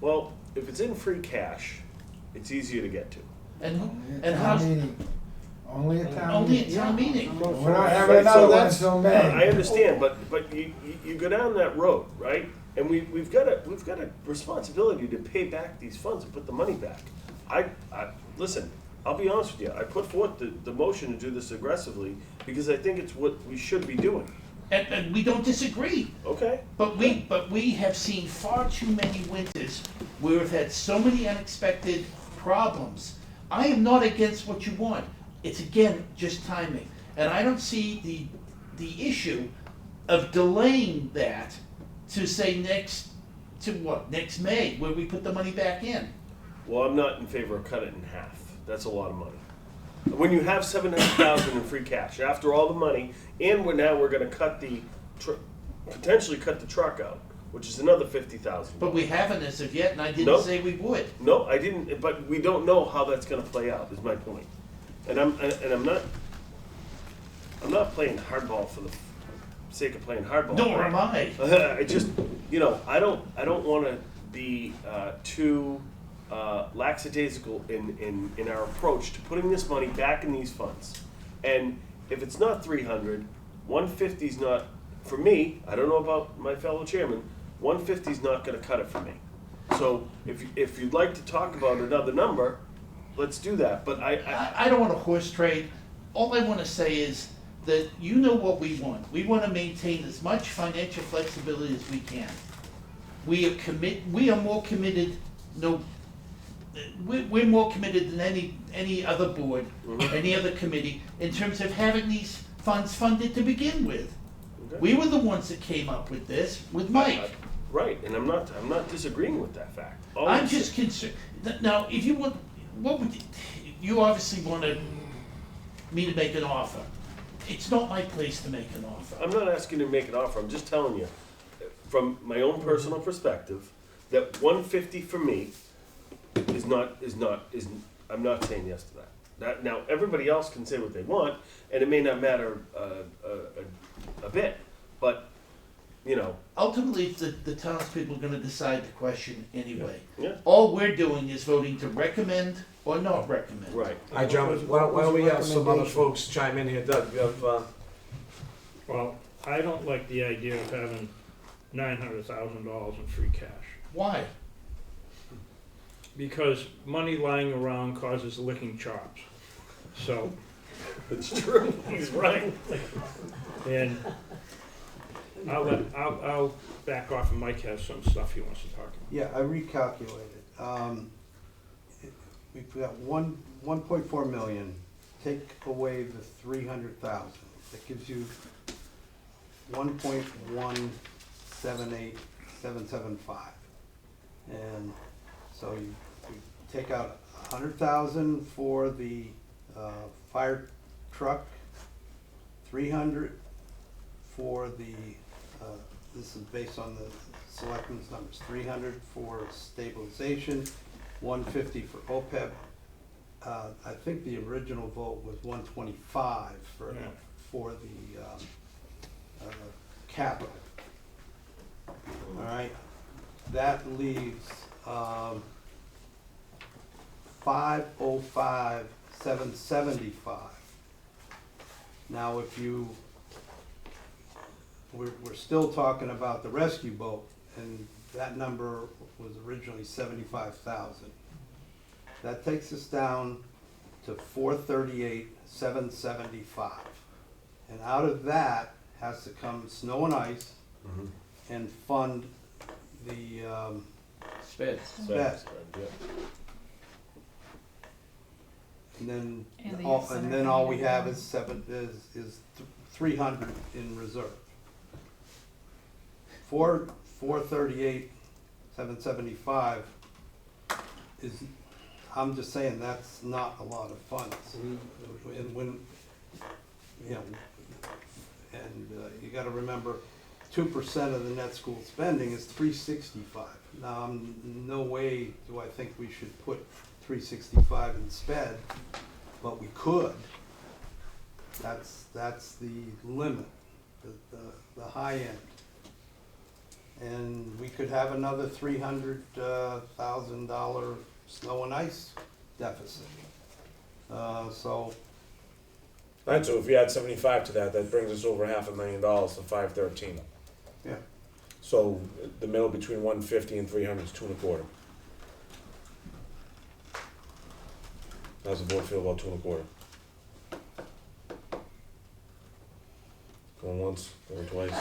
well, if it's in free cash, it's easier to get to. And Only at how's, town meeting. Only at town only meeting. at town meeting. We're not having Right, another so one that's- until I May. understand, but you go down that road, right? And we've got a responsibility to pay back these funds and put the money back. I listen, I'll be honest with you, I put forth the motion to do this aggressively because I think it's what we should be doing. And we don't disagree. Okay? But we have seen far too many winters where we've had so many unexpected problems. I am not against what you want. It's again just timing. And I don't see the issue of delaying that to say next May, where we put the money back in. Well, I'm not in favor of cutting it in half. That's a lot of money. When you have $700,000 in free cash, after all the money, and we're going to potentially cut the truck out, which is another $50,000. But we haven't as of yet, and I didn't Nope. say we would. No, I didn't. But we don't know how that's going to play out. Is my point. And I'm not playing hardball for the sake of playing hardball. Nor am I. I just, I don't want to be too lackadaisical in our approach to putting this money back in these funds. And if it's not 300, 150 is not, for me, I don't know about my fellow chairman, 150 is not going to cut it for me. So if you'd like to talk about another number, let's do that. But I don't want a horse trade. All I want to say is that you know what we want. We want to maintain as much financial flexibility as we can. We are more committed. We're more committed than any other board, any other committee, in terms of having these funds funded to begin with. Okay. We were the ones that came up with this with Mike. Right, and I'm not disagreeing with that fact. All I'm I'm just concerned. Now, if you want, what would you obviously wanted me to make an offer? It's not my place to make an offer. I'm not asking you to make an offer. I'm just telling you, from my own personal perspective, that 150 for me is I'm not saying yes to that. That now everybody else can say what they want, and it may not matter a bit, but Ultimately, the townspeople are going to decide the question anyway. Yeah. All we're doing is voting to recommend or not recommend. Right. All right, gentlemen, why don't we have some other folks chime in here? Doug, you have, Well, I don't like the idea of having $900,000 in free cash. Why? Because money lying around causes licking chops. So, It's true. He's right. and I'll back off and Mike has some stuff he wants to talk about. Yeah, I recalculated. We've got 1.4 million. Take away the 300,000. That gives you 1.178775. And so you take out 100,000 for the fire truck, 300 for the this is based on the selectmen's numbers, 300 for stabilization, 150 for OPEB. I think the original vote was 125 for the capital. All right, that leaves 505, 775. Now, if you, we're still talking about the rescue boat, and that number was originally 75,000. That takes us down to 438, 775. And out of that has to come snow and ice and fund the Speds. sped. Yeah. And then, And the all, youth center and then all we community. have is 300 in reserve. 438, 775 is, I'm just saying that's not a lot of funds. And when, you know, and you gotta remember, 2% of the net school spending is 365. Now, no way do I think we should put 365 in sped, but we could. That's the limit, the high end. And we could have another $300,000 snow and ice deficit. So, Alright, so if you add 75 to that, that brings us over $500,000 to 513. yeah, So the middle between 150 and 300 is 2.25. How's the board feel about 2.25? Going once, going twice.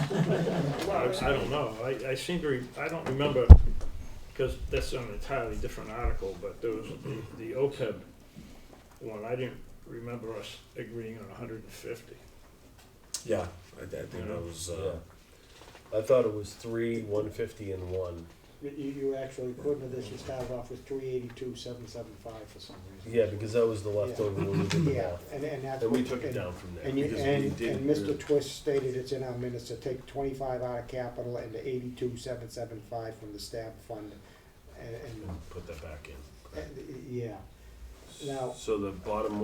Well, I don't know, I seem to, I don't remember, because that's an entirely different article, but there was the OPEB one, I didn't remember us agreeing on 150. Yeah, I think that was. I thought it was 3, 150, and 1. You actually, according to this, you started off with 382, 775 for some reason. Yeah, because that was the leftover when we did the Yeah, math. and that's. And we what- took it and- down from there. And you, because we and didn't Mr. really- Twist stated it's in our minutes to take 25 out of capital and the 82, 775 from the stab fund, and, Put that back in. yeah. Now, So the bottom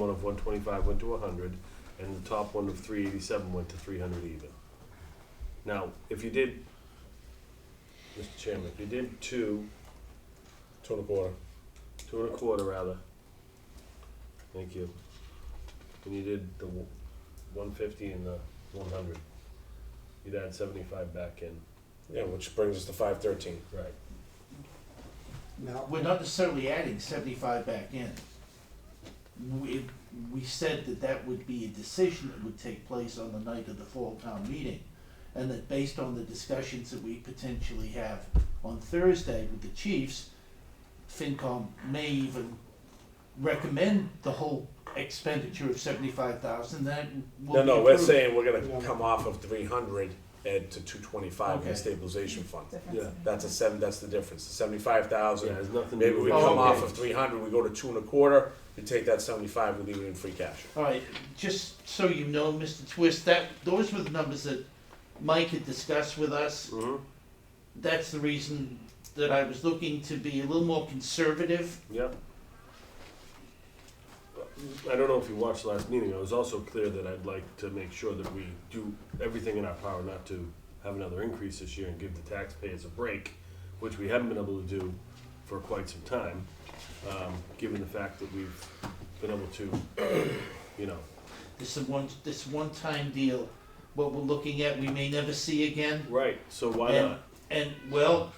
one of 125 went to 100, and the top one of 387 went to 300 even. Now, if you did, Mr. Chairman, if you did 2.25. 2.25 rather, thank you, and you did the 150 and the 100, you'd add 75 back in. Yeah, which brings us to 513. Right. now. We're not necessarily adding 75 back in. We said that that would be a decision that would take place on the night of the fall town meeting. And that based on the discussions that we potentially have on Thursday with the chiefs, FinCom may even recommend the whole expenditure of 75,000, that will be No, we're approved. saying we're gonna No. come off of 300 and to 225 in the Okay. stabilization fund. Yeah. That's that's the difference. The 75,000. Yeah, it has nothing to Maybe do we with. come okay. off of 300, we go to 2.25, we take that 75, we leave it in free cash. All right, just so you know, Mr. Twist, those were the numbers that Mike had discussed with us. Mhm. That's the reason that I was looking to be a little more conservative. Yep. I don't know if you watched the last meeting, I was also clear that I'd like to make sure that we do everything in our power not to have another increase this year and give the taxpayers a break, which we haven't been able to do for quite some time, given the fact that we've been able to, you know. This one-time deal, what we're looking at, we may never see again. Right, so why And- not? And, well,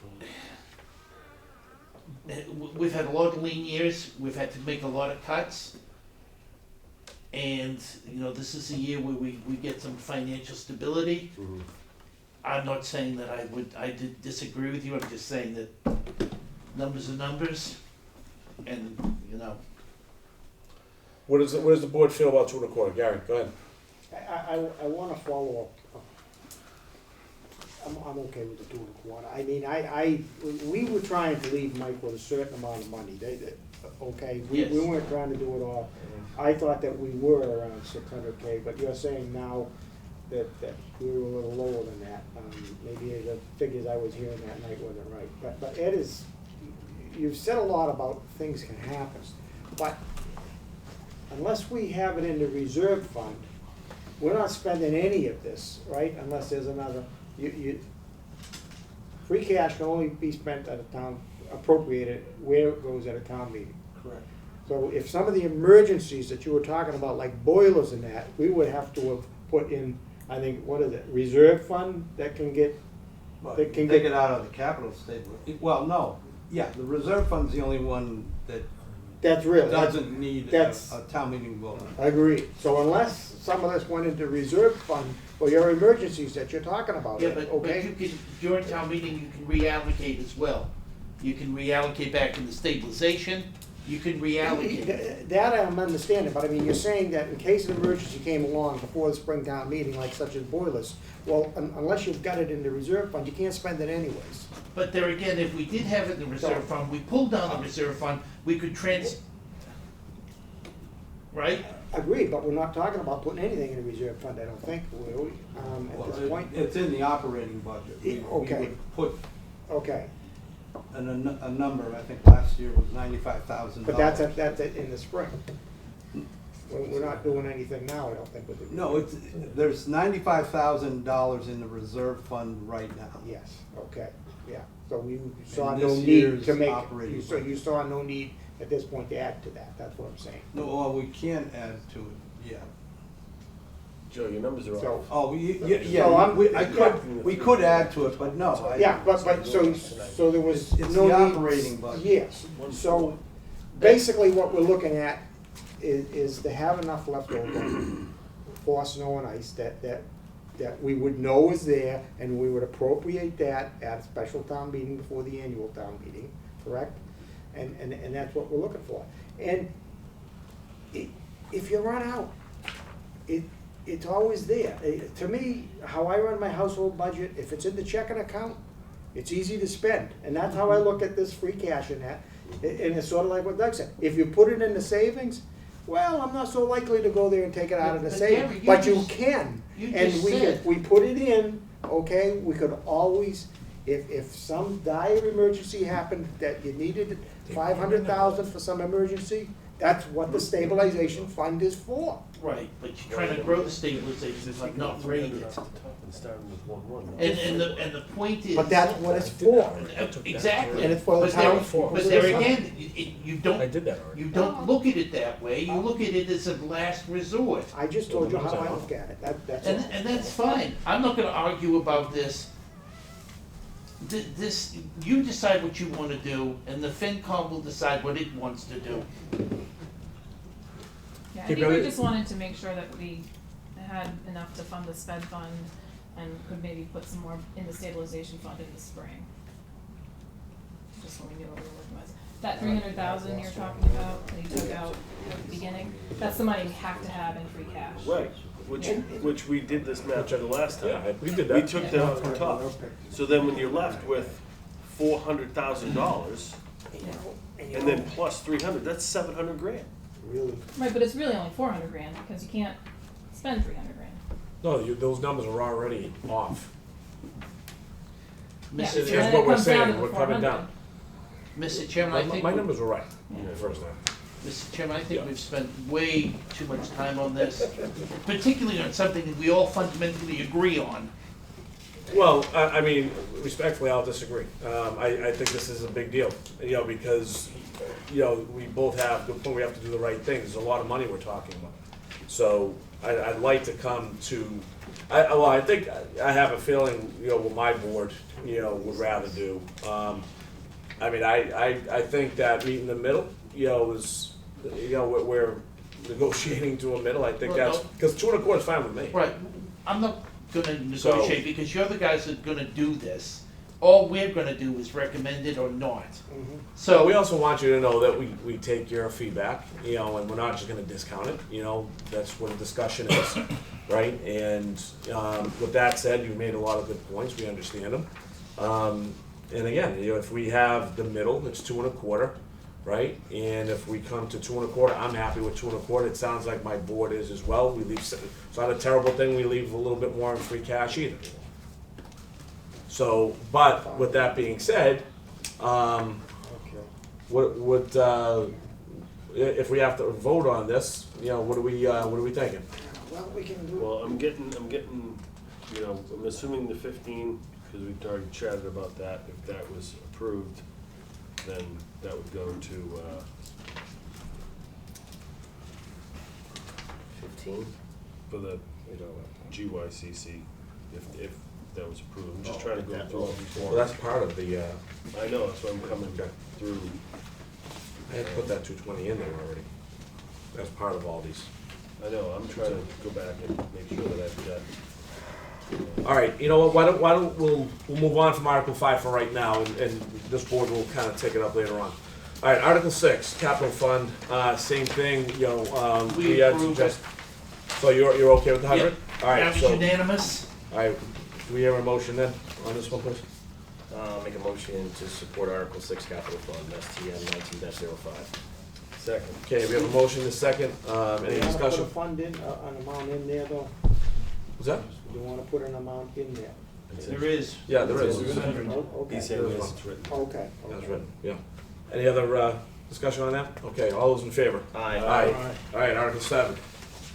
we've had a lot of lean years, we've had to make a lot of cuts. And, this is a year where we get some financial stability. Mhm. I'm not saying that I did disagree with you, I'm just saying that numbers are numbers. And, What does the board feel about 2.25? Gary, go ahead. I wanna follow up. I'm okay with the 2.25. I mean, we were trying to leave Mike with a certain amount of money, okay? We Yes. weren't trying to do it all. I thought that we were around 600K, but you're saying now that we were a little lower than that. Maybe the figures I was hearing that night wasn't right. But Ed is, you've said a lot about things can happen, but unless we have it in the reserve fund, we're not spending any of this, right? Unless there's another, free cash can only be spent at a town, appropriated where it goes at a town meeting. Correct. So if some of the emergencies that you were talking about, like boilers and that, we would have to have put in, I think, what is it, reserve fund that can get, Well, that can take get. it out of the capital statement. Well, no, yeah, the reserve fund's the only one that That's real. doesn't need a That's- town meeting vote. I agree. So unless some of this went into reserve fund for your emergencies that you're talking about, Yeah, but you okay? can, during town meeting, you can reallocate as well. You can reallocate back into stabilization, you can reallocate. That I'm understanding, but I mean, you're saying that in case an emergency came along before the spring town meeting, like such as boilers, well, unless you've got it in the reserve fund, you can't spend it anyways. But there again, if we did have it in the reserve fund, we pulled down the reserve fund, we could right? Agreed, but we're not talking about putting anything in the reserve fund, I don't think, will we, at this point? It's in the operating budget. We Okay. would put Okay, a number, I think last year was $95,000. but that's in the spring. We're not doing anything now, I don't think, with the. No, there's $95,000 in the reserve fund right now. Yes, okay, yeah, so you saw And no this need year's to make, operating you saw no need at this point to add to that, that's what I'm saying. No, well, we can add to it, yeah. Joe, your numbers are So- off. Oh, So yeah, I'm- we could add to it, but no. Yeah, but so there was It's no the need. operating budget. Yes, so basically what we're looking at is to have enough left over for snow and ice that we would know is there, and we would appropriate that at a special town meeting before the annual town meeting, correct? And that's what we're looking for. And if you run out, it's always there. To me, how I run my household budget, if it's in the checking account, it's easy to spend. And that's how I look at this free cash in that. And it's sort of like what Doug said. If you put it in the savings, well, I'm not so likely to go there and take it out of the But savings. Gary, But you just- can. you And just we, said- if we put it in, okay, we could always, if some dire emergency happened that you needed 500,000 for some emergency, that's what the stabilization fund is for. Right, but you're trying to grow the stabilization fund, not raise it. At the top and starting with 1-1. And the point is. But that's what it's for. Exactly. And it's for the But there- town. But there again, you I don't, did that already. you don't look at it that way, you look at it as a last resort. I just told you how I look at it, that's all. And that's fine, I'm not gonna argue about this. This, you decide what you wanna do, and the FinCom will decide what it wants to do. Yeah, I Hey, think we Billy. just wanted to make sure that we had enough to fund the sped fund and could maybe put some more in the stabilization fund in the spring. Just so we knew what we were working with. That 300,000 you're talking about, that you took out at the beginning, that's the money we have to have in free cash. Right, which we did this match the last time. Yeah, we did We that. took that off the top. So then when you're left with $400,000 and then plus 300, that's 700 grand. Really, Right, but it's really only 400 grand because you can't spend 300 grand. No, those numbers are already off. Yeah, Mr. so Here's then what it we're comes down saying, to the we're coming 400. down. Mr. Chairman, I think. My numbers were right, the first time. Mr. Chairman, I think Yeah. we've spent way too much time on this, particularly on something that we all fundamentally agree on. Well, I mean, respectfully, I'll disagree. I think this is a big deal, because, we both have, the point we have to do the right thing. There's a lot of money we're talking about. So I'd like to come to, I think, I have a feeling, what my board, would rather do. I think that meeting in the middle, is, we're negotiating to a middle. I think Well, that's, no. because 2.25 is fine with me. Right, I'm not gonna So- negotiate because you're the guys that are gonna do this. All we're gonna do is recommend it or not. So we So, also want you to know that we take your feedback, and we're not just gonna discount it, that's what a discussion is, right? And, with that said, you made a lot of good points, we understand them. And again, if we have the middle, it's 2.25, right? And if we come to 2.25, I'm happy with 2.25. It sounds like my board is as well. We leave, it's not a terrible thing, we leave a little bit more in free cash either. So, but with that being said, Okay. if we have to vote on this, you know, what are we thinking? Well, we can do. Well, I'm getting, you know, I'm assuming the 15, because we've already chatted about that. If that was approved, then that would go to, 15? for the, you know, GYCC, if that was approved. I'm just trying to go through all these Well, warrants. that's part of the, I know, that's why I'm coming through. I had to put that 220 in there already. That's part of all these. I know, I'm trying to go back and make sure that I've got. All right, you know what, why don't we'll move on from Article 5 for right now, and this board will kind of take it up later on. All right, Article 6, capital fund, same thing, you know, We had approve suggest. So you're okay with the 100? All right, That was so, unanimous. all right, do we have a motion then on this one, please? Make a motion to support Article 6 capital fund, STM 19-05. Second. Okay, we have a motion, a second, any You wanna discussion? put a fund in, an amount in there though? Was that? You wanna put an amount in there? There is. Yeah, there is. Oh, okay. He's saying yes, it's written. Okay. That's written, yeah. Any other, discussion on that? Okay, all those in favor? Aye. Aye. All right, Article 7,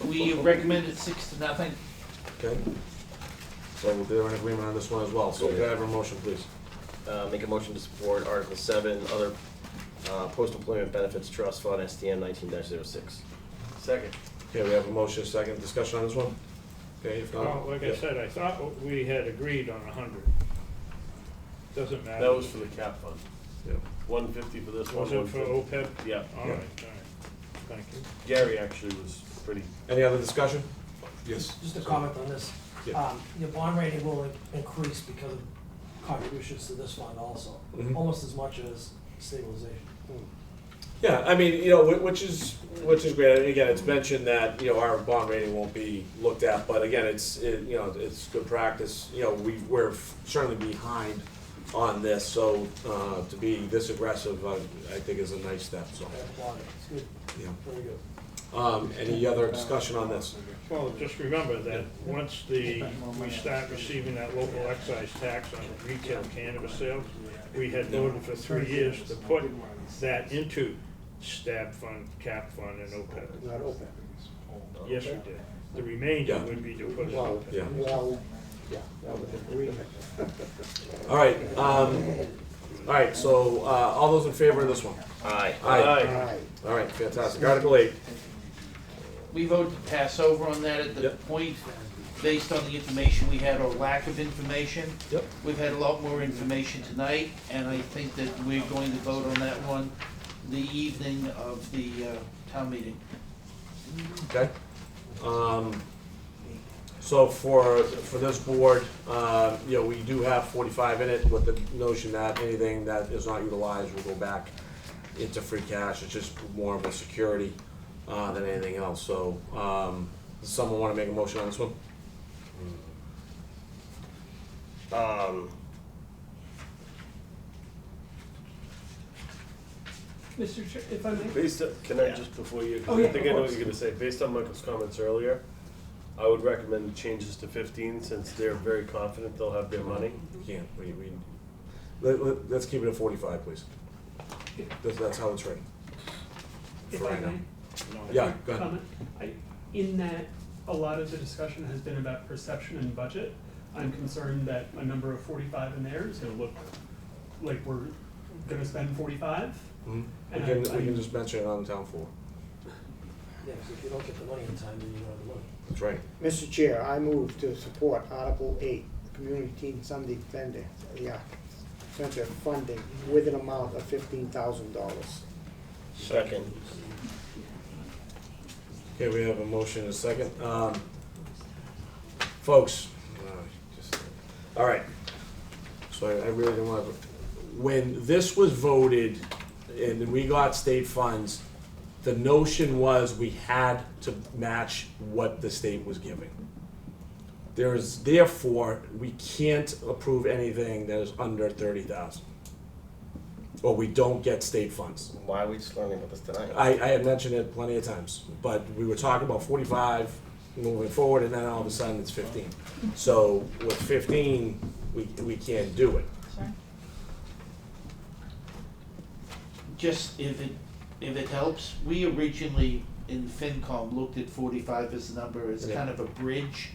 We recommended 6-0. okay? So they're in agreement on this one as well, so can I have a motion, please? Make a motion to support Article 7, other post-employment benefits trust fund, STM 19-06. Second. Okay, we have a motion, a second, discussion on this one? Okay, if not. Well, like I said, I thought we had agreed on 100. Doesn't matter. That was for the cap fund. Yeah. 150 for this one. Was it for 150. OPEB? Yeah. All right, thank you. Gary actually was pretty. Any other discussion? Yes. Just a comment on this. Yeah. Your bond rating will increase because of contributions to this fund also, Mhm. almost as much as stabilization. Yeah, I mean, you know, which is great. And again, it's mentioned that, you know, our bond rating won't be looked at, but again, you know, it's good practice. You know, we're certainly behind on this, so, to be this aggressive, I think is a nice step, so, I applaud it. It's good, yeah. very good. Any other discussion on this? Well, just remember that once we start receiving that local excise tax on retail cannabis sales, we had voted for 3 years to put that into STAB fund, cap fund, and OPEB. Not open. Yes, we did. The remainder Yeah. would be to put it in Well, OPEB. Yeah. well, yeah, that was agreement. All right, so, all those in favor of this one? Aye. Aye. Aye. All right, fantastic. Article 8. We voted to pass over on that at the Yep. point, based on the information we had or lack of information. Yep. We've had a lot more information tonight, and I think that we're going to vote on that one the evening of the town meeting. Okay. So for this board, you know, we do have 45 in it with the notion that anything that is not utilized will go back into free cash. It's just more of a security than anything else. So, does someone want to make a motion on this one? Mr. Chair, if I may? Based on, can I just, before you, Oh, yeah, I think of I know what course. you're gonna say, based on Michael's comments earlier, I would recommend changes to 15, since they're very confident they'll have their money. We can't, let's keep it at 45, please. That's how it's written. If For I right now. may? Yeah, go ahead. Comment. In that a lot of the discussion has been about perception and budget, I'm concerned that a number of 45 in there is gonna look like we're gonna spend 45. Mhm. And We I- can just mention it on the town floor. Yeah, 'cause if you don't get the money in time, then you don't have the money. That's right. Mr. Chair, I move to support Article 8, Community Teen Sunday Center funding with an amount of $15,000. Second. Okay, we have a motion and a second. Folks, all right. So I really didn't want to, when this was voted and we got state funds, the notion was we had to match what the state was giving. Therefore, we can't approve anything that is under 30,000. or we don't get state funds. Why are we just learning about this tonight? I had mentioned it plenty of times, but we were talking about 45 moving forward, and then all of a sudden it's 15. So with 15, we can't do it. Sure. Just if it helps, we originally in FinCom looked at 45 as the number as Yeah. kind of a bridge,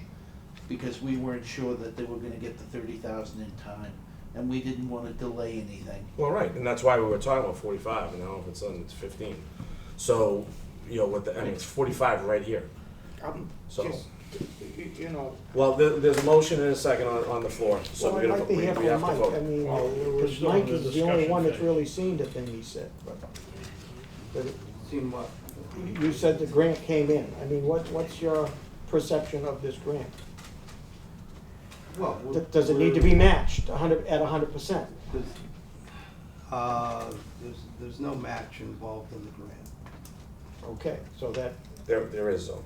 because we weren't sure that they were gonna get the 30,000 in time, and we didn't wanna delay anything. Well, right, and that's why we were talking about 45, and now all of a sudden it's 15. So, you know, I mean, it's 45 right here. So, Just, you know, well, there's a motion and a second on the floor, so so I'd like to hear we have from to Mike. I vote. mean, Well, we're still Mike in the is the only discussion one that's phase. really seen the thing he said, but Seen what? you said the grant came in. I mean, what's your perception of this grant? Well, Does it need to be matched at 100%? There's no match involved in the grant. Okay, so that, There is, though.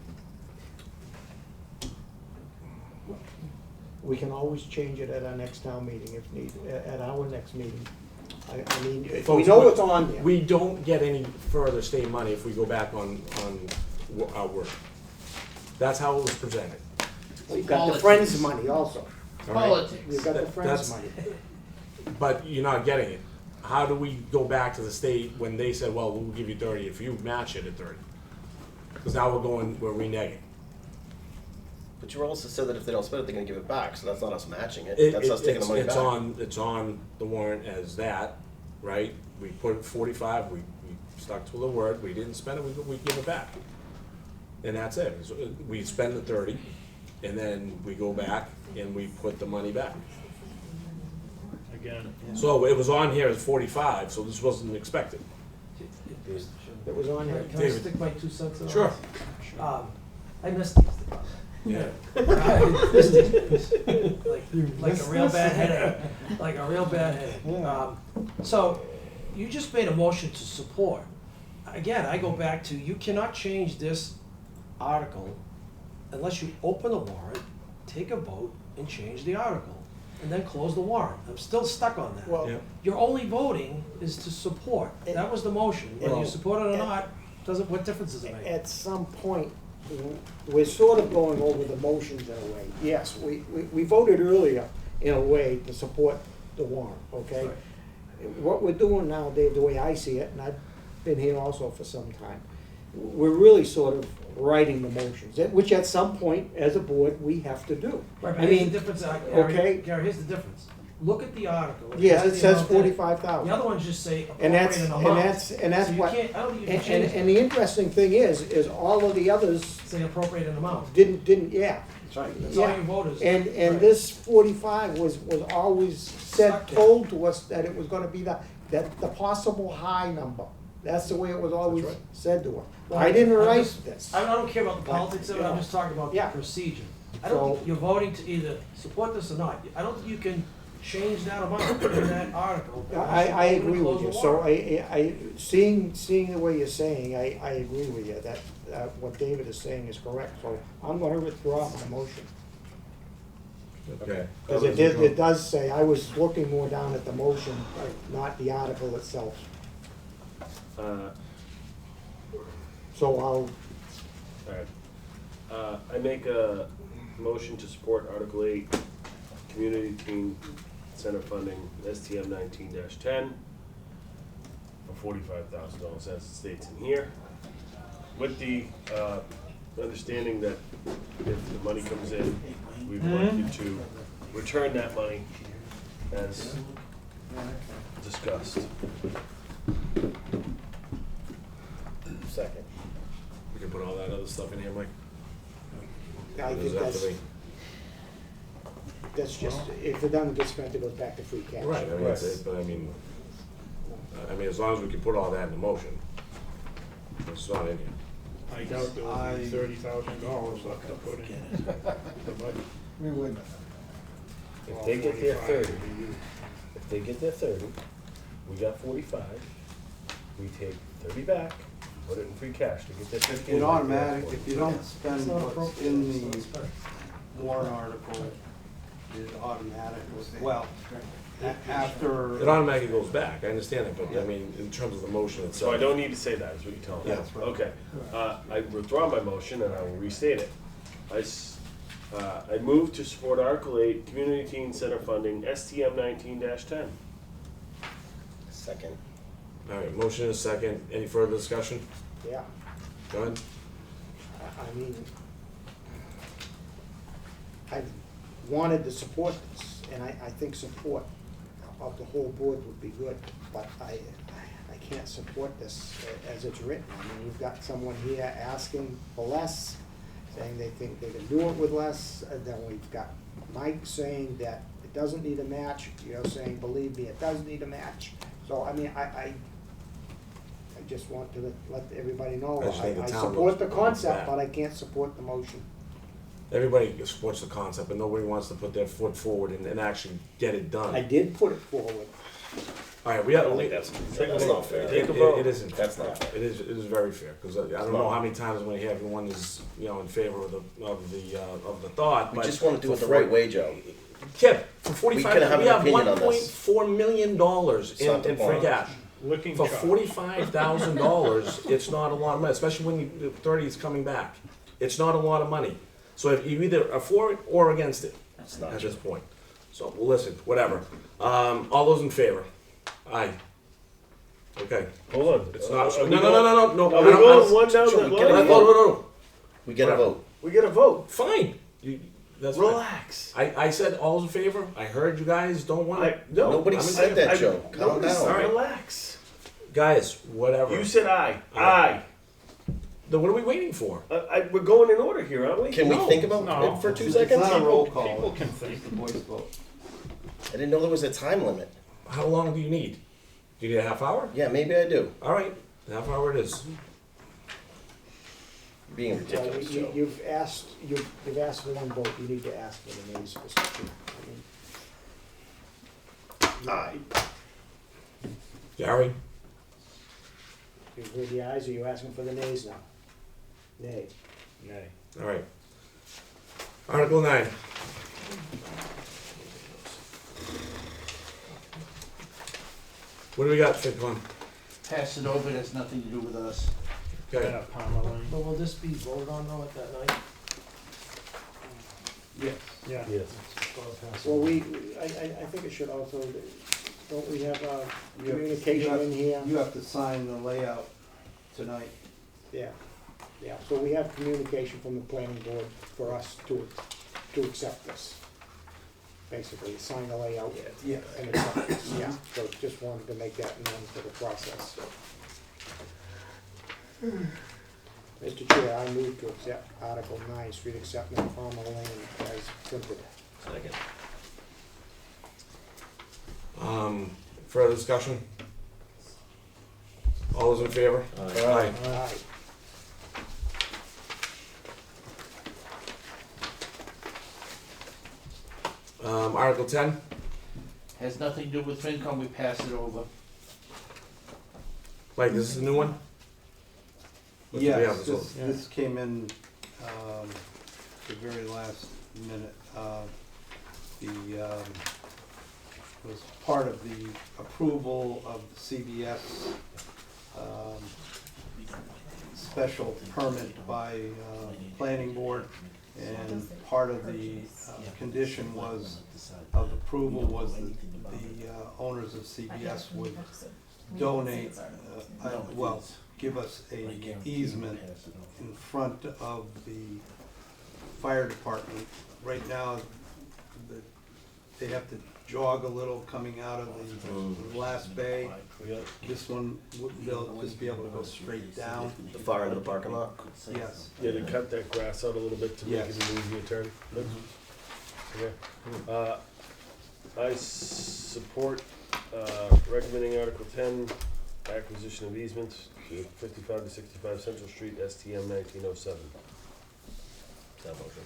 we can always change it at our next town meeting if need, at our next meeting. I mean, we Folks, know it's on there. We don't get any further state money if we go back on our work. That's how it was presented. We've got the Politics. Friends money also. All right? Politics. We've got the That- Friends that's- money. But you're not getting it. How do we go back to the state when they said, well, we'll give you 30 if you match it at 30? Because now we're reneging. But you also said that if they don't spend it, they're gonna give it back, so that's not us matching it, It- that's us taking the money it's back. It's on the warrant as that, right? We put 45, we stuck to the word, we didn't spend it, we give it back. And that's it. So, we spend the 30, and then we go back and we put the money back. Again, So it was on here as 45, so this wasn't expected. It was on there. Can I David. stick my 2 cents in? on Sure. this? I missed these. Yeah. I missed these. Like a real bad headache, like a real bad headache. So, you just made a motion to support. Again, I go back to, you cannot change this article unless you open the warrant, take a vote, and change the article, and then close the warrant. I'm still stuck on that. Well, Yeah. Your only voting is to support. That was the motion. Whether you support it or not, what difference does it make? at some point, we're sort of going over the motions in a way. Yes, we voted earlier in a way to support the warrant, okay? What we're doing now, Dave, the way I see it, and I've been here also for some time, we're really sort of writing the motions, which at some point, as a board, we have to do. Right, I but here's mean, the difference, okay. Gary, here's the difference. Look at the article. Yes, has it the says amount in it. 45,000. The other ones just say And appropriate an amount. and that's So you what, can't, I don't think you can change and it. the interesting thing is all of the others Say appropriate an amount. didn't, yeah. That's right. That's all Yeah. you voters. And Right. this 45 was always said, Stuck there. told to us that it was gonna be the possible high number. That's the way it was always right. said to us. Well, I didn't I'm write just- this. I don't care about the politics of it, I'm Yeah. just talking about the Yeah. procedure. I don't So- think you're voting to either support this or not. I don't think you can change that amount in that article. I agree Close with the you. So warrant. seeing the way you're saying, I agree with you, that what David is saying is correct. So I'm gonna withdraw my motion. Okay. Because it does say, I was looking more down at the motion, not the article itself. So I'll, Alright. I make a motion to support Article 8, Community Teen Center Funding, STM 19-10, for $45,000, as it states in here, with the understanding that if the money comes in, we want you to return that money as discussed. Second. We can put all that other stuff in here, Mike? I Or does think it have to be- that's just, if it doesn't get spent, it goes back to free cash. Right, I mean, that's it, but I mean, as long as we can put all that in the motion, it's not in here. I doubt there will be $30,000 left to put in the budget. We wouldn't. If they get their 30, we got 45, we take 30 back, put it in free cash to get that 50. It automatic, if you don't It's spend not what's appropriate, in so the it's fair. warrant article, it automatic, well, after. It automatically goes back, I understand it, but I mean, in terms of the motion So itself. I don't need to say that, is what you're telling me? Yeah. That's right. Okay, I withdraw my motion and I will restate it. I move to support Article 8, Community Teen Center funding, STM 19-10. Second. All right, motion is second. Any further discussion? Yeah, Go ahead. I mean, I've wanted to support this, and I think support of the whole board would be good, but I can't support this as it's written. I mean, you've got someone here asking for less, saying they think they can do it with less, and then we've got Mike saying that it doesn't need a match, you're saying, believe me, it does need a match. So, I mean, I just want to let everybody know, I just think the I town support the knows concept, that. but I can't support the motion. Everybody supports the concept, but nobody wants to put their foot forward and actually get it done. I did put it forward. All right, we have. I don't think that's not fair. It isn't. That's not fair. It is very fair, because I don't know how many times when everyone is, in favor of the thought, We but. just want to do it the for right way, Joe. Kip, for 45, We can have we an have opinion on $1.4 million It's not the in free point. cash. Looking For sharp. $45,000, it's not a lot of money, especially when the 30 is coming back. It's not a lot of money. So if you either are for it or against it It's not at true. this point. So, well, listen, whatever. All those in favor? Aye. Okay. Hold on. It's not. Are we No. Are we going one down Joe, the we get a line? No. We get a Whatever. vote. We get a vote. Fine. That's fine. Relax. I said all those in favor. I heard you guys don't want it. No, Nobody I'm- said that, Joe. Calm nobody down. said- All right. Relax. Guys, whatever. You said aye. Aye. Aye. Then what are we waiting for? We're going in order here, aren't we? Can we No. think about No. it for 2 It's seconds? not a roll call. People can think. It's a voice vote. I didn't know there was a time limit. How long do you need? Do you need a half hour? Yeah, maybe I do. All right, half hour it is. Being ridiculous, Joe. You've asked for one vote, you need to ask for the nays, Mr. Chair. Aye. Gary? You've heard the ayes, are you asking for the nays now? Nay. Nay. All right. Article 9. What do we got, FinCon? Pass it over, it has nothing to do with us. Okay. Yeah, Palmer Lane. But will this be voted on though at that night? Yes. Yeah. Yes. Well, I think it should also, don't we have You have- communication in here? You have to sign the layout tonight. Yeah, so we have communication from the planning board for us to accept this. Basically, sign the layout Yeah. and accept this, yeah, so just wanted to make that known for the process. Mr. Chair, I move to accept Article 9, street acceptance, Palmer Lane, as printed. Second. Further discussion? All those in favor? Aye. Aye. Article 10. Has nothing to do with FinCom, we pass it over. Mike, this is a new one? What do we have Yes, this this came in, the very last minute. Was part of the approval of the CBS, special permit by, planning board. And part of the, condition was, of approval was that the, owners of CBS would donate, give us a easement in front of the fire department. Right now, they have to jog a little coming out of the last bay. This one, they'll just be able to go straight down. The far end of the parking lot? Yes. Yeah, to cut that grass out a little bit to make it Yes. an easier turn. Okay. I support recommending Article 10, acquisition of easements to 55 to 65 Central Street, STM 1907. Is that a motion?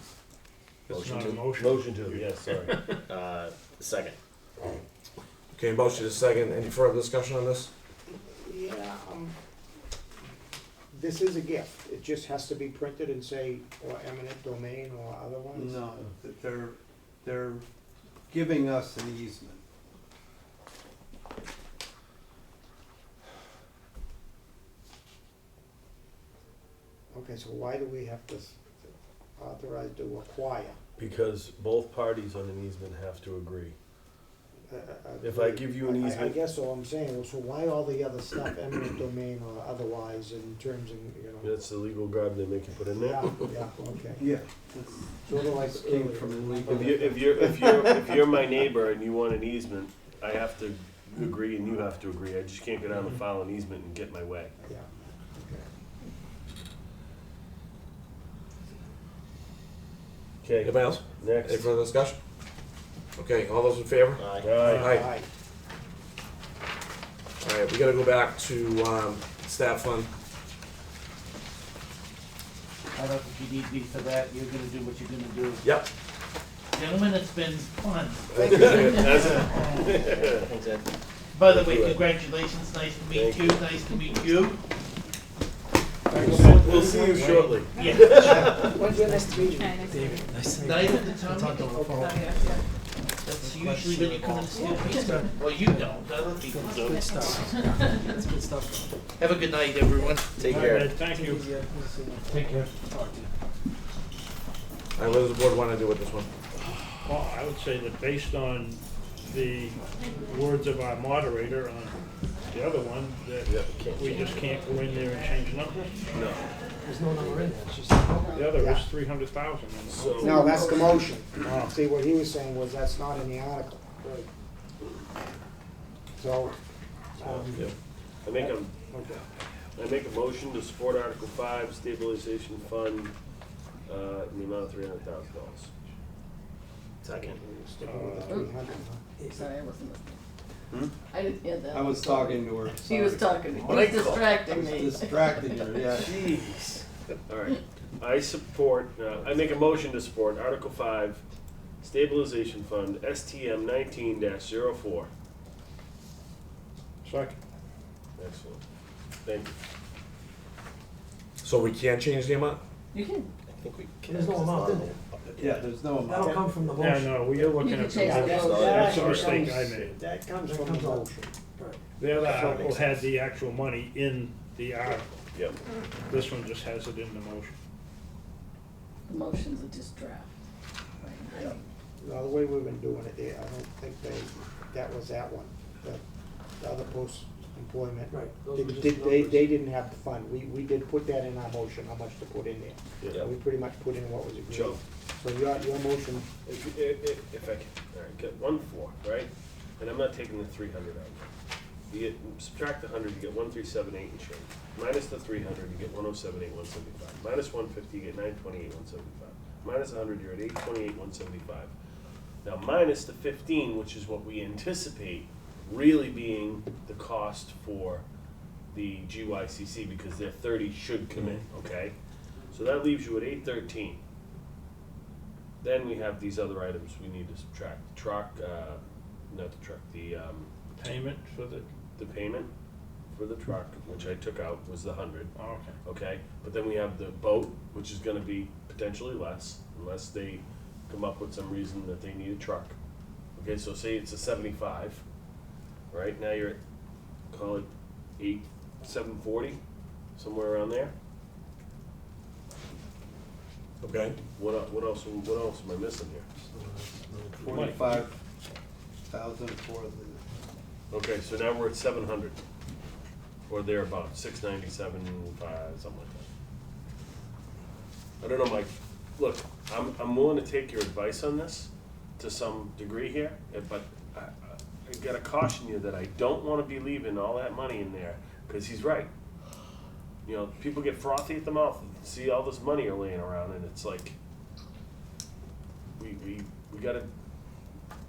It's Motion not to- a motion. Motion to, yes, sorry. Second. Okay, motion is second. Any further discussion on this? Yeah, this is a gift, it just has to be printed and say, or eminent domain or otherwise? No, they're giving us an easement. Okay, so why do we have to authorize to acquire? Because both parties on an easement have to agree. If I give you an I easement, guess what I'm saying, well, so why all the other stuff, eminent domain or otherwise, in terms of, you know? that's the legal garb they make you put in there. Yeah, okay. Yeah. Sort of like Came earlier, from the remember legal- If you're my neighbor and you want an easement, I have to agree and you have to agree. I just can't go down and file an easement and get my way. Yeah, okay. Okay. Anybody else? Next. Any further discussion? Okay, all those in favor? Aye. Aye. Aye. All right, we gotta go back to, staff fund. I don't think you need me for that, you're gonna do what you're gonna do. Yep. Gentlemen, it's been fun. That's it. Thanks, Ed. By the way, congratulations, nice to meet Thank you, nice to meet you. We'll see you shortly. Yeah. When's your next meeting? Okay, nice to meet you. Nice to meet Night you. at the town Talk to meeting. the phone. Oh, yeah, That's usually when you come in the studio. Well, you don't, other people do. Good stuff. That's good stuff. Have a good night, everyone. Take All right, care. Ed, thank you. Take care. All right, what does the board wanna do with this one? Well, I would say that based on the words of our moderator on the other one, that we just can't go in there and change numbers. No. There's no number in there, it's just. The other Yeah. is 300,000. So. No, that's the motion. Oh. See, what he was saying was that's not in the article. So, Yeah. I make a, okay. I make a motion to support Article 5, stabilization fund, in the amount of $300,000. Second. Sticking with the 300, huh? Sorry, I wasn't Hmm? listening. I didn't hear that. I was talking to her. She was sorry. talking, he What I was call- distracting I me. was distracting her, yeah. Jeez. All right. I support, I make a motion to support Article 5, stabilization fund, STM 19-04. Second. Excellent. Thank you. So we can't change the amount? You can, I think we can. There's no amount in there. Yeah, there's no That'll amount. come from the Yeah, motion. no, you're looking You at can the change motion. that. That's a actually mistake I comes- made. That comes That from comes the out. motion. Right. The other That article makes had sense. the actual money in the article. Yep. This one just has it in the motion. the motions are just draft. Right. Yeah. No, the way we've been doing it, I don't think that was that one. The other post-employment. Right, those were just They numbers. didn't have the fund. We did put that in our motion, how much to put in there. Yeah. We pretty much put in what was agreed. Joe. So your motion, If I can, all right, get 1-4, right? And I'm not taking the 300 out. You get, subtract the 100, you get 1,378 and change. Minus the 300, you get 1,078,175. Minus 150, you get 928,175. Minus 100, you're at 828,175. Now minus the 15, which is what we anticipate really being the cost for the GYCC, because their 30 should come in, okay? So that leaves you at 813. Then we have these other items we need to subtract. Not the truck, the Payment for the, payment for the truck, which I took out, was the 100, oh, okay. okay? But then we have the boat, which is gonna be potentially less, unless they come up with some reason that they need a truck. Okay, so say it's a 75, right? Now you're at, call it 740, somewhere around there. Okay. What else am I missing here? 45,000 for the. Okay, so now we're at 700, or thereabouts, 697, 5, something like that. I don't know, Mike, look, I'm willing to take your advice on this to some degree here, but I gotta caution you that I don't wanna be leaving all that money in there, cause he's right. You know, people get frothy at the mouth and see all this money are laying around, and it's like, we got a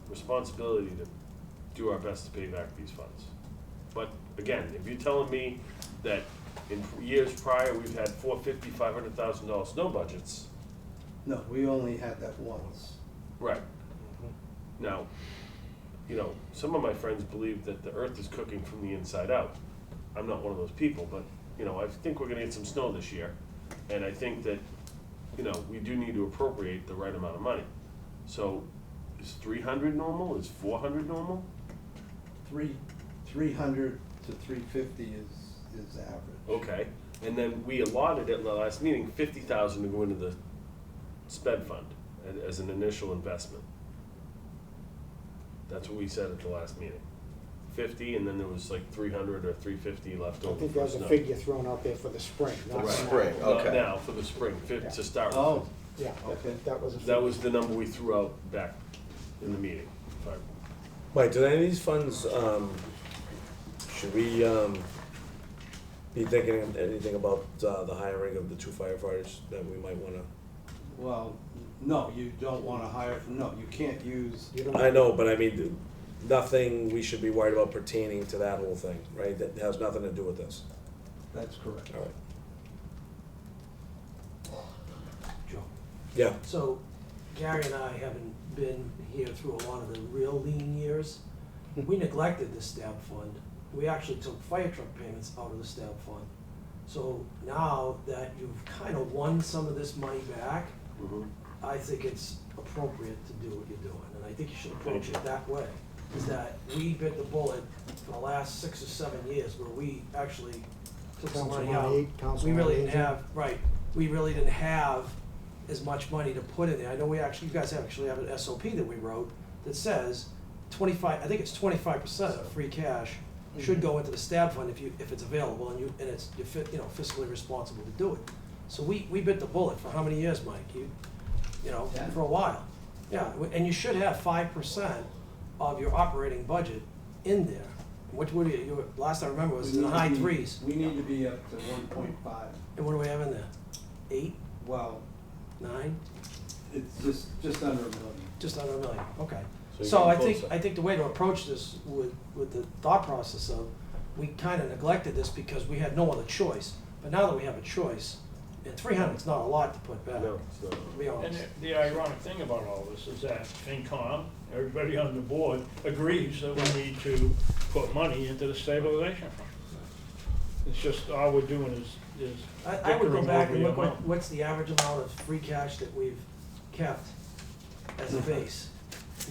responsibility to do our best to pay back these funds. But again, if you're telling me that in years prior, we've had $450,000, $500,000 snow budgets. No, we only had that once. Right. Now, you know, some of my friends believe that the earth is cooking from the inside out. I'm not one of those people, but, you know, I think we're gonna get some snow this year. And I think that, you know, we do need to appropriate the right amount of money. So is 300 normal? Is 400 normal? 300 to 350 is average. Okay, And then we allotted it in the last meeting, 50,000 to go into the sped fund as an initial investment. That's what we said at the last meeting. 50, and then there was like 300 or 350 left I over think for there's a snow. figure thrown out there for the spring, not Right. now. Spring, Not okay. now, for the spring, to start with. Oh, Yeah, Okay. that was a That was the number we threw out back in the meeting. If I- Mike, do any of these funds, should we, be thinking of anything about, the hiring of the 2 firefighters that we might wanna? well, no, you don't wanna hire, no, you can't use, You don't- I know, but I mean, nothing we should be worried about pertaining to that whole thing, right? That has nothing to do with this. that's correct. All right. Joe. Yeah, So Gary and I, having been here through a lot of the real lean years, we neglected the stab fund. We actually took fire truck payments out of the stab fund. So now that you've kind of won some of this money back, Mhm. I think it's appropriate to do what you're doing, and I think you should approach it that way. Is that we bit the bullet for the last 6 or 7 years where we actually took some Council money on out. Eight, Council We on really didn't Aging. have, right, we really didn't have as much money to put in there. I know we actually, you guys actually have an SOP that we wrote that says 25, I think it's 25% of free cash should go into the stab fund if it's available and it's, you're fiscally responsible to do it. So we bit the bullet for how many years, Mike? Yeah. For a while. Yeah, and you should have 5% of your operating budget in there. What would last I remember was in the high threes. We need to be up to 1.5. And what do we have in there? 8, Well, 9? it's just under a million. Just under $1 million, okay. So you're So I getting think, closer. I think the way to approach this with the thought process of, we kind of neglected this because we had no other choice. But now that we have a choice, and 300 is not a lot to put back, No, it's not. to be And honest. the ironic thing about all this is that FinCom, everybody on the board agrees that we need to put money into the stabilization fund. It's just, all we're doing is I would go bickering back over and the look amount. what's the average amount of free cash that we've kept as a base.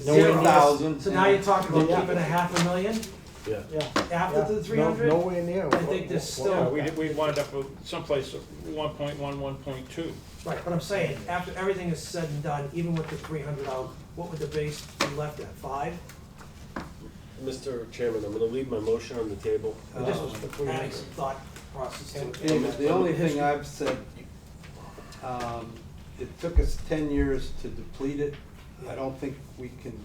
Nowhere Zero. thousand. So now you're talking about Yeah. keeping a $500,000 yeah. Yeah. after the No- 300? Nowhere near. I think there's still- Yeah, we wind up with someplace 1.1, 1.2. Right, but I'm saying, after everything is said and done, even with the 300 out, what would the base be left at, 5? Mr. Chairman, I'm gonna leave my motion on the table. This was for adding some thought process to it. And the only thing I've said, it took us 10 years to deplete it. I don't think we can,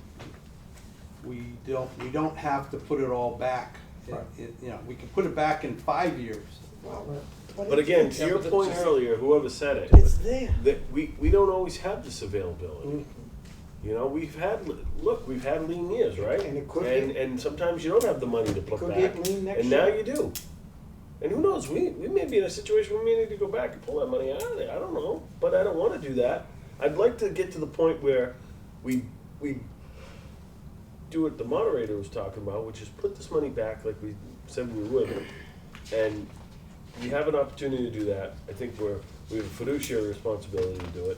we don't have to put it all back. We can put it back in 5 years. But again, to your point earlier, whoever said it, It's there. that we don't always have this availability. You know, we've had lean years, right? And it could And sometimes you don't have the money to put could back. get lean next And now year. you do. And who knows, we may be in a situation where we may need to go back and pull that money out of there, I don't know, but I don't wanna do that. I'd like to get to the point where we do what the moderator was talking about, which is put this money back like we said we would. And we have an opportunity to do that. I think we have a fiduciary responsibility to do it.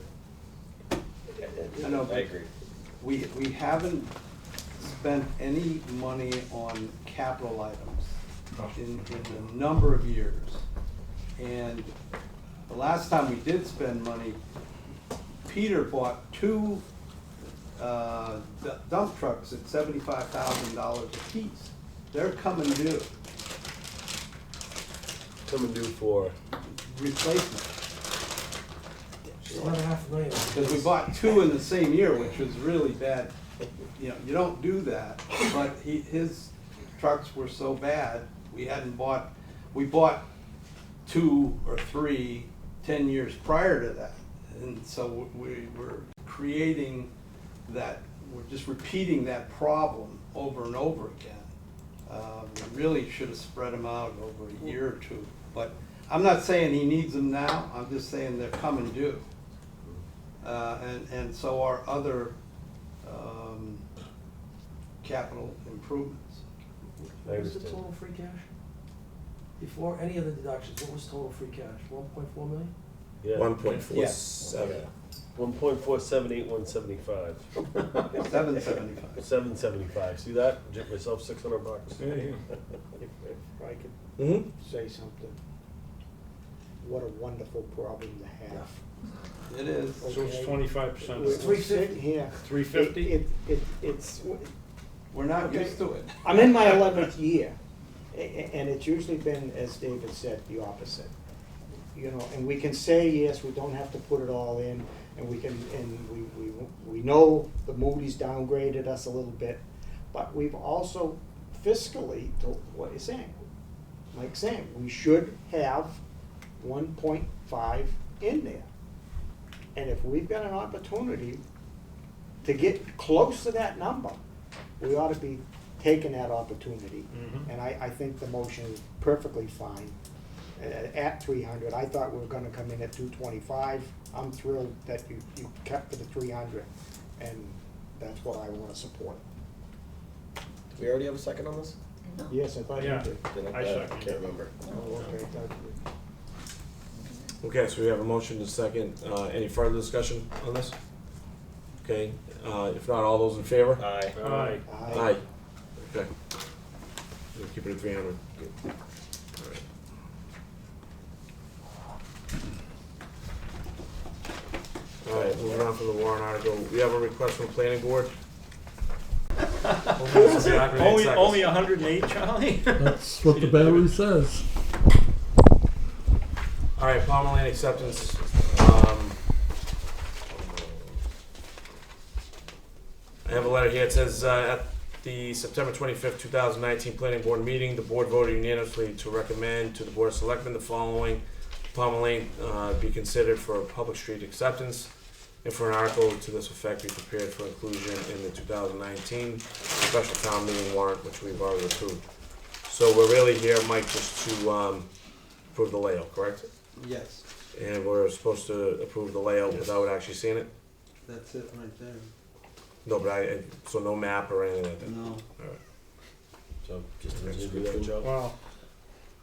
I know, I but agree. we haven't spent any money on capital items in a number of years. And the last time we did spend money, Peter bought 2 dump trucks at $75,000 a piece. They're coming due, Come and do for, replacement. $1.5 million. Because we bought 2 in the same year, which was really bad. You know, you don't do that, but his trucks were so bad, we bought 2 or 3 10 years prior to that. And so we were creating that, we're just repeating that problem over and over again. We really should have spread them out over a year or 2. But I'm not saying he needs them now, I'm just saying they're coming due. And so are other capital improvements. What was the total free cash? Before any of the deductions, what was total free cash? 1.4 million? yeah, 1.47. 1.478175. 775. 775. See that? Get myself $600. If I could Mm-hmm. say something. what a wonderful problem to have. It is. So it's 25%. We're sitting here. 350? It's, We're not Okay. used to it. I'm in my 11th year, and it's usually been, as David said, the opposite. You know, and we can say, yes, we don't have to put it all in, and we can, and we know the Moody's downgraded us a little bit, but we've also fiscally, to what you're saying, Mike's saying, we should have 1.5 in there. And if we've got an opportunity to get close to that number, we ought to be taking that opportunity. Mhm. And I think the motion is perfectly fine at 300. I thought we were gonna come in at 225. I'm thrilled that you kept to the 300, and that's what I wanna support. Do we already have a second on this? Yes, I thought you Yeah. did. Didn't I second can't it. remember. Oh, okay, that's good. Okay, so we have a motion to second. Any further discussion on this? Okay, if not, all those in favor? Aye. Aye. Aye. Okay. We'll keep it at 300. Good. All right, moving on from the warrant article. We have a request from the planning board. Only 108, Charlie? That's what the battery says. All right, Palmer Lane acceptance. I have a letter here. It says, at the September 25th, 2019 Planning Board meeting, the board voted unanimously to recommend to the Board of Selectmen the following. Palmer Lane be considered for a public street acceptance, and for an article to this effect be prepared for inclusion in the 2019 special town meeting warrant, which we've already approved. So we're really here, Mike, just to approve the layout, correct? Yes, And we're supposed to approve the layout without actually seeing it? that's it right there. No, but so no map or anything like that? No. Alright. So just Next do week. that, Joe. Well,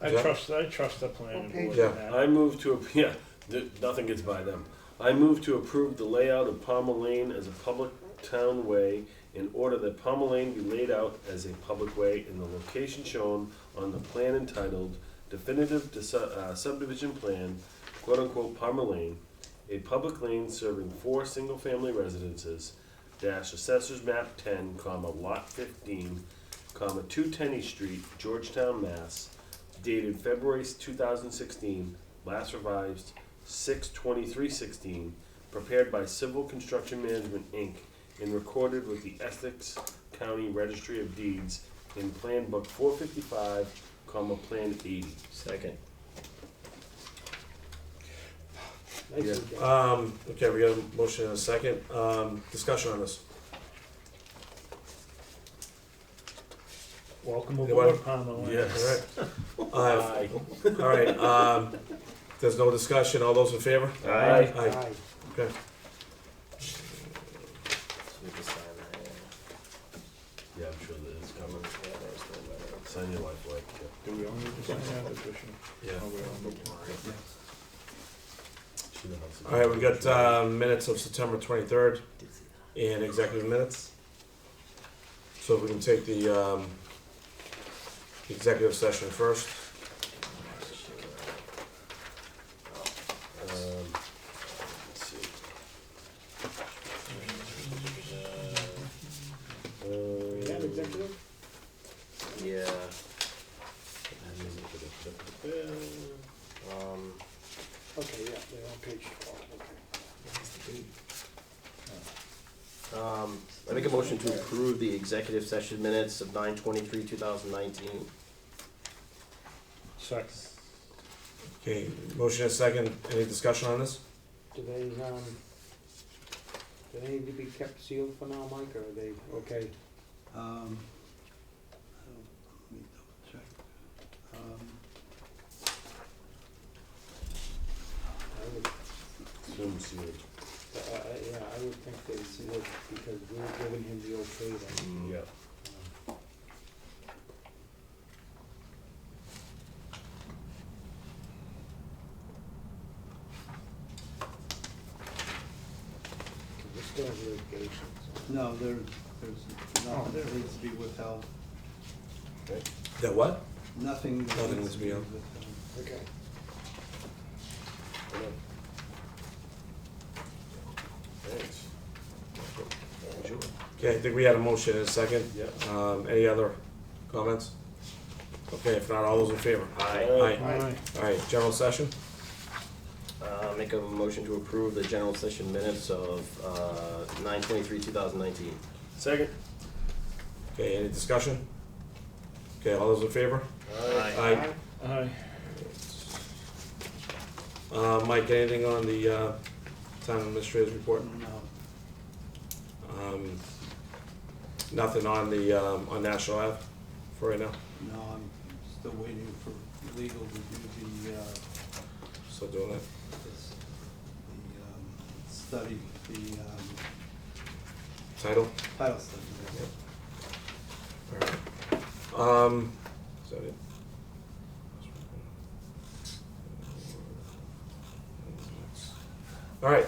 I Yeah. trust the planning Okay. board Yeah. in that. I move to, nothing gets by them. I move to approve the layout of Palmer Lane as a public town way in order that Palmer Lane be laid out as a public way in the location shown on the plan entitled Definitive Subdivision Plan, quote-unquote Palmer Lane, a public lane serving 4 single-family residences, Assessors Map 10, Lot 15, 210 East Street, Georgetown, Mass, dated February 2016, last revised 6/23/16, prepared by Civil Construction Management, Inc., and recorded with the Essex County Registry of Deeds in Plan Book 455, Plan 80. Second. Nicely done. Okay, we got a motion and a second. Discussion on this. Welcome Anybody? aboard, Palmer Lane. Yes. Alright, alright, there's no discussion. All those in favor? Aye. Aye. Okay. So we can sign that. Yeah, I'm sure that is coming. Yeah, there's the letter. Sign your life away. Do we all need to sign that petition? Yeah. Oh, we all need to. Alright, we got minutes of September 23rd and executive minutes. So if we can take the executive session first. Let's see. We have executive? Yeah. Okay, yeah, they're on page 12, okay. I make a motion to approve the executive session minutes of 9/23/2019. Second. Okay, motion and a second. Any discussion on this? Do they need to be kept sealed for now, Mike, or are they okay? Let me double check. I would, Assume sealed. yeah, I would think they sealed because we're giving him the okay then. Yeah. We're still in litigation, so. No, there's nothing that needs to be withheld. That what? Nothing Nothing needs to be held. withheld. Okay. Thanks. Enjoy. Okay, I think we had a motion in a second. Yeah. Any other comments? Okay, if not, all those in favor? Aye. Aye. All right, general session? Make a motion to approve the general session minutes of 9/23/2019. Second. Okay, any discussion? Okay, all those in favor? Aye. Aye. Mike, anything on the town administrator's report? No. Nothing on the, on National Ave for right now? No, I'm still waiting for legal to do Still doing that? the study, the Title? title study. Yep. Alright. Is that it? Alright,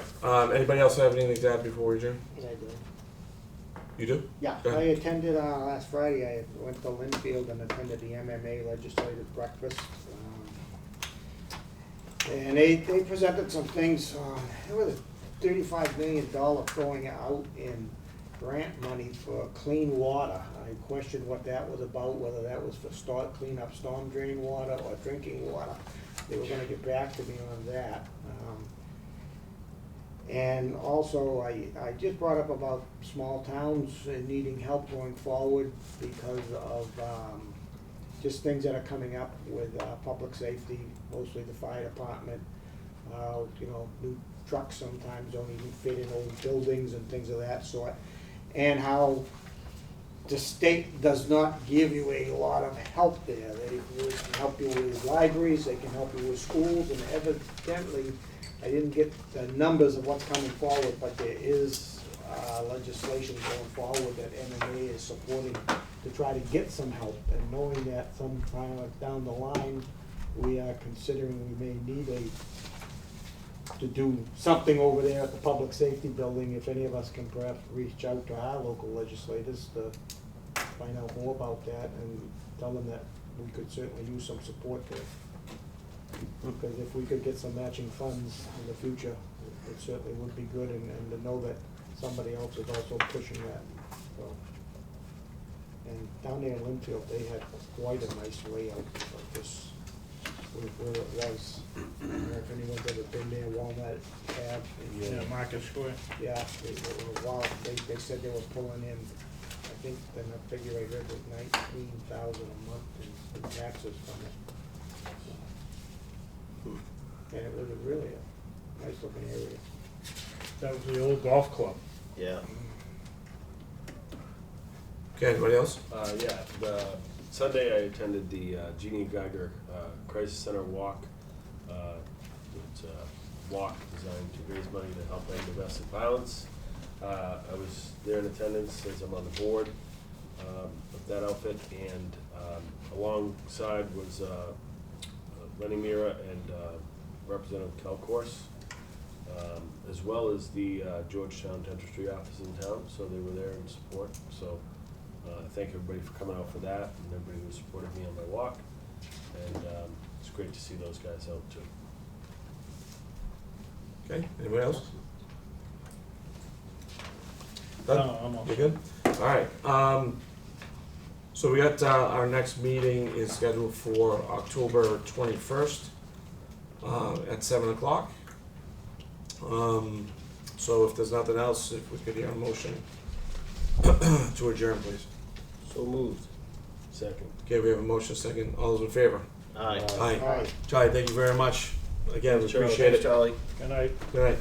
anybody else have anything to add before we adjourn? Yes, I do. You do? Yeah, Go I ahead. attended, last Friday, I went to Linfield and attended the MMA legislative breakfast. And they presented some things, there was a $35 million going out in grant money for clean water. I questioned what that was about, whether that was for clean up storm drain water or drinking water. They were gonna get back to me on that. And also, I just brought up about small towns needing help going forward because of just things that are coming up with public safety, mostly the fire department. You know, new trucks sometimes don't even fit in old buildings and things of that sort. And how the state does not give you a lot of help there. They can help you with libraries, they can help you with schools, and evidently, I didn't get the numbers of what's coming forward, but there is legislation going forward that MMA is supporting to try to get some help, and knowing that sometime down the line, we are considering we may need to do something over there at the public safety building. If any of us can perhaps reach out to our local legislators to find out more about that and tell them that we could certainly use some support there. Because if we could get some matching funds in the future, it certainly would be good, and to know that somebody else is also pushing that, so. And down there in Linfield, they had quite a nice layout of this, where it was. I don't know if anyone's ever been there, Walnut Ave. Yeah, Market Square. Yeah, they said they were pulling in, I think, the figure I heard was $19,000 a month in taxes from it. And it was really a nice looking area. That was the old golf club. Yeah. Okay, anybody else? Yeah, Sunday I attended the Jeannie Geiger Crisis Center walk. It's a walk designed to raise money to help end domestic violence. I was there in attendance since I'm on the board of that outfit, and alongside was Lenny Mira and Representative Kalkorse, as well as the Georgetown Dentistry office in town, so they were there in support. So thank everybody for coming out for that, and everybody who supported me on my walk, and it's great to see those guys out too. Okay, anybody else? No, Done? I'm all You good? All right, so we got, our next meeting is scheduled for October 21st, at 7 o'clock. So if there's nothing else, if we could hear a motion to adjourn, please. So moved. Second. Okay, we have a motion, second. All those in favor? Aye. Aye. Aye. Charlie, thank you very much. Again, we Thanks, Charlie. appreciate Thanks, it. Charlie. Good night. Good night.